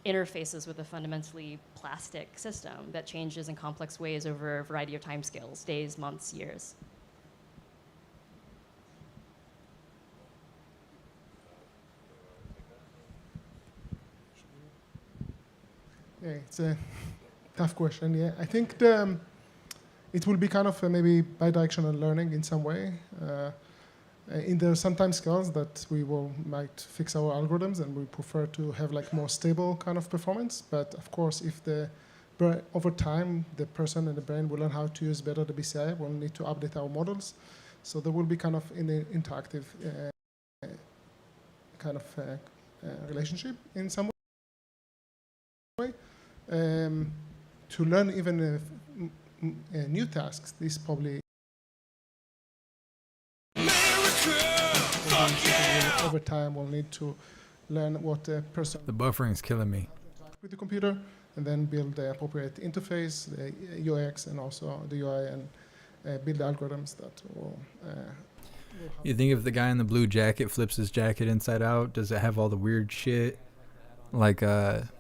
interfaces with a fundamentally plastic system that changes in complex ways over a variety of time scales, days, months, years. Yeah, it's a tough question. Yeah, I think it will be kind of maybe bidirectional learning in some way. In the sometimes scales that might fix our algorithms, and we prefer to have like more stable kind of performance. But of course, if over time the person and the brain will learn how to use better the BCI, we'll need to update our models. So there will be kind of an interactive kind of relationship in some way. To learn even new tasks, this probably over time we'll need to learn what a person. The buffering's killing me. With the computer, and then build the appropriate interface, the UX, and also the UI, and build algorithms that will. You think if the guy in the blue jacket flips his jacket inside out, does it have all the weird shit like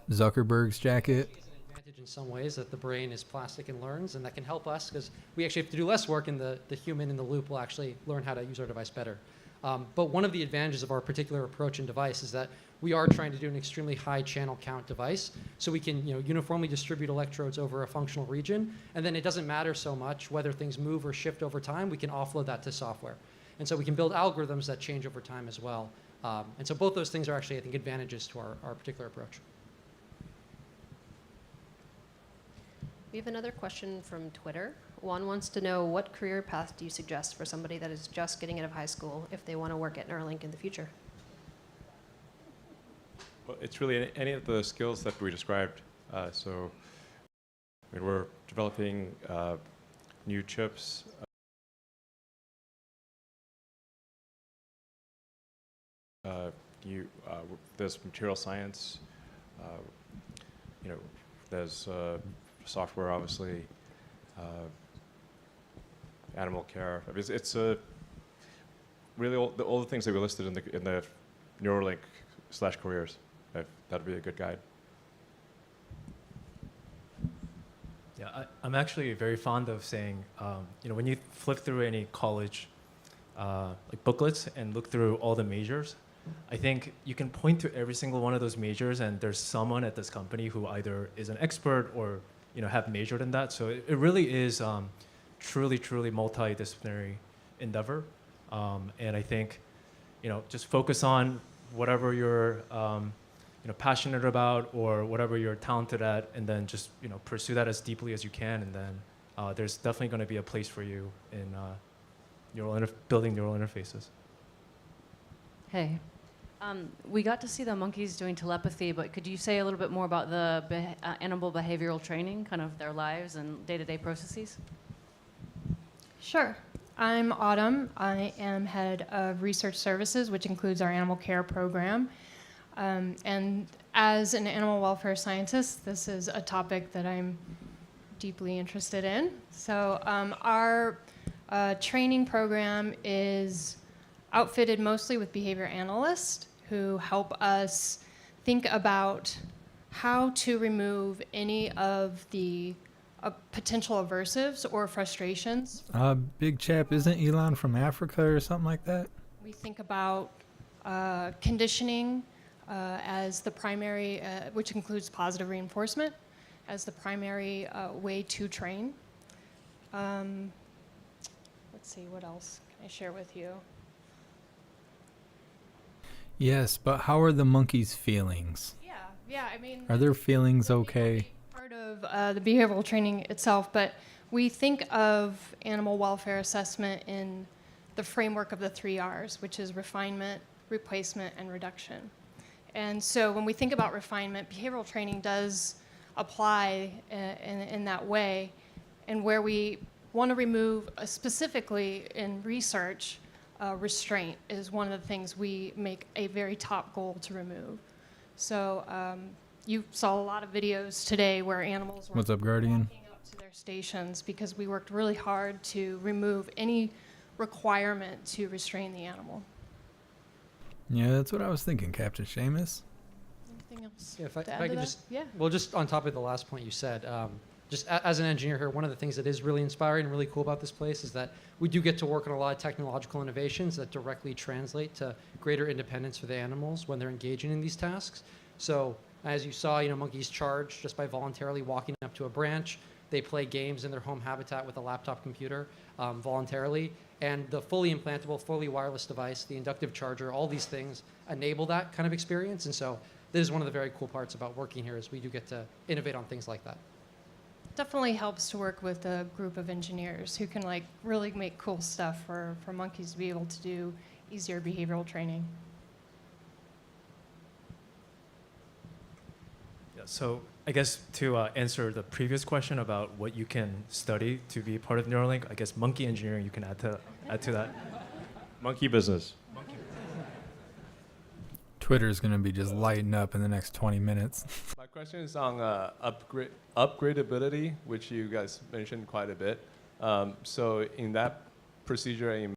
Zuckerberg's jacket? Advantage in some ways that the brain is plastic and learns, and that can help us because we actually have to do less work, and the human in the loop will actually learn how to use our device better. But one of the advantages of our particular approach and device is that we are trying to do an extremely high channel count device, so we can uniformly distribute electrodes over a functional region, and then it doesn't matter so much whether things move or shift over time. We can offload that to software. And so we can build algorithms that change over time as well. And so both those things are actually, I think, advantages to our particular approach. We have another question from Twitter. Juan wants to know, what career path do you suggest for somebody that is just getting out of high school if they want to work at Neuralink in the future? Well, it's really any of the skills that we described. So I mean, we're developing new chips. There's material science. There's software, obviously. Animal care. I mean, it's really all the things that we listed in the Neuralink /careers. That'd be a good guide. Yeah, I'm actually very fond of saying, when you flip through any college like booklets and look through all the majors, I think you can point to every single one of those majors, and there's someone at this company who either is an expert or have majored in that. So it really is truly multidisciplinary endeavor, and I think just focus on whatever you're passionate about or whatever you're talented at, and then just pursue that as deeply as you can, and then there's definitely going to be a place for you in building neural interfaces. Hey. We got to see the monkeys doing telepathy, but could you say a little bit more about the animal behavioral training, kind of their lives and day-to-day processes? Sure. I'm Autumn. I am head of research services, which includes our animal care program. And as an animal welfare scientist, this is a topic that I'm deeply interested in. So our training program is outfitted mostly with behavior analysts who help us think about how to remove any of the potential aversives or frustrations. Big chap, isn't Elon from Africa or something like that? We think about conditioning as the primary, which includes positive reinforcement, as the primary way to train. Let's see, what else can I share with you? Yes, but how are the monkeys' feelings? Yeah, I mean... Are their feelings okay? Part of the behavioral training itself, but we think of animal welfare assessment in the framework of the 3 Rs, which is refinement, replacement, and reduction. And so when we think about refinement, behavioral training does apply in that way, and where we want to remove, specifically in research, restraint is one of the things we make a very top goal to remove. So you saw a lot of videos today where animals were What's up, Guardian? walking up to their stations because we worked really hard to remove any requirement to restrain the animal. Yeah, that's what I was thinking, Captain Seamus. Anything else? Yeah, if I to add could to that? just, Yeah. well, just on top of the last point you said, just as an engineer here, one of the things that is really inspiring and really cool about this place is that we do get to work on a lot of technological innovations that directly translate to greater independence for the animals when they're engaging in these tasks. So as you saw, monkeys charge just by voluntarily walking up to a branch. They play games in their home habitat with a laptop computer voluntarily. And the fully implantable, fully wireless device, the inductive charger, all these things enable that kind of experience. And so this is one of the very cool parts about working here is we do get to innovate on things like that. Definitely helps to work with a group of engineers who can really make cool stuff for monkeys to be able to do easier behavioral training. Yeah, so I guess to answer the previous question about what you can study to be part of Neuralink, I guess monkey engineering you can add to that. Monkey business. Twitter's going to be just lighting up in the next 20 minutes. My question question is on upgradability, which you guys mentioned quite a bit. So in that procedure, I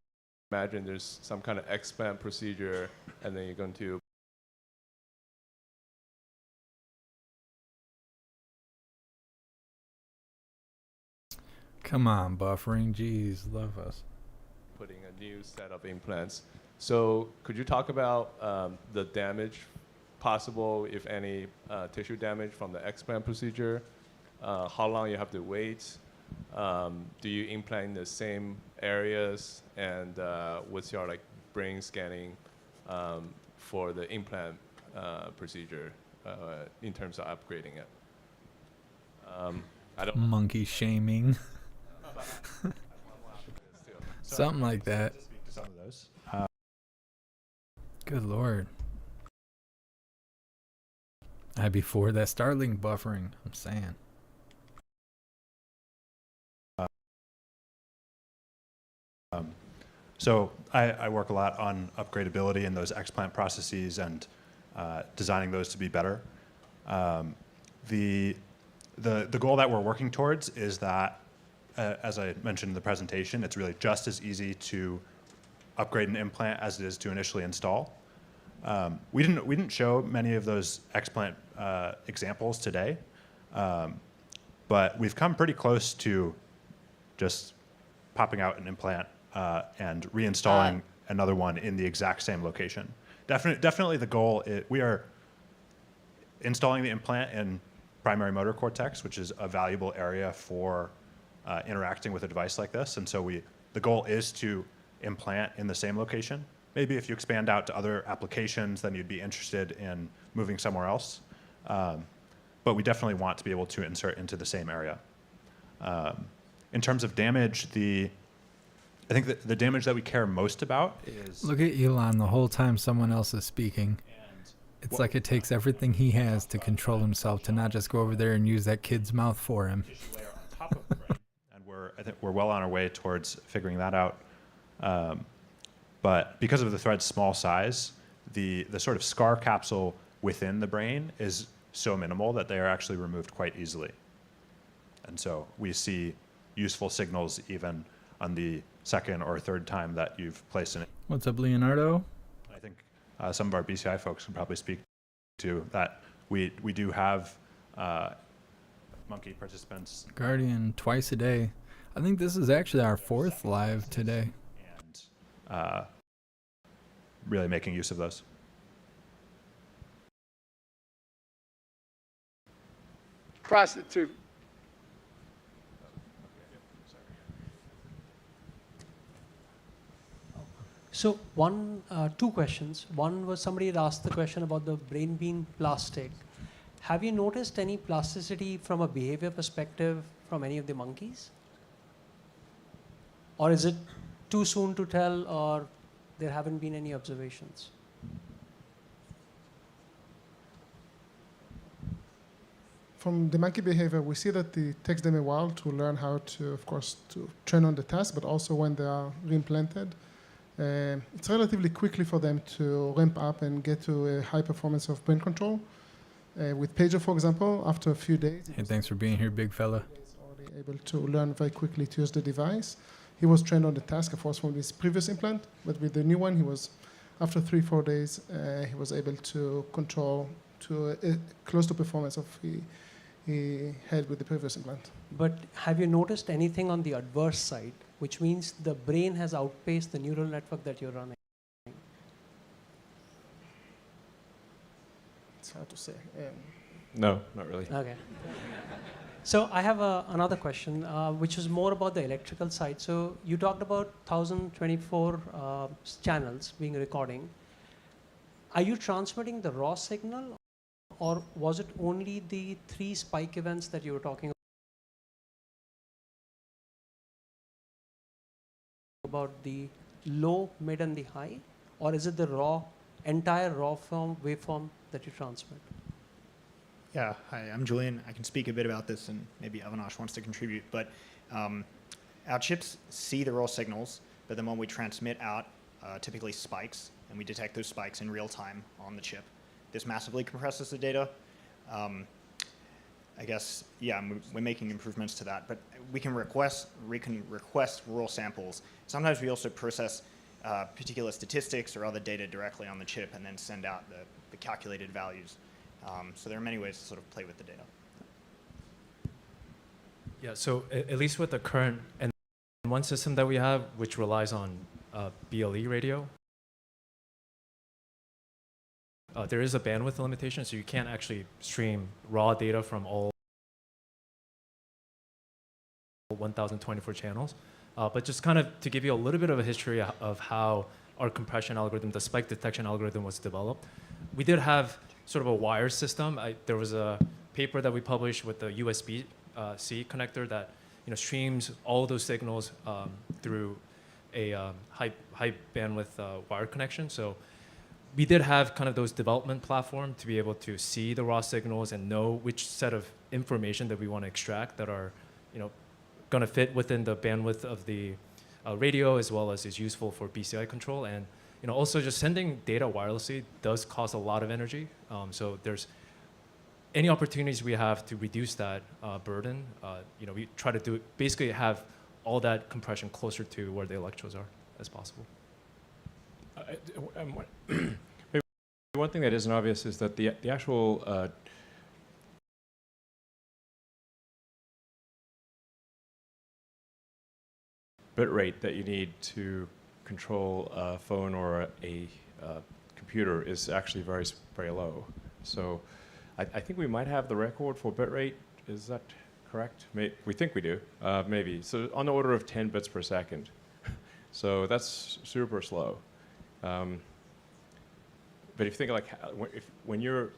imagine there's some kind of explant procedure, and then you're going to Come on, buffering. Jeez, love us. putting a new set of implants. So could you talk about the damage possible, if any, tissue damage from the explant procedure? How long you have to wait? Do you implant in the same areas? And what's your brain scanning for the implant procedure in terms of upgrading it? I don't Monkey shaming. Something like that. Speak to some of those. Good Lord. I'd be for that Starlink buffering, I'm saying. So I work a lot on upgradability and those explant processes and designing those to be better. The goal that we're working towards is that, as I mentioned in the presentation, it's really just as easy to upgrade an implant as it is to initially install. We didn't show many of those explant examples today, but we've come pretty close to just popping out an implant and reinstalling another one in the exact same location. Definitely the goal we are installing the implant in primary motor cortex, which is a valuable area for interacting with a device like this. And so the goal is to implant in the same location. Maybe if you expand out to other applications, then you'd be interested in moving somewhere else. But we definitely want to be able to insert into the same area. In terms of damage, I think that the damage that we care most about is... Look at Elon the whole time someone else is speaking. It's like it takes everything he has to control himself to not just go over there and use that kid's mouth for him. And I think we're well on our way towards figuring that out. But because of the thread's small size, the sort of scar capsule within the brain is so minimal that they are actually removed quite easily. And so we see useful signals even on the second or third time that you've placed it. What's up, Leonardo? I think some of our BCI folks can probably speak to that. We do have monkey participants. Guardian twice a day. I think this is actually our 4th live today. And really making use of those. Prostitute. So two questions. One was somebody had asked the question about the brain being plastic. Have you noticed any plasticity from a behavior perspective from any of the monkeys? Or is it too soon to tell, or there haven't been any observations? From the monkey behavior, we see that it takes them a while to learn how to, of course, to train on the task, but also when they are reimplanted. It's relatively quickly for them to ramp up and get to a high performance of brain control. With Pager, for example, after a few days, Hey, thanks for being here, big fella. he's already able to learn very quickly to use the device. He was trained on the task, of course, from his previous implant, but with the new one, after 3-4 days, he was able to control to close to performance of he had with the previous implant. But have you noticed anything on the adverse side, which means the brain has outpaced the neural network that you're running? It's hard to say. No, not really. Okay. So I have another question, which is more about the electrical side. So you talked about 1024 channels being recording. Are you transmitting the raw signal, or was it only the 3 spike events that you were talking about, the low, mid, and the high? Or is it the entire raw waveform that you transmit? Yeah, hi, I'm Julian. I can speak a bit about this, and maybe Avinash wants to contribute. But our chips see the raw signals, but then when we transmit out typically spikes, and we detect those spikes in real time on the chip. This massively compresses the data. I guess, yeah, we're making improvements to that, but we can request raw samples. Sometimes we also process particular statistics or other data directly on the chip and then send out the calculated values. So there are many ways to sort of play with the data. Yeah, so at least with the current N1 system that we have, which relies on BLE radio, there is a bandwidth limitation, so you can't actually stream raw data from all 1,024 channels. But just kind of to give you a little bit of a history of how our compression algorithm, the spike detection algorithm, was developed. We did have sort of a wire system. There was a paper that we published with the USB-C connector that streams all those signals through a high bandwidth wire connection. So we did have kind of those development platform to be able to see the raw signals and know which set of information that we want to extract that are, going to fit within the bandwidth of the radio, as well as is useful for BCI control. And also just sending data wirelessly does cost a lot of energy. So there's any opportunities we have to reduce that burden. We try to basically have all that compression closer to where the electrodes are as possible. Maybe one thing that isn't obvious is that the actual bit rate that you need to control a phone or a computer is actually very, very low. So I think we might have the record for bit rate. Is that correct? We think we do, maybe. So on the order of 10 bits per second. So that's super slow. But if you think like when you're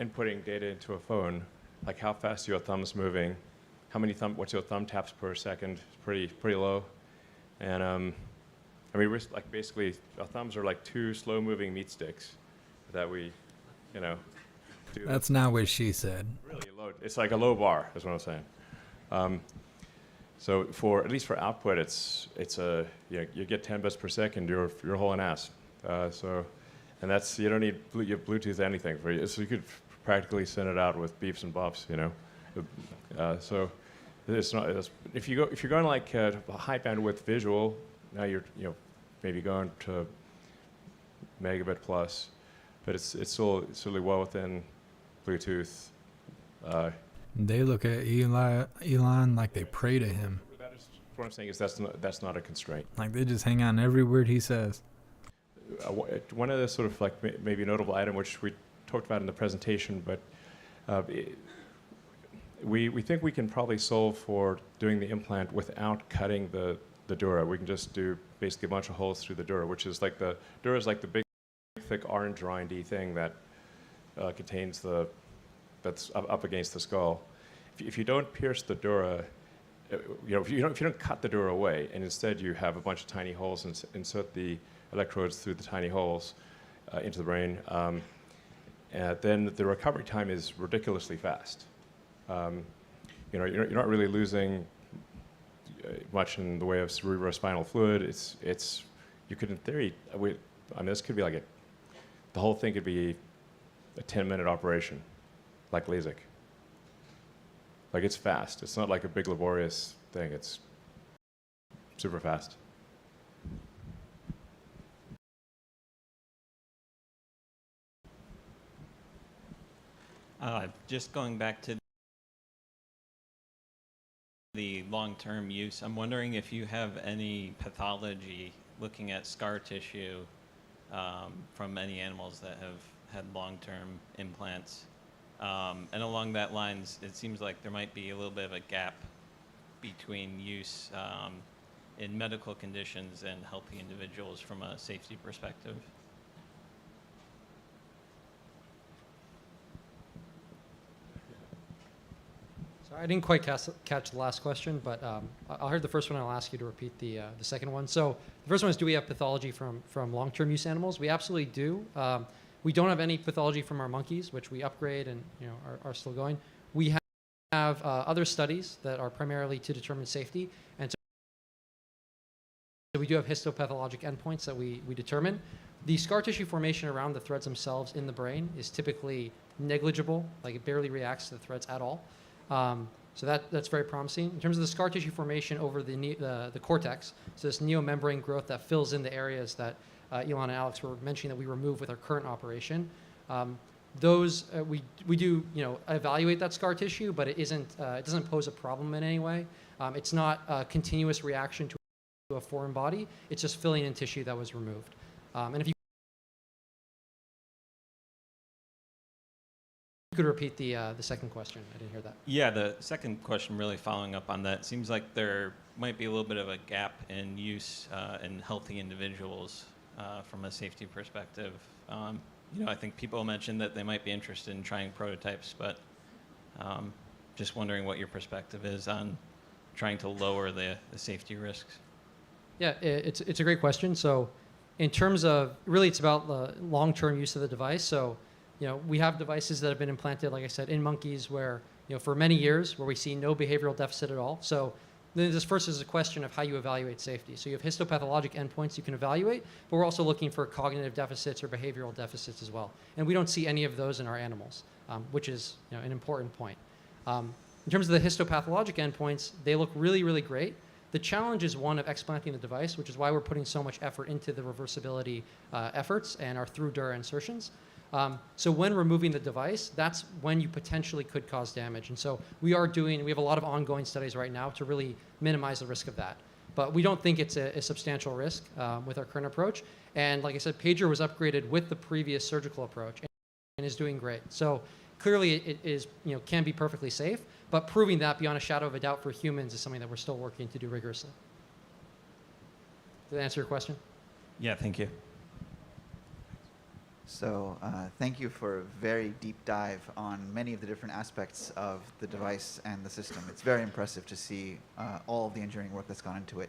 inputting data into a phone, like how fast are your thumbs moving? What's your thumb taps per second? Pretty low. And I mean, we're like basically our thumbs are like two slow-moving meat sticks that we, do. That's not what she said. Really low. It's like a low bar, is what I'm saying. So at least for output, you get 10 bits per second. You're hauling ass. And that's you don't need Bluetooth anything for you. So you could practically send it out with beeps and bops, So it's not. If you're going like a high bandwidth visual, now you're maybe going to megabit plus, but it's still really well within Bluetooth. They look at Elon like they pray to him. What I'm saying is that's not a constraint. Like they just hang on every word he says. One of the sort of like maybe notable item which we talked about in the presentation, but we think we can probably solve for doing the implant without cutting the dura. We can just do basically a bunch of holes through the dura, which is like the dura is like the big, thick orange rindy thing that contains that's up against the skull. If you don't pierce the dura, if you don't cut the dura away, and instead you have a bunch of tiny holes and insert the electrodes through the tiny holes into the brain, then the recovery time is ridiculously fast. You're not really losing much in the way of cerebrospinal fluid. You could in theory, this could be like the whole thing could be a 10-minute operation, like LASIK. Like it's fast. It's not like a big laborious thing. It's super fast. Just going back to the long-term use, I'm wondering if you have any pathology looking at scar tissue from any animals that have had long-term implants. And along that lines, it seems like there might be a little bit of a gap between use in medical conditions and healthy individuals from a safety perspective. I didn't quite catch the last question, but I heard the first one. I'll ask you to repeat the second one. So the first one is, do we have pathology from long-term use animals? We absolutely do. We don't have any pathology from our monkeys, which we upgrade and are still going. We have other studies that are primarily to determine safety, and so we do have histopathologic endpoints that we determine. The scar tissue formation around the threads themselves in the brain is typically negligible, like it barely reacts to the threads at all. So that's very promising. In terms of the scar tissue formation over the cortex, so this neomembrane growth that fills in the areas that Elon and Alex were mentioning that we remove with our current operation, those we do evaluate that scar tissue, but it doesn't pose a problem in any way. It's not a continuous reaction to a foreign body. It's just filling in tissue that was removed. And if you could repeat the second question, I didn't hear that. Yeah, the second question, really following up on that, seems like there might be a little bit of a gap in use in healthy individuals from a safety perspective. I think people mentioned that they might be interested in trying prototypes, but just wondering what your perspective is on trying to lower the safety risks. Yeah, it's a great question. So in terms of, really it's about the long-term use of the device. So we have devices that have been implanted, like I said, in monkeys where, for many years where we see no behavioral deficit at all. So then this first is a question of how you evaluate safety. So you have histopathologic endpoints you can evaluate, but we're also looking for cognitive deficits or behavioral deficits as well. And we don't see any of those in our animals, which is an important point. In terms of the histopathologic endpoints, they look really, really great. The challenge is one of explanting the device, which is why we're putting so much effort into the reversibility efforts and our through dura insertions. So when removing the device, that's when you potentially could cause damage. And so we have a lot of ongoing studies right now to really minimize the risk of that. But we don't think it's a substantial risk with our current approach. And like I said, Pager was upgraded with the previous surgical approach and is doing great. So clearly it is, can be perfectly safe, but proving that beyond a shadow of a doubt for humans is something that we're still working to do rigorously. Did that answer your question? Yeah, thank you. So thank you for a very deep dive on many of the different aspects of the device and the system. It's very impressive to see all of the engineering work that's gone into it.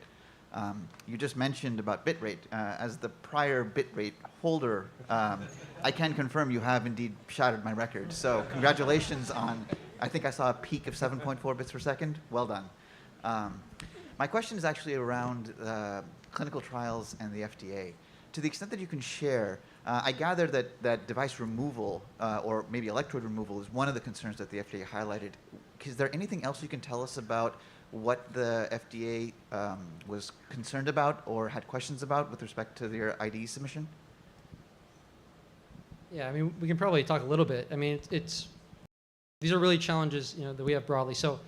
You just mentioned about bitrate. As the prior bitrate holder, I can confirm you have indeed shattered my record. So congratulations on, I think I saw a peak of 7.4 bits per second. Well done. My question is actually around clinical trials and the FDA. To the extent that you can share, I gather that device removal or maybe electrode removal is one of the concerns that the FDA highlighted. Is there anything else you can tell us about what the FDA was concerned about or had questions about with respect to their IDE submission? Yeah, we can probably talk a little bit. These are really challenges that we have broadly. So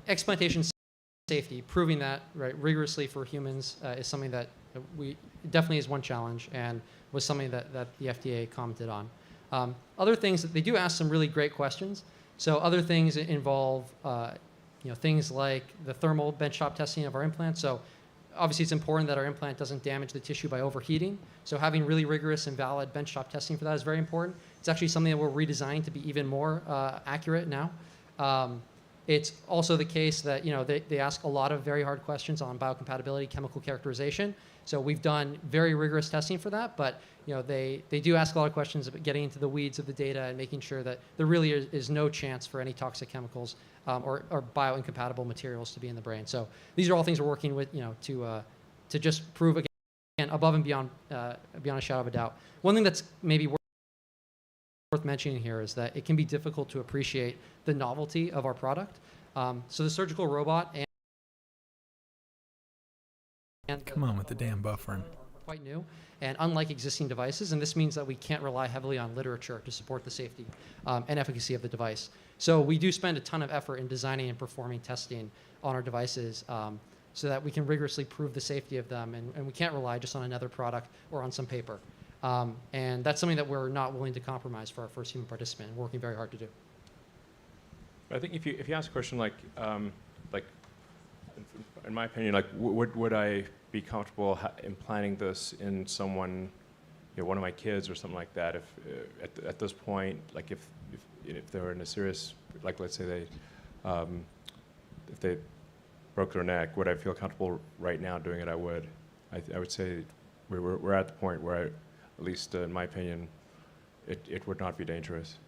explantation safety, proving that rigorously for humans is something that definitely is one challenge and was something that the FDA commented on. Other things, they do ask some really great questions. So other things involve things like the thermal benchtop testing of our implant. So obviously it's important that our implant doesn't damage the tissue by overheating. So having really rigorous and valid benchtop testing for that is very important. It's actually something that we're redesigned to be even more accurate now. It's also the case that they ask a lot of very hard questions on biocompatibility, chemical characterization. So we've done very rigorous testing for that, but they do ask a lot of questions about getting into the weeds of the data and making sure that there really is no chance for any toxic chemicals or bioincompatible materials to be in the brain. So these are all things we're working with to just prove again above and beyond a shadow of a doubt. One thing that's maybe worth mentioning here is that it can be difficult to appreciate the novelty of our product. So the surgical robot and come on with the damn buffering. Quite new and unlike existing devices, and this means that we can't rely heavily on literature to support the safety and efficacy of the device. So we do spend a ton of effort in designing and performing testing on our devices so that we can rigorously prove the safety of them, and we can't rely just on another product or on some paper. And that's something that we're not willing to compromise for our first human participant, and working very hard to do. I think if you ask a question like in my opinion, would I be comfortable implanting this in someone, one of my kids or something like that? If at this point, if they were in a serious, let's say if they broke their neck, would I feel comfortable right now doing it? I would. I would say we're at the point where, at least in my opinion, it would not be dangerous.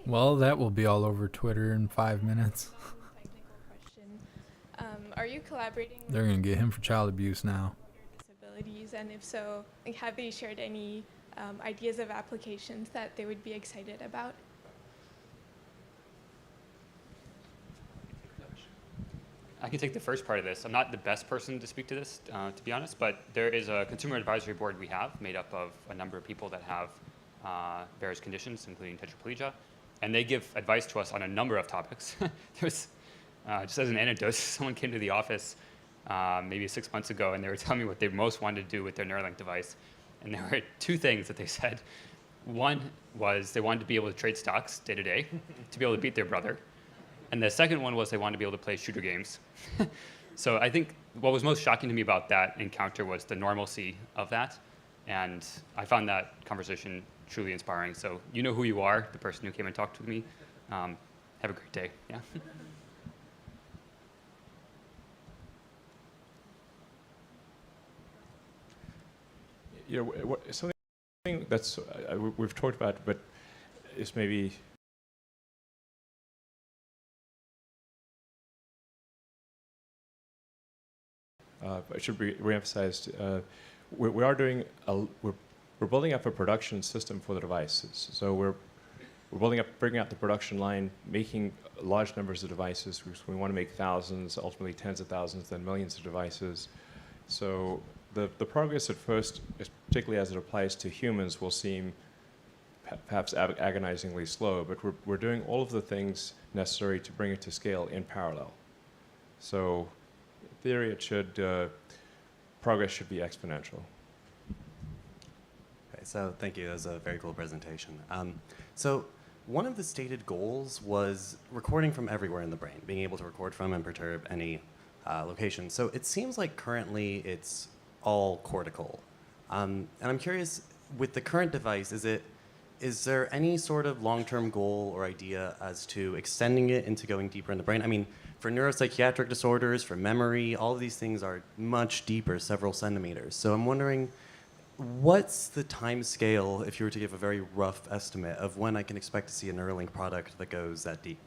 Well, that will be all over Twitter in 5 minutes. are you collaborating with They're gonna get him for child abuse now. disabilities? And if so, like, have they shared any ideas of applications that they would be excited about? I can take the first part of this. I'm not the best person to speak to this, to be honest, but there is a consumer advisory board we have made up of a number of people that have various conditions, including tetraplegia, and they give advice to us on a number of topics. There's, just as an anecdote, someone came to the office maybe 6 months ago, and they were telling me what they most wanted to do with their Neuralink device, and there were two things that they said. One was they wanted to be able to trade stocks day to day, to be able to beat their brother. And the second one was they wanted to be able to play shooter games. So I think what was most shocking to me about that encounter was the normalcy of that. And I found that conversation truly inspiring. So you know who you are, the person who came and talked with me. Have a great day. Yeah. You know, something that's we've talked about, but is maybe it should be reemphasized. We are doing we're building up a production system for the devices. So we're bringing out the production line, making large numbers of devices. We want to make thousands, ultimately tens of thousands, then millions of devices. So the progress at first, particularly as it applies to humans, will seem perhaps agonizingly slow, but we're doing all of the things necessary to bring it to scale in parallel. So in theory, it should, progress should be exponential. Okay, so thank you. That was a very cool presentation. So one of the stated goals was recording from everywhere in the brain, being able to record from and perturb any location. So it seems like currently it's all cortical. And I'm curious, with the current device, is there any sort of long-term goal or idea as to extending it into going deeper in the brain? I mean, for neuropsychiatric disorders, for memory, all of these things are much deeper, several centimeters. So I'm wondering, what's the time scale, if you were to give a very rough estimate, of when I can expect to see a Neuralink product that goes that deep?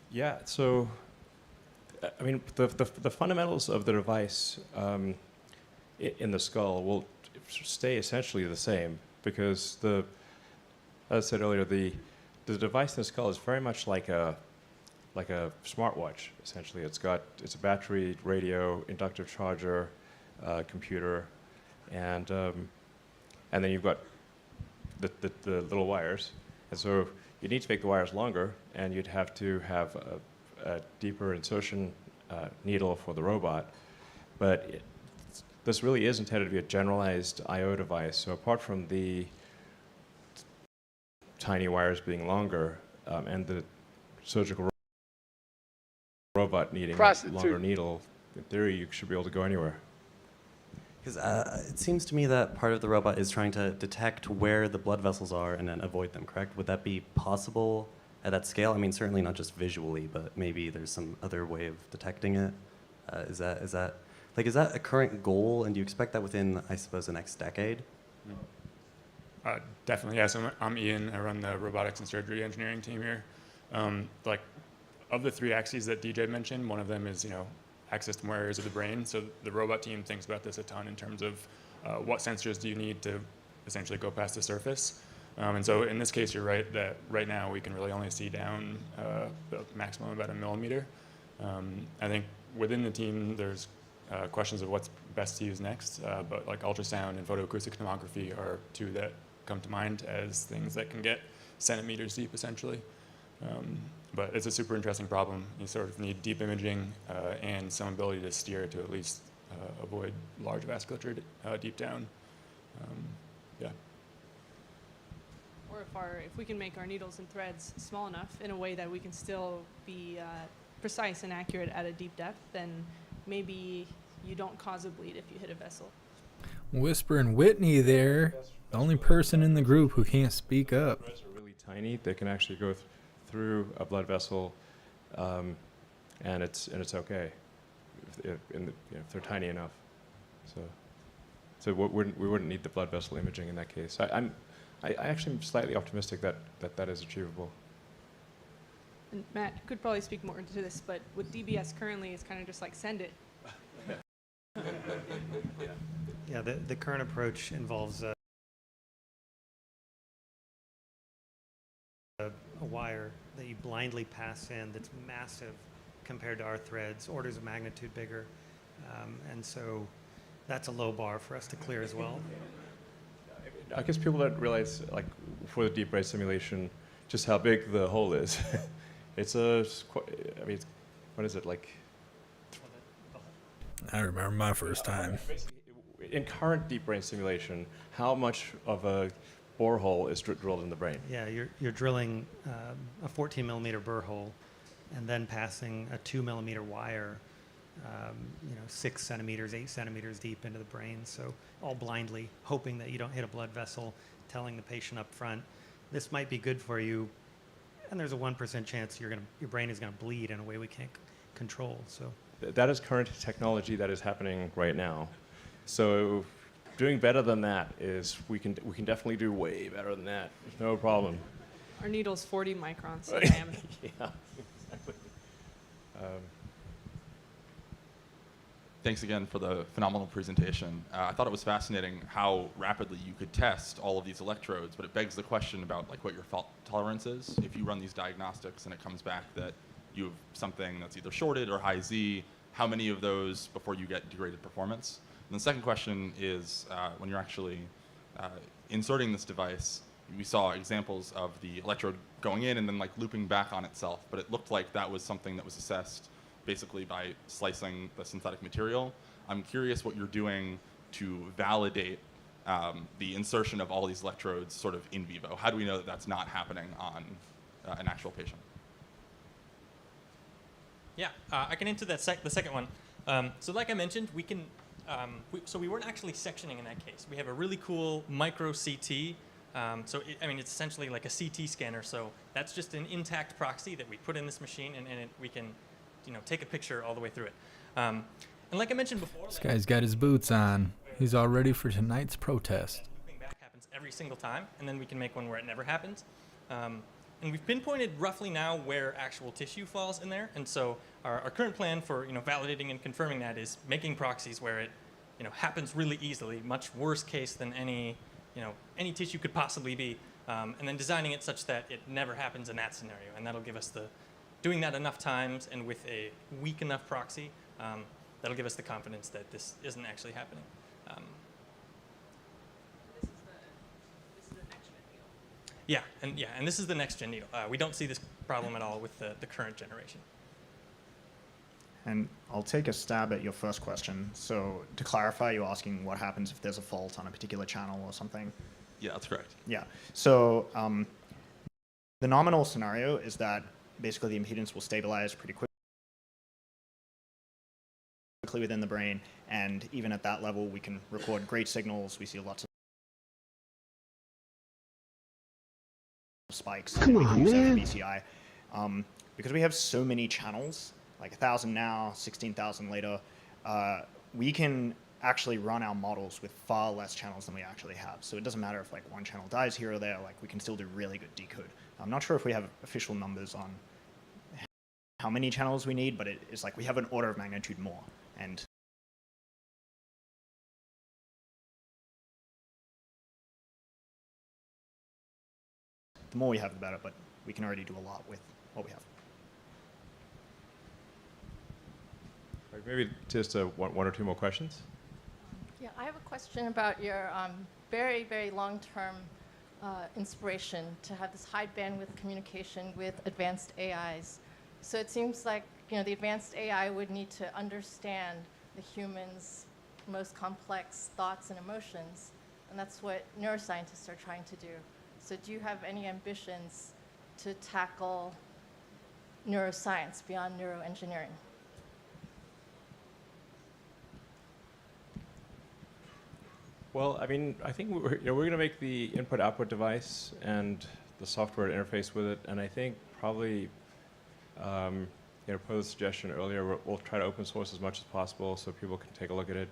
Yeah, so, I mean, the fundamentals of the device in the skull will stay essentially the same because as I said earlier, the device in the skull is very much like a smartwatch, essentially. It's a battery, radio, inductive charger, computer, and then you've got the little wires. And so you need to make the wires longer, and you'd have to have a deeper insertion needle for the robot. But this really is intended to be a generalized I/O device. So apart from the tiny wires being longer and the surgical robot needing a longer needle, in theory, you should be able to go anywhere. Because it seems to me that part of the robot is trying to detect where the blood vessels are and then avoid them, correct? Would that be possible at that scale? I mean, certainly not just visually, but maybe there's some other way of detecting it. Is that a current goal, and do you expect that within, I suppose, the next decade? Definitely, yes. I'm Ian. I run the robotics and surgery engineering team here. Of the three axes that DJ mentioned, one of them is, access to more areas of the brain. So the robot team thinks about this a ton in terms of what sensors do you need to essentially go past the surface. And so in this case, you're right that right now we can really only see down the maximum about 1 millimeter. I think within the team, there's questions of what's best to use next, but like ultrasound and photoacoustic tomography are two that come to mind as things that can get centimeters deep, essentially. But it's a super interesting problem. You sort of need deep imaging and some ability to steer to at least avoid large vasculature deep down. Yeah. Or if we can make our needles and threads small enough in a way that we can still be precise and accurate at a deep depth, then maybe you don't cause a bleed if you hit a vessel. Whispering Whitney there, the only person in the group who can't speak up. Threads are really tiny. They can actually go through a blood vessel, and it's okay if they're tiny enough. So we wouldn't need the blood vessel imaging in that case. I actually am slightly optimistic that is achievable. and Matt could probably speak more into this, but with DBS currently, it's kind of just like send it. Yeah, the current approach involves a wire that you blindly pass in that's massive compared to our threads, orders of magnitude bigger. And so that's a low bar for us to clear as well. I guess people don't realize, like, for the deep brain simulation, just how big the hole is. It's I mean, what is it, like? I remember my first time. In current deep brain simulation, how much of a borehole is drilled in the brain? Yeah, you're drilling a 14 millimeter burr hole and then passing a 2 millimeter wire, 6 centimeters, 8 centimeters deep into the brain. So all blindly, hoping that you don't hit a blood vessel, telling the patient up front, this might be good for you, and there's a 1% chance your brain is going to bleed in a way we can't control. So that is current technology that is happening right now. So doing better than that is, we can definitely do way better than that. No problem. Our needle's 40 microns in diameter. Yeah, exactly. Thanks again for the phenomenal presentation. I thought it was fascinating how rapidly you could test all of these electrodes, but it begs the question about like what your fault tolerance is. If you run these diagnostics and it comes back that you have something that's either shorted or high Z, how many of those before you get degraded performance? And the second question is, when you're actually inserting this device, we saw examples of the electrode going in and then like looping back on itself, but it looked like that was something that was assessed basically by slicing the synthetic material. I'm curious what you're doing to validate the insertion of all these electrodes sort of in vivo. How do we know that that's not happening on an actual patient? Yeah, I can answer that the second one. So like I mentioned, we can, so we weren't actually sectioning in that case. We have a really cool micro CT. It's essentially like a CT scanner. So that's just an intact proxy that we put in this machine, and we can, take a picture all the way through it. And like I mentioned before, This guy's got his boots on. He's all ready for tonight's protest. Looping back happens every single time, and then we can make one where it never happens. And we've pinpointed roughly now where actual tissue falls in there. And so our current plan for validating and confirming that is making proxies where it happens really easily, much worse case than any tissue could possibly be, and then designing it such that it never happens in that scenario. And that'll give us doing that enough times and with a weak enough proxy, that'll give us the confidence that this isn't actually happening. And this is the next gen needle. We don't see this problem at all with the current generation. And I'll take a stab at your first question. So to clarify, you're asking what happens if there's a fault on a particular channel or something? Yeah, that's correct. Yeah. So the nominal scenario is that basically the impedance will stabilize pretty quickly within the brain, and even at that level, we can record great signals. We see lots of spikes in BCI. Because we have so many channels, like 1,000 now, 16,000 later, we can actually run our models with far less channels than we actually have. So it doesn't matter if like one channel dies here or there, like we can still do really good decode. I'm not sure if we have official numbers on how many channels we need, but it's like we have an order of magnitude more. And the more we have, the better, but we can already do a lot with what we have. Right, maybe just one or two more questions. Yeah, I have a question about your very, very long-term inspiration to have this high bandwidth communication with advanced AIs. So it seems like the advanced AI would need to understand the human's most complex thoughts and emotions, and that's what neuroscientists are trying to do. So do you have any ambitions to tackle neuroscience beyond neuroengineering? Well, I mean, I think we're going to make the input-output device and the software to interface with it, and I think probably, per the suggestion earlier, we'll try to open source as much as possible so people can take a look at it,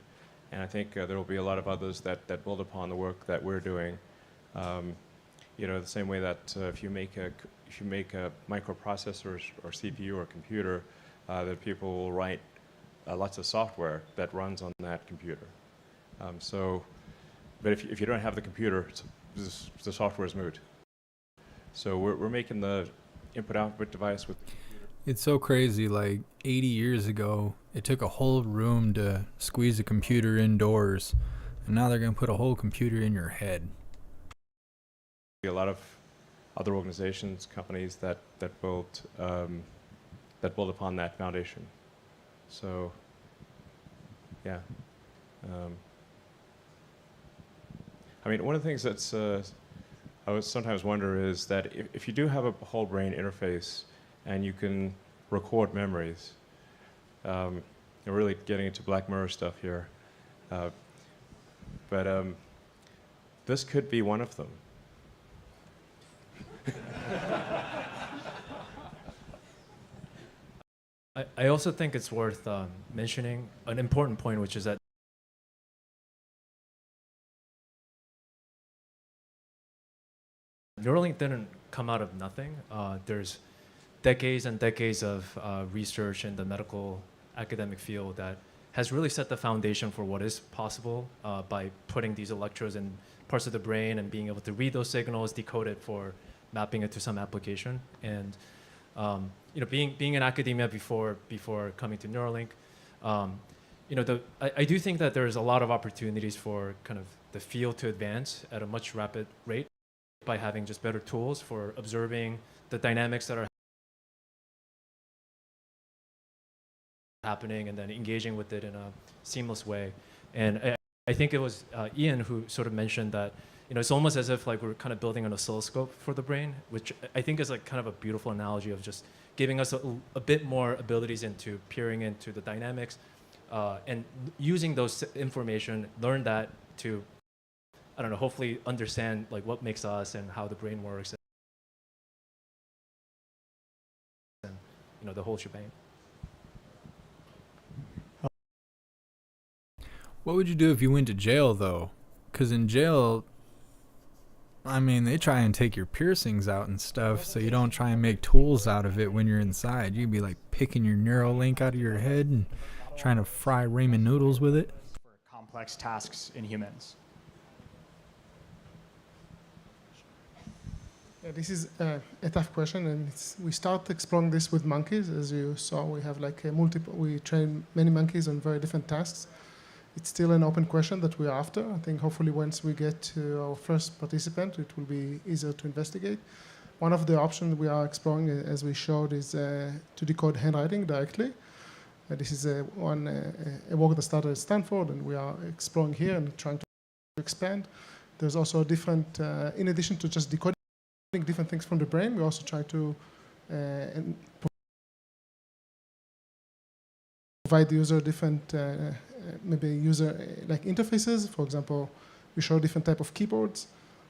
and I think there will be a lot of others that build upon the work that we're doing. you know, the same way that if you make a microprocessor or CPU or computer, that people will write lots of software that runs on that computer. But if you don't have the computer, the software is moot. So we're making the input-output device with. It's so crazy. Like 80 years ago, it took a whole room to squeeze a computer indoors, and now they're going to put a whole computer in your head. A lot of other organizations, companies that build upon that foundation. So, yeah. I mean, one of the things that's I would sometimes wonder is that if you do have a whole brain interface and you can record memories, you're really getting into Black Mirror stuff here, but this could be one of them. I also think it's worth mentioning an important point, which is that Neuralink didn't come out of nothing. There's decades and decades of research in the medical academic field that has really set the foundation for what is possible by putting these electrodes in parts of the brain and being able to read those signals, decode it for mapping it to some application. And you know, being in academia before coming to Neuralink, you know, I do think that there's a lot of opportunities for kind of the field to advance at a much rapid rate by having just better tools for observing the dynamics that are happening and then engaging with it in a seamless way. And I think it was Ian who sort of mentioned that, you know, it's almost as if like we're kind of building an oscilloscope for the brain, which I think is like kind of a beautiful analogy of just giving us a bit more abilities into peering into the dynamics and using those information, learn that to, I don't know, hopefully understand like what makes us and how the brain works and, you know, the whole shebang. What would you do if you went to jail, though? Because in jail, I mean, they try and take your piercings out and stuff, so you don't try and make tools out of it when you're inside. You'd be like picking your Neuralink out of your head and trying to fry ramen noodles with it. For complex tasks in humans. Yeah, this is a tough question, and we start exploring this with monkeys. As you saw, we have like we train many monkeys on very different tasks. It's still an open question that we're after. I think hopefully once we get to our first participant, it will be easier to investigate. One of the options we are exploring, as we showed, is to decode handwriting directly. This is a work that started at Stanford, and we are exploring here and trying to expand. There's also different, in addition to just decoding different things from the brain, we also try to provide the user different maybe like interfaces. For example, we show different type of keyboards,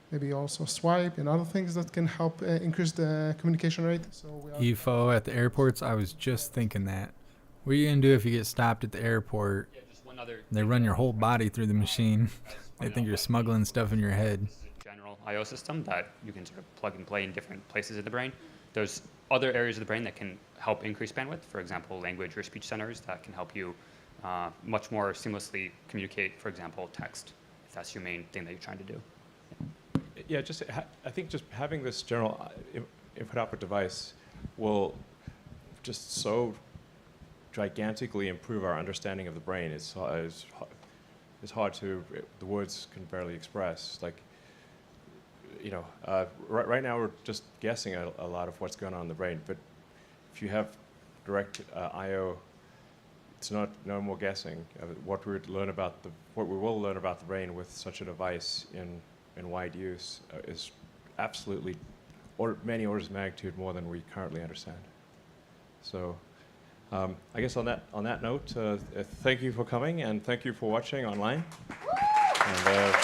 maybe also swipe and other things that can help increase the communication rate. So EFO at the airports, I was just thinking that. What are you going to do if you get stopped at the airport? Yeah, just one other they run your whole body through the machine. They think you're smuggling stuff in your head. General I/O system that you can sort of plug and play in different places of the brain. There's other areas of the brain that can help increase bandwidth. For example, language or speech centers that can help you much more seamlessly communicate, for example, text, if that's your main thing that you're trying to do. Yeah, I think just having this general input-output device will just so gigantically improve our understanding of the brain. It's hard to, the words can barely express. Like, you know, right now we're just guessing a lot of what's going on in the brain, but if you have direct I/O, it's no more guessing. What we will learn about the brain with such a device in wide use is absolutely many orders of magnitude more than we currently understand. So I guess on that note, thank you for coming and thank you for watching online. And,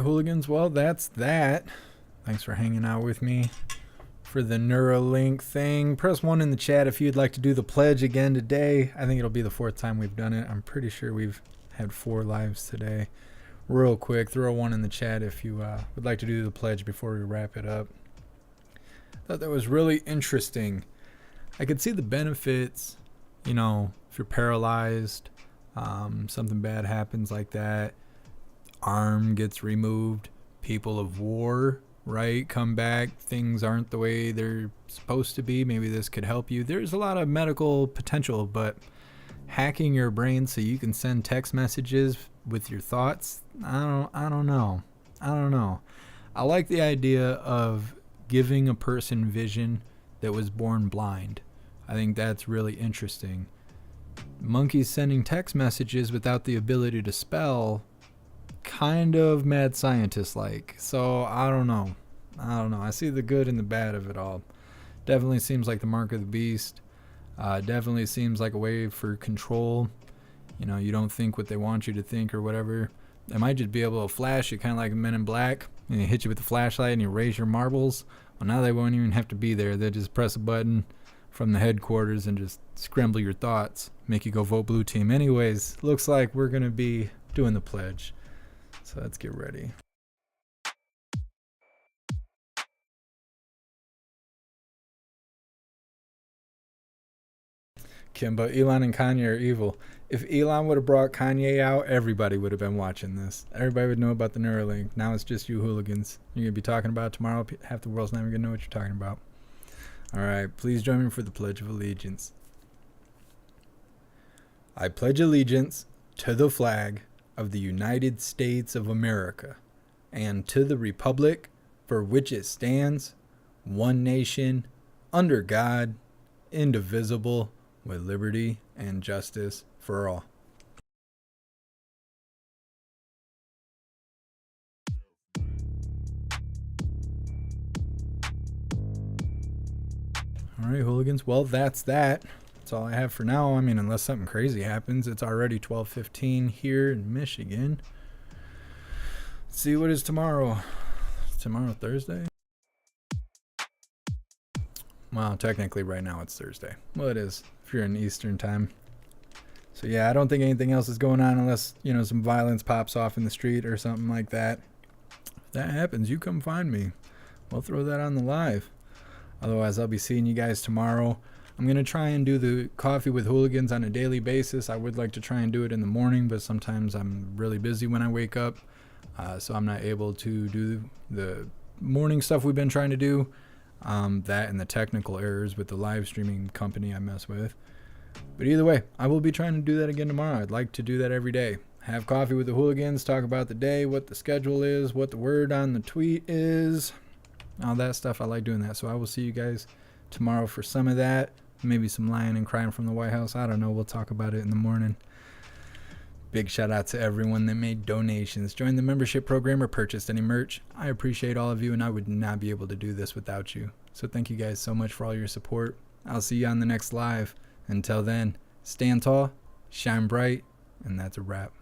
hooligans. Well, that's that. Thanks for hanging out with me for the Neuralink thing. Press 1 in the chat if you'd like to do the pledge again today. I think it'll be the 4th time we've done it. I'm pretty sure we've had 4 lives today. Real quick, throw a 1 in the chat if you would like to do the pledge before we wrap it up. Thought that was really interesting. I could see the benefits, you know, if you're paralyzed, something bad happens like that, arm gets removed, people of war, right, come back, things aren't the way they're supposed to be, maybe this could help you. There's a lot of medical potential, but hacking your brain so you can send text messages with your thoughts, I don't know. I like the idea of giving a person vision that was born blind. I think that's really interesting. Monkeys sending text messages without the ability to spell, kind of mad scientist like. So I don't know. I see the good and the bad of it all. Definitely seems like the mark of the beast. Definitely seems like a way for control. You know, you don't think what they want you to think or whatever. They might just be able to flash you, kind of like Men in Black, and they hit you with the flashlight and you raise your marbles. Well, now they won't even have to be there. They just press a button from the headquarters and just scramble your thoughts, make you go vote blue team. Anyways, looks like we're going to be doing the pledge. So let's get ready. Kimba, Elon and Kanye are evil. If Elon would have brought Kanye out, everybody would have been watching this. Everybody would know about the Neuralink. Now it's just you hooligans. You're going to be talking about it tomorrow. Half the world's not even going to know what you're talking about. All right, please join me for the Pledge of Allegiance. I pledge allegiance to the flag of the United States of America and to the republic for which it stands, one nation, under God, indivisible, with liberty and justice for all. All right, hooligans. Well, that's that. That's all I have for now. I mean, unless something crazy happens. It's already 12:15 here in Michigan. Let's see what is tomorrow. Is tomorrow Thursday? Well, technically right now it's Thursday. Well, it is if you're in Eastern time. So yeah, I don't think anything else is going on unless, you know, some violence pops off in the street or something like that. If that happens, you come find me. We'll throw that on the live. Otherwise, I'll be seeing you guys tomorrow. I'm going to try and do the Coffee with Hooligans on a daily basis. I would like to try and do it in the morning, but sometimes I'm really busy when I wake up. So I'm not able to do the morning stuff we've been trying to do. That and the technical errors with the live streaming company I mess with. But either way, I will be trying to do that again tomorrow. I'd like to do that every day. Have coffee with the hooligans, talk about the day, what the schedule is, what the word on the tweet is, all that stuff. I like doing that. So I will see you guys tomorrow for some of that. Maybe some lying and crying from the White House. I don't know. We'll talk about it in the morning. Big shout out to everyone that made donations, joined the membership program, or purchased any merch. I appreciate all of you, and I would not be able to do this without you. So thank you guys so much for all your support. I'll see you on the next live. Until then, stand tall, shine bright, and that's a wrap.